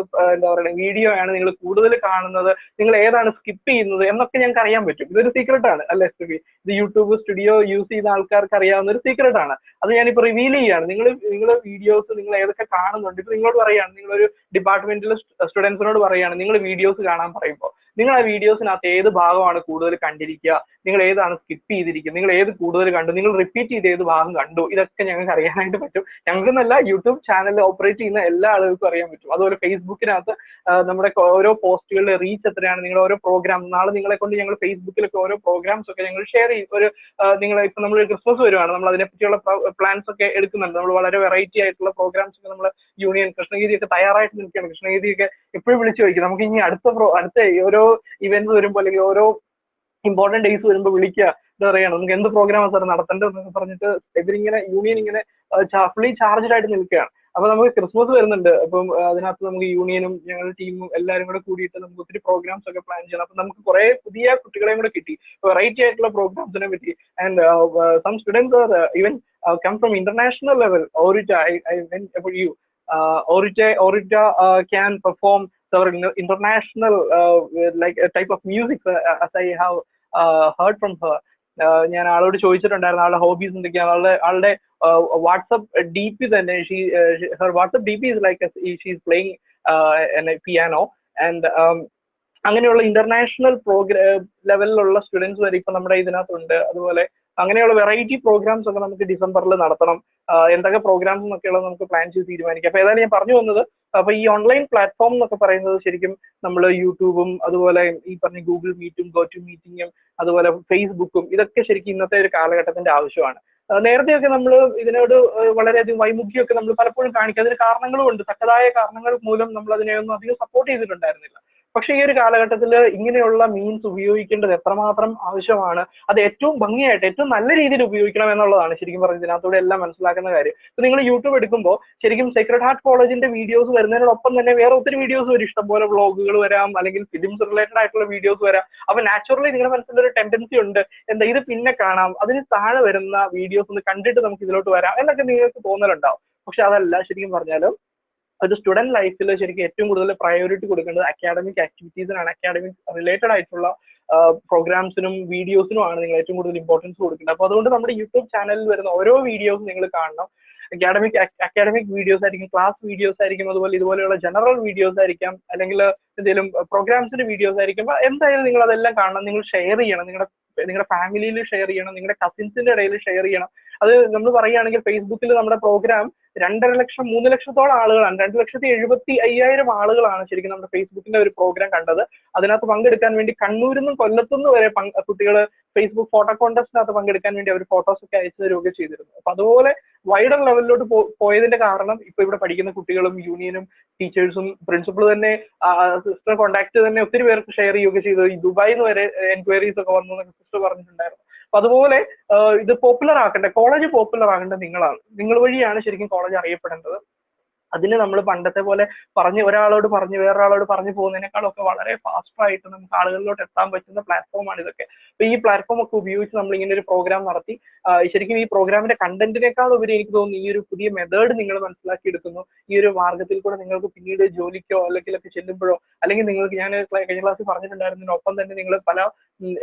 എന്താ പറയുക വീഡിയോ ആണ് നിങ്ങൾ കൂടുതൽ കാണുന്നത്, നിങ്ങൾ ഏതാണ് സ്കിപ്പ് ചെയ്യുന്നത് എന്നൊക്കെ ഞങ്ങൾക്ക് അറിയാൻ പറ്റും. ഇതൊരു സീക്രട്ട് ആണ് അല്ലെ സ്റ്റെഫി? ഇത് യൂട്യൂബ് സ്റ്റുഡിയോ യൂസ് ചെയ്യുന്ന ആൾക്കാർക്ക് അറിയാവുന്ന ഒരു സീക്രട്ട് ആണ്. അത് ഞാനിപ്പോ റിവീൽ ചെയ്യാണ്. നിങ്ങൾ വീഡിയോസ് നിങ്ങൾ ഏതൊക്കെ കാണുന്നുണ്ട്, ഇപ്പൊ നിങ്ങളോട് പറയാണ്, നിങ്ങളൊരു ഡിപ്പാർട്ട്മെന്റിലെ സ്റ്റുഡൻസിനോട് പറയാണ് നിങ്ങൾ വീഡിയോസ് കാണാൻ പറയുമ്പോൾ നിങ്ങൾ ആ വീഡിയോസിനകത്ത് ഏത് ഭാഗമാണ് കൂടുതൽ കണ്ടിരിക്കുക, നിങ്ങൾ ഏതാണ് സ്കിപ്പ് ചെയ്തിരിക്കുക, നിങ്ങൾ ഏത് കൂടുതൽ കണ്ടു, നിങ്ങൾ റിപ്പീറ്റ് ചെയ്ത് ഏത് ഭാഗം കണ്ടു, ഇതൊക്കെ ഞങ്ങൾക്ക് അറിയാനായിട്ട് പറ്റും. ഞങ്ങൾക്കെന്നല്ല യൂട്യൂബ് ചാനൽ ഓപ്പറേറ്റ് ചെയ്യുന്ന എല്ലാ ആളുകൾക്കും അറിയാൻ പറ്റും. അതുപോലെ ഫേസ്ബുക്കിനകത്ത് നമ്മുടെ ഓരോ പോസ്റ്റുകളുടെ റീച്ച് എത്രയാണ്, നിങ്ങൾ ഓരോ പ്രോഗ്രാം നാളെ നിങ്ങളെ കൊണ്ട് ഞങ്ങൾ ഫേസ്ബുക്കിലൊക്കെ ഓരോ പ്രോഗ്രാംസ് ഒക്കെ ഞങ്ങൾ ഷെയർ ചെയ്യും. നിങ്ങളെ ഇപ്പൊ നമ്മൾ ക്രിസ്മസ് വരുവാണ്, നമ്മൾ അതിനെപ്പറ്റിയുള്ള പ്ലാൻസ് ഒക്കെ എടുക്കുന്നുണ്ട്. നമ്മൾ വളരെ വെറൈറ്റി ആയിട്ടുള്ള പ്രോഗ്രാംസ് ഒക്കെ നമ്മൾ യൂണിയൻ കൃഷ്ണഗിരി ഒക്കെ തയ്യാറായിട്ട് നിൽക്കുകയാണ്. കൃഷ്ണഗിരി ഒക്കെ എപ്പോഴും വിളിച്ചു ചോദിക്കും നമുക്ക് ഇനി അടുത്ത ഓരോ ഇവന്റ്സ് വരുമ്പോൾ അല്ലെങ്കിൽ ഓരോ ഇമ്പോർട്ടന്റ് ഡേയ്സ് വരുമ്പോൾ വിളിക്കുക, എന്താ പറയുക നമുക്ക് എന്ത് പ്രോഗ്രാമാണ് സാർ നടത്തേണ്ടത് എന്നൊക്കെ പറഞ്ഞിട്ട് ഇവരിങ്ങനെ യൂണിയൻ ഇങ്ങനെ ഫുള്ളി ചാർജഡ് ആയിട്ട് നിൽക്കുകയാണ്. അപ്പൊ നമുക്ക് ക്രിസ്മസ് വരുന്നുണ്ട്. അപ്പം അതിനകത്ത് നമുക്ക് യൂണിയനും ഞങ്ങളുടെ ടീമും എല്ലാവരും കൂടെ കൂടിയിട്ട് നമുക്ക് ഒത്തിരി പ്രോഗ്രാംസ് ഒക്കെ പ്ലാൻ ചെയ്യണം. അപ്പൊ നമുക്ക് കുറെ പുതിയ കുട്ടികളെയും കൂടെ കിട്ടി, വെറൈറ്റി ആയിട്ടുള്ള പ്രോഗ്രാംസിനെ പറ്റി. And some students are even come from international level. Orita can perform several international like a type of music as I have heard from her. ഞാൻ ആളോട് ചോദിച്ചിട്ടുണ്ടായിരുന്നു ആളുടെ ഹോബീസ് എന്തൊക്കെയാണ്. ആളുടെ വാട്സപ്പ് ഡി പി തന്നെ her WhatsApp DP is like she is playing piano and അങ്ങനെയുള്ള international ലെവലിലുള്ള students വരെ ഇപ്പൊ നമ്മുടെ ഇതിനകത്തുണ്ട്. അതുപോലെ അങ്ങനെയുള്ള വെറൈറ്റി പ്രോഗ്രാംസ് ഒക്കെ നമുക്ക് ഡിസംബറിൽ നടത്തണം. എന്തൊക്കെ പ്രോഗ്രാംസ് എന്നൊക്കെയുള്ളത് നമുക്ക് പ്ലാൻ ചെയ്ത് തീരുമാനിക്കാം. അപ്പൊ ഏതായാലും ഞാൻ പറഞ്ഞു വന്നത് അപ്പൊ ഈ ഓൺലൈൻ പ്ലാറ്റ്ഫോം എന്നൊക്കെ പറയുന്നത് ശരിക്കും നമ്മൾ യൂട്യൂബും അതുപോലെ ഈ പറഞ്ഞ ഗൂഗിൾ മീറ്റും ഗോറ്റു മീറ്റിങ്ങും അതുപോലെ ഫേസ്ബുക്കും ഇതൊക്കെ ശരിക്കും ഇന്നത്തെ ഒരു കാലഘട്ടത്തിന്റെ ആവശ്യമാണ്. നേരത്തെയൊക്കെ നമ്മൾ ഇതിനോട് വളരെയധികം വൈമുഖ്യമൊക്കെ നമ്മൾ പലപ്പോഴും കാണിക്കുക. അതിന് കാരണങ്ങളും ഉണ്ട്, തക്കതായ കാരണങ്ങൾ മൂലം നമ്മൾ അതിനെയൊന്നും അധികം സപ്പോർട്ട് ചെയ്തിട്ടുണ്ടായിരുന്നില്ല. പക്ഷേ ഈ ഒരു കാലഘട്ടത്തിൽ ഇങ്ങനെയുള്ള മീൻസ് ഉപയോഗിക്കേണ്ടത് എത്രമാത്രം ആവശ്യമാണ്, അത് ഏറ്റവും ഭംഗിയായിട്ട് ഏറ്റവും നല്ല രീതിയിൽ ഉപയോഗിക്കണം എന്നുള്ളതാണ് ശരിക്കും പറഞ്ഞത് ഇതിനകത്തൂടെ എല്ലാം മനസ്സിലാക്കുന്ന കാര്യം. ഇപ്പൊ നിങ്ങൾ യൂട്യൂബ് എടുക്കുമ്പോൾ ശരിക്കും സേക്രഡ് ഹാർട്ട് കോളേജിന്റെ വീഡിയോസ് വരുന്നതിനോടൊപ്പം തന്നെ വേറെ ഒത്തിരി വീഡിയോസ് വരും. ഇഷ്ടംപോലെ വ്ളോഗുകൾ വരാം, അല്ലെങ്കിൽ ഫിലിംസ് റിലേറ്റഡ് ആയിട്ടുള്ള വീഡിയോസ് വരാം. അപ്പൊ നാച്ചുറലി നിങ്ങളുടെ മനസ്സിലൊരു ടെൻഡൻസി ഉണ്ട്, എന്താ ഇത് പിന്നെ കാണാം, അതിന് താഴെ വരുന്ന വീഡിയോസ് ഒന്ന് കണ്ടിട്ട് നമുക്ക് ഇതിലോട്ട് വരാം എന്നൊക്കെ നിങ്ങൾക്ക് തോന്നലുണ്ടാവും. പക്ഷെ അതല്ല, ശരിക്കും പറഞ്ഞാലും ഒരു സ്റ്റുഡന്റ് ലൈഫിൽ ശരിക്കും ഏറ്റവും കൂടുതൽ പ്രയോറിറ്റി കൊടുക്കേണ്ടത് അക്കാഡമിക് ആക്ടിവിറ്റീസിനാണ്. അക്കാഡമിക് റിലേറ്റഡ് ആയിട്ടുള്ള പ്രോഗ്രാംസിനും വീഡിയോസിനുമാണ് നിങ്ങൾ ഏറ്റവും കൂടുതൽ ഇമ്പോർട്ടൻസ് കൊടുക്കേണ്ടത്. അപ്പൊ അതുകൊണ്ട് നമ്മുടെ യൂട്യൂബ് ചാനലിൽ വരുന്ന ഓരോ വീഡിയോസും നിങ്ങൾ കാണണം. അക്കാഡമിക് വീഡിയോസ് ആയിരിക്കും, ക്ലാസ് വീഡിയോസ് ആയിരിക്കും, അതുപോലെ ഇതുപോലെയുള്ള ജനറൽ വീഡിയോസ് ആയിരിക്കാം, അല്ലെങ്കിൽ എന്തെങ്കിലും പ്രോഗ്രാംസിന്റെ വീഡിയോസ് ആയിരിക്കും. എന്തായാലും നിങ്ങൾ അതെല്ലാം കാണണം. നിങ്ങൾ ഷെയർ ചെയ്യണം, നിങ്ങളുടെ ഫാമിലിയിൽ ഷെയർ ചെയ്യണം, നിങ്ങളുടെ കസിൻസിന്റെ ഇടയിൽ ഷെയർ ചെയ്യണം. അത് നമ്മൾ പറയുകയാണെങ്കിൽ ഫേസ്ബുക്കിൽ നമ്മുടെ പ്രോഗ്രാം 2.5 ലക്ഷം 3 ലക്ഷത്തോളം ആളുകളാണ്, 2,75,000 ആളുകളാണ് ശരിക്കും നമ്മുടെ ഫേസ്ബുക്കിന്റെ ഒരു പ്രോഗ്രാം കണ്ടത്. അതിനകത്ത് പങ്കെടുക്കാൻ വേണ്ടി കണ്ണൂരിൽ നിന്നും കൊല്ലത്തുനിന്ന് വരെ കുട്ടികൾ ഫേസ്ബുക്ക് ഫോട്ടോ കോൺടെസ്റ്റിനകത്ത് പങ്കെടുക്കാൻ വേണ്ടി അവർ ഫോട്ടോസ് ഒക്കെ അയച്ചു തരികയൊക്കെ ചെയ്തിരുന്നു. അപ്പൊ അതുപോലെ വൈഡർ ലെവലിലോട്ട് പോയതിന്റെ കാരണം ഇപ്പൊ ഇവിടെ പഠിക്കുന്ന കുട്ടികളും യൂണിയനും ടീച്ചേഴ്സും പ്രിൻസിപ്പൾ തന്നെ സിസ്റ്റർ കോൺടാക്ട് തന്നെ ഒത്തിരി പേർക്ക് ഷെയർ ചെയ്യുകയൊക്കെ ചെയ്തു. ഈ ദുബായിൽ നിന്ന് വരെ എൻക്വയറീസ് ഒക്കെ വന്നു എന്നൊക്കെ സിസ്റ്റർ പറഞ്ഞിട്ടുണ്ടായിരുന്നു. അപ്പൊ അതുപോലെ ഇത് പോപ്പുലർ ആക്കേണ്ടത്, കോളേജ് പോപ്പുലർ ആക്കേണ്ടത് നിങ്ങളാണ്. നിങ്ങൾ വഴിയാണ് ശരിക്കും കോളേജ് അറിയപ്പെടേണ്ടത്. അതിന് നമ്മൾ പണ്ടത്തെ പോലെ ഒരാളോട് വേറൊരാളോട് പറഞ്ഞു പോകുന്നതിനേക്കാളൊക്കെ വളരെ ഫാസ്റ്റർ ആയിട്ട് നമുക്ക് ആളുകളിലോട്ട് എത്താൻ പറ്റുന്ന പ്ലാറ്റ്ഫോമാണ് ഇതൊക്കെ. അപ്പൊ ഈ പ്ലാറ്റ്ഫോം ഒക്കെ ഉപയോഗിച്ച് നമ്മൾ ഇങ്ങനെ ഒരു പ്രോഗ്രാം നടത്തി ശരിക്കും ഈ പ്രോഗ്രാമിന്റെ കണ്ടന്റിനേക്കാൾ ഉപരി എനിക്ക് തോന്നുന്നു ഈ ഒരു പുതിയ മെത്തേഡ് നിങ്ങൾ മനസ്സിലാക്കി എടുക്കുന്നു. ഈ ഒരു മാർഗത്തിൽ കൂടെ നിങ്ങൾക്ക് പിന്നീട് ജോലിക്കോ അല്ലെങ്കിൽ ഒക്കെ ചെല്ലുമ്പോഴോ, അല്ലെങ്കിൽ നിങ്ങൾക്ക് ഞാൻ കഴിഞ്ഞ ക്ലാസ്സിൽ പറഞ്ഞിട്ടുണ്ടായിരുന്നതിനൊപ്പം തന്നെ നിങ്ങൾ പല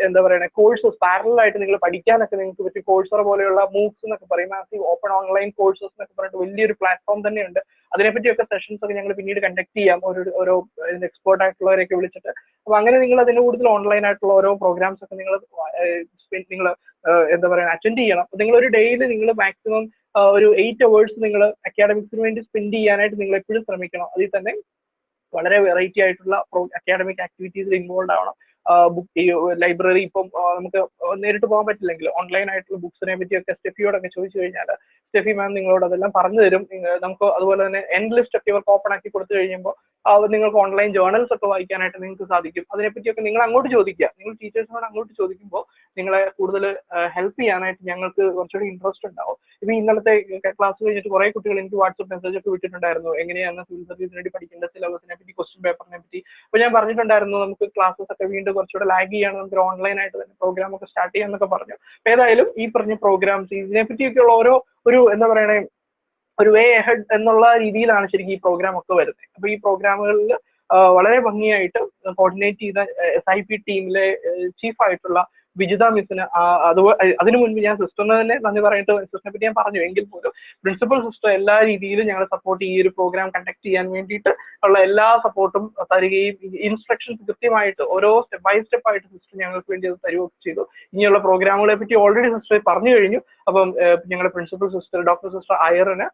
എന്താ പറയുക കോഴ്സസ് പാരലൽ ആയിട്ട് നിങ്ങൾ പഠിക്കാനൊക്കെ നിങ്ങൾക്ക് പറ്റിയ കോഴ്സർ പോലെയുള്ള മൂക്സ് എന്നൊക്കെ പറയും, മാസീവ് ഓപ്പൺ ഓൺലൈൻ കോഴ്സസ് എന്നൊക്കെ പറഞ്ഞിട്ട് വലിയൊരു പ്ലാറ്റ്ഫോം തന്നെയുണ്ട്. അതിനെപ്പറ്റിയൊക്കെ സെഷൻസ് ഒക്കെ ഞങ്ങൾ പിന്നീട് കണ്ടക്ട് ചെയ്യാം, ഓരോ എക്സ്പേർട്ട് ആയിട്ടുള്ളവരെയൊക്കെ വിളിച്ചിട്ട്. അപ്പൊ അങ്ങനെ നിങ്ങൾ അതിന് കൂടുതൽ ഓൺലൈൻ ആയിട്ടുള്ള ഓരോ പ്രോഗ്രാംസ് ഒക്കെ നിങ്ങൾ എന്താ പറയുക അറ്റൻഡ് ചെയ്യണം. നിങ്ങൾ ഒരു ഡേയിൽ നിങ്ങൾ മാക്സിമം ഒരു 8 hours നിങ്ങൾ അക്കാഡമിക്സിന് വേണ്ടി സ്പെൻഡ് ചെയ്യാനായിട്ട് നിങ്ങൾ എപ്പോഴും ശ്രമിക്കണം. അതിൽ തന്നെ വളരെ വെറൈറ്റി ആയിട്ടുള്ള അക്കാഡമിക് ആക്ടിവിറ്റീസിൽ ഇൻവോൾവ് ആവണം. ബുക്ക് ലൈബ്രറി ഇപ്പം നമുക്ക് നേരിട്ട് പോകാൻ പറ്റില്ലെങ്കിൽ ഓൺലൈൻ ആയിട്ടുള്ള ബുക്സിനെ പറ്റിയൊക്കെ സ്റ്റെഫിയോടൊക്കെ ചോദിച്ചു കഴിഞ്ഞാൽ സ്റ്റെഫി മാം നിങ്ങളോട് അതെല്ലാം പറഞ്ഞു തരും. നമുക്ക് അതുപോലെ തന്നെ എൻഡ് ലിസ്റ്റ് ഒക്കെ ഇവർക്ക് ഓപ്പൺ ആക്കി കൊടുത്തു കഴിയുമ്പോൾ നിങ്ങൾക്ക് ഓൺലൈൻ ജേർണൽസ് ഒക്കെ വായിക്കാനായിട്ട് നിങ്ങൾക്ക് സാധിക്കും. അതിനെപ്പറ്റിയൊക്കെ നിങ്ങൾ അങ്ങോട്ട് ചോദിക്കുക. നിങ്ങൾ ടീച്ചേഴ്സിനോട് അങ്ങോട്ട് ചോദിക്കുമ്പോൾ നിങ്ങളെ കൂടുതൽ ഹെൽപ്പ് ചെയ്യാനായിട്ട് ഞങ്ങൾക്ക് കുറച്ചുകൂടി ഇൻട്രസ്റ്റ് ഉണ്ടാവും. ഇപ്പൊ ഇന്നലത്തെ ക്ലാസ് കഴിഞ്ഞിട്ട് കുറെ കുട്ടികൾ എനിക്ക് വാട്സ്ആപ്പ് മെസ്സേജ് ഒക്കെ വിട്ടിട്ടുണ്ടായിരുന്നു, എങ്ങനെയാണ് സിവിൽ സർവീസിന് വേണ്ടി പഠിക്കേണ്ട സിലബസിനെ പറ്റി, ക്വസ്റ്റ്യൻ പേപ്പറിനെ പറ്റി. അപ്പൊ ഞാൻ പറഞ്ഞിട്ടുണ്ടായിരുന്നു നമുക്ക് ക്ലാസ്സസ് ഒക്കെ വീണ്ടും കുറച്ചുകൂടെ ലാഗ് ചെയ്യാണ്, നമുക്ക് ഓൺലൈൻ ആയിട്ട് തന്നെ പ്രോഗ്രാം ഒക്കെ സ്റ്റാർട്ട് ചെയ്യാന്നൊക്കെ പറഞ്ഞു. അപ്പൊ ഏതായാലും ഈ പറഞ്ഞ പ്രോഗ്രാംസ് ഇതിനെപ്പറ്റിയൊക്കെയുള്ള ഒരു എന്താ പറയണേ ഒരു വേ അഹെഡ് എന്നുള്ള രീതിയിലാണ് ശരിക്കും ഈ പ്രോഗ്രാം ഒക്കെ വരുന്നത്. അപ്പൊ ഈ പ്രോഗ്രാമുകളിൽ വളരെ ഭംഗിയായിട്ട് കോർഡിനേറ്റ് ചെയ്ത SIP ടീമിലെ ചീഫ് ആയിട്ടുള്ള വിജിത മിസ്സിന് അതിനു മുൻപ് ഞാൻ സിസ്റ്ററിന് തന്നെ നന്ദി പറഞ്ഞിട്ട് സിസ്റ്ററിനെ പറ്റി ഞാൻ പറഞ്ഞു എങ്കിൽ പോലും പ്രിൻസിപ്പൽ സിസ്റ്റർ എല്ലാ രീതിയിലും ഞങ്ങളെ സപ്പോർട്ട് ഈ ഒരു പ്രോഗ്രാം കണ്ടക്ട് ചെയ്യാൻ വേണ്ടിയിട്ട് ഉള്ള എല്ലാ സപ്പോർട്ടും തരികയും ഇൻസ്ട്രക്ഷൻസ് കൃത്യമായിട്ട് ഓരോ സ്റ്റെപ്പ് ബൈ സ്റ്റെപ്പ് ആയിട്ട് സിസ്റ്റർ ഞങ്ങൾക്ക് വേണ്ടി അത് തരുകയൊക്കെ ചെയ്തു. ഇനിയുള്ള പ്രോഗ്രാമുകളെ പറ്റി ഓൾറെഡി സിസ്റ്റർ പറഞ്ഞു കഴിഞ്ഞു. അപ്പം ഞങ്ങളുടെ പ്രിൻസിപ്പൽ സിസ്റ്റർ ഡോക്ടർ സിസ്റ്റർ അയറിന്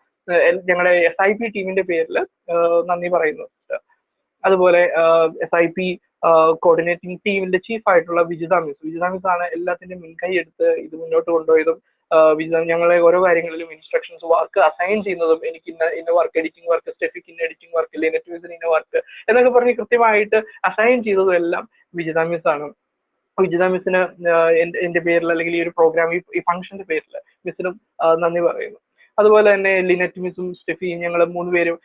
ഞങ്ങളുടെ SIP ടീമിന്റെ പേരിൽ നന്ദി പറയുന്നു. അതുപോലെ SIP കോർഡിനേറ്റിംഗ് ടീമിന്റെ ചീഫ് ആയിട്ടുള്ള വിജിത മിസ് ആണ് എല്ലാത്തിന്റെയും മുൻകൈ എടുത്ത് ഇത് മുന്നോട്ട് കൊണ്ടുപോയതും ഞങ്ങളെ ഓരോ കാര്യങ്ങളിലും ഇൻസ്ട്രക്ഷൻസ് വർക്ക് അസൈൻ ചെയ്യുന്നതും എനിക്ക് ഇന്ന വർക്ക് എഡിറ്റിംഗ് വർക്ക്, സ്റ്റെഫിക്ക് ഇന്ന എഡിറ്റിംഗ് വർക്ക്, ലിനറ്റ് മിസ്സിന് ഇന്ന വർക്ക് എന്നൊക്കെ പറഞ്ഞ് കൃത്യമായിട്ട് അസൈൻ ചെയ്തതും എല്ലാം വിജിത മിസ് ആണ്. വിജിത മിസ്സിന് എന്റെ പേരിൽ അല്ലെങ്കിൽ ഈ ഒരു പ്രോഗ്രാം ഈ ഫംഗ്ഷന്റെ പേരിൽ മിസ്സിനും നന്ദി പറയുന്നു. അതുപോലെ തന്നെ ലിനറ്റ് മിസ്സും സ്റ്റെഫിയും ഞങ്ങൾ 3 പേരും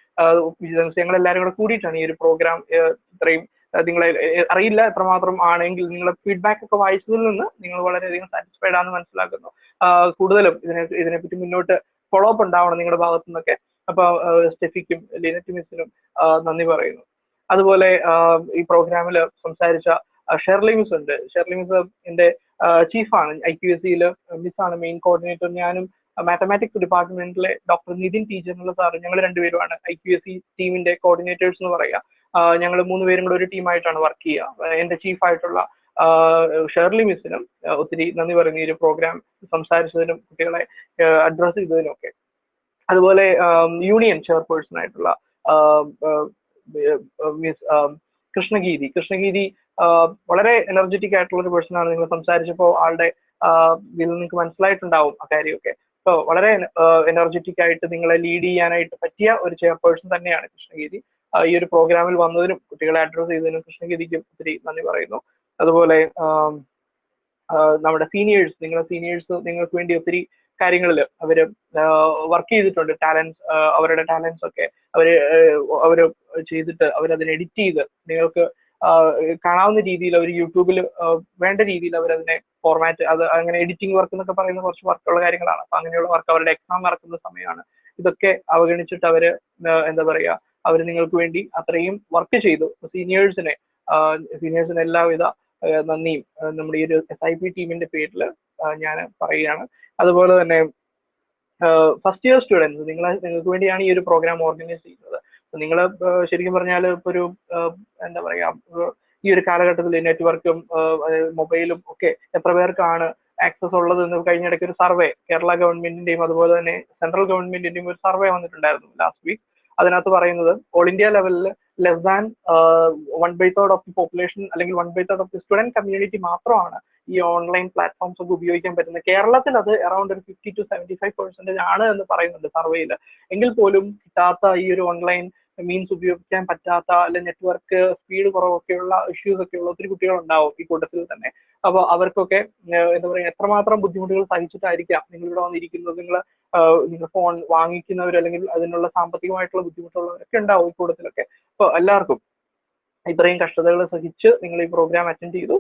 വിജിത മിസ് ഞങ്ങൾ എല്ലാവരും കൂടെ കൂടിയിട്ടാണ് ഈ ഒരു പ്രോഗ്രാം ഇത്രയും നിങ്ങളെ അറിയില്ല എത്രമാത്രം ആണെങ്കിൽ നിങ്ങളെ ഫീഡ്ബാക്ക് ഒക്കെ വായിച്ചതിൽ നിന്ന് നിങ്ങൾ വളരെയധികം സാറ്റിസ്ഫൈഡ് ആണെന്ന് മനസ്സിലാക്കുന്നു. കൂടുതലും ഇതിനെപ്പറ്റി മുന്നോട്ട് ഫോളോ അപ്പ് ഉണ്ടാവണം നിങ്ങളുടെ ഭാഗത്തു നിന്നൊക്കെ. അപ്പൊ സ്റ്റെഫിക്കും ലിനറ്റ് മിസ്സിനും നന്ദി പറയുന്നു. അതുപോലെ ഈ പ്രോഗ്രാമിൽ സംസാരിച്ച ഷെർലി മിസ് ഉണ്ട്. ഷെർലി മിസ് എന്റെ ചീഫാണ്, IQSC മിസ്സാണ് മെയിൻ കോർഡിനേറ്റർ. ഞാനും മാത്തമാറ്റിക്സ് ഡിപ്പാർട്ട്മെന്റിലെ ഡോക്ടർ നിതിൻ ടീച്ചർ എന്നുള്ള സാറ് ഞങ്ങൾ 2 പേരുമാണ് IQSC ടീമിന്റെ കോർഡിനേറ്റേഴ്സ് എന്ന് പറയുക. ഞങ്ങൾ 3 പേരും കൂടെ ഒരു ടീമായിട്ടാണ് വർക്ക് ചെയ്യുക. എന്റെ ചീഫായിട്ടുള്ള ഷെർലി മിസ്സിനും ഒത്തിരി നന്ദി പറയുന്നു ഈ ഒരു പ്രോഗ്രാം സംസാരിച്ചതിനും കുട്ടികളെ അഡ്രസ് ചെയ്തതിനും ഒക്കെ. അതുപോലെ യൂണിയൻ ചെയർപേഴ്സൺ ആയിട്ടുള്ള മിസ് കൃഷ്ണഗീതി വളരെ എനർജറ്റിക് ആയിട്ടുള്ള ഒരു പേഴ്സൺ ആണ്. നിങ്ങൾ സംസാരിച്ചപ്പോൾ ആളുടെ ഇതിൽ നിങ്ങൾക്ക് മനസ്സിലായിട്ടുണ്ടാവും ആ കാര്യമൊക്കെ. സോ വളരെ എനർജറ്റിക് ആയിട്ട് നിങ്ങളെ ലീഡ് ചെയ്യാനായിട്ട് പറ്റിയ ഒരു ചെയർപേഴ്സൺ തന്നെയാണ് കൃഷ്ണഗീതി. ഈ ഒരു പ്രോഗ്രാമിൽ വന്നതിനും കുട്ടികളെ അഡ്രസ് ചെയ്തതിനും കൃഷ്ണഗീതിക്കും ഒത്തിരി നന്ദി പറയുന്നു. അതുപോലെ നമ്മുടെ സീനിയേഴ്സ് നിങ്ങൾക്ക് വേണ്ടി ഒത്തിരി കാര്യങ്ങളിൽ അവര് വർക്ക് ചെയ്തിട്ടുണ്ട്. അവരുടെ ടാലൻസ് ഒക്കെ അവര് ചെയ്തിട്ട് അവരതിനെ എഡിറ്റ് ചെയ്ത് നിങ്ങൾക്ക് കാണാവുന്ന രീതിയിൽ അവർ യൂട്യൂബിൽ വേണ്ട രീതിയിൽ അവരതിനെ ഫോർമാറ്റ് അങ്ങനെ എഡിറ്റിംഗ് വർക്ക് എന്നൊക്കെ പറയുന്ന കുറച്ച് വർക്കുള്ള കാര്യങ്ങളാണ്. അപ്പൊ അങ്ങനെയുള്ള വർക്ക് അവരുടെ എക്സാം നടക്കുന്ന സമയമാണ്. ഇതൊക്കെ അവഗണിച്ചിട്ട് അവര് എന്താ പറയാ അവര് നിങ്ങൾക്ക് വേണ്ടി അത്രയും വർക്ക് ചെയ്തു. സീനിയേഴ്സിന് എല്ലാവിധ നന്ദിയും നമ്മുടെ ഈ ഒരു SIP ടീമിന്റെ പേരിൽ ഞാൻ പറയുകയാണ്. അതുപോലെ തന്നെ ഫസ്റ്റ് ഇയർ സ്റ്റുഡൻസ് നിങ്ങൾക്ക് വേണ്ടിയാണ് ഈ ഒരു പ്രോഗ്രാം ഓർഗനൈസ് ചെയ്യുന്നത്. നിങ്ങൾ ശരിക്കും പറഞ്ഞാൽ ഇപ്പൊ ഒരു എന്താ പറയാ ഈ ഒരു കാലഘട്ടത്തിൽ നെറ്റ്വർക്കും മൊബൈലും ഒക്കെ എത്ര പേർക്കാണ് ആക്സസ് ഉള്ളത് എന്ന് കഴിഞ്ഞിടയ്ക്ക് ഒരു സർവേ കേരള ഗവൺമെന്റിന്റെയും അതുപോലെ തന്നെ സെൻട്രൽ ഗവൺമെന്റിന്റെയും ഒരു സർവേ വന്നിട്ടുണ്ടായിരുന്നു ലാസ്റ്റ് വീക്ക്. അതിനകത്ത് പറയുന്നത് ഓൾ ഇന്ത്യ ലെവലിൽ less than 1/3 of the population അല്ലെങ്കിൽ 1/3 ഓഫ് ദി സ്റ്റുഡന്റ് കമ്മ്യൂണിറ്റി മാത്രമാണ് ഈ ഓൺലൈൻ പ്ലാറ്റ്ഫോംസ് ഒക്കെ ഉപയോഗിക്കാൻ പറ്റുന്നത്. കേരളത്തിൽ അത് അറൌണ്ട് ഒരു 50 to 75% ആണ് എന്ന് പറയുന്നുണ്ട് സർവേയിൽ. എങ്കിൽ പോലും കിട്ടാത്ത ഈ ഒരു ഓൺലൈൻ മീൻസ് ഉപയോഗിക്കാൻ പറ്റാത്ത അല്ലെങ്കിൽ നെറ്റ്വർക്ക് സ്പീഡ് കുറവൊക്കെയുള്ള ഇഷ്യൂസ് ഒക്കെ ഉള്ള ഒത്തിരി കുട്ടികളുണ്ടാവും ഈ കൂട്ടത്തിൽ തന്നെ. അപ്പോൾ അവർക്കൊക്കെ എന്താ പറയുക എത്രമാത്രം ബുദ്ധിമുട്ടുകൾ സഹിച്ചിട്ടായിരിക്കാം നിങ്ങളിവിടെ വന്നിരിക്കുന്നത്. നിങ്ങൾ ഫോൺ വാങ്ങിക്കുന്നവർ അല്ലെങ്കിൽ അതിനുള്ള സാമ്പത്തികമായിട്ടുള്ള ബുദ്ധിമുട്ടുള്ളവരൊക്കെ ഉണ്ടാവും ഈ കൂട്ടത്തിലൊക്കെ. അപ്പോൾ എല്ലാവർക്കും ഇത്രയും കഷ്ടതകൾ സഹിച്ച് നിങ്ങൾ ഈ പ്രോഗ്രാം അറ്റൻഡ് ചെയ്തു.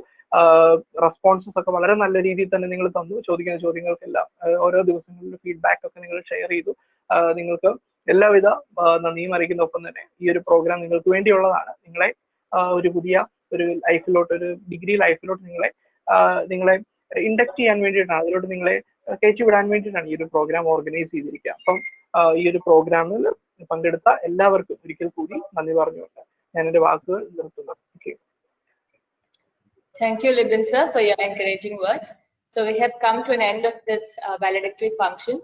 റെസ്പോൺസസ് ഒക്കെ വളരെ നല്ല രീതിയിൽ തന്നെ നിങ്ങൾ തന്നു. ചോദിക്കുന്ന ചോദ്യങ്ങൾക്കെല്ലാം ഓരോ ദിവസങ്ങളിലും ഫീഡ്ബാക്ക് ഒക്കെ നിങ്ങൾ ഷെയർ ചെയ്തു. നിങ്ങൾക്ക് എല്ലാവിധ നന്ദിയും അറിയിക്കുന്ന ഒപ്പം തന്നെ ഈ ഒരു പ്രോഗ്രാം നിങ്ങൾക്ക് വേണ്ടിയുള്ളതാണ്. നിങ്ങളെ ഒരു പുതിയ ഒരു ലൈഫിലോട്ട് ഒരു ഡിഗ്രി ലൈഫിലോട്ട് നിങ്ങളെ ഇൻഡക്ട് ചെയ്യാൻ വേണ്ടിയിട്ടാണ്, അതിലോട്ട് നിങ്ങളെ കയറ്റി വിടാൻ വേണ്ടിയിട്ടാണ് ഈ ഒരു പ്രോഗ്രാം ഓർഗനൈസ് ചെയ്തിരിക്കുക. അപ്പം ഈ ഒരു പ്രോഗ്രാമിൽ പങ്കെടുത്ത എല്ലാവർക്കും ഒരിക്കൽ കൂടി നന്ദി പറഞ്ഞുകൊണ്ട് ഞാൻ എൻ്റെ വാക്കുകൾ നിർത്തുന്നു. Thank you, Libin sir, for your encouraging words. So we have come to an end of this valedictory function.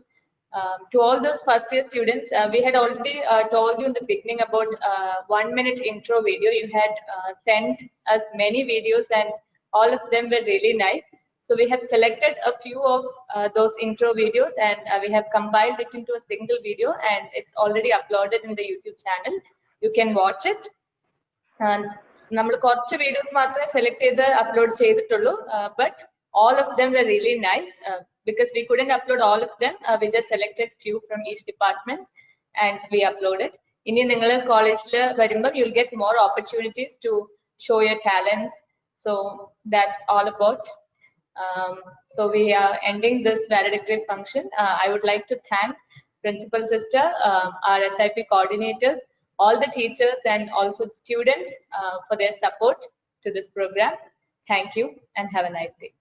To all those first year students, we had already told you in the beginning about 1-minute intro video. You had sent us many videos and all of them were really nice. So we have selected a few of those intro videos and we have compiled it into a single video and it's already uploaded in the YouTube channel. You can watch it. നമ്മൾ കുറച്ച് videos മാത്രമേ select ചെയ്ത് upload ചെയ്തിട്ടുള്ളൂ. But all of them were really nice because we couldn't upload all of them. We just selected few from each department and we uploaded. ഇനി നിങ്ങൾ കോളേജിൽ വരുമ്പോൾ you'll get more opportunities to show your talents. So that's all about. So we are ending this valedictory function. I would like to thank Principal Sister, our SIP coordinators, all the teachers and also the students for their support to this program. Thank you and have a nice day.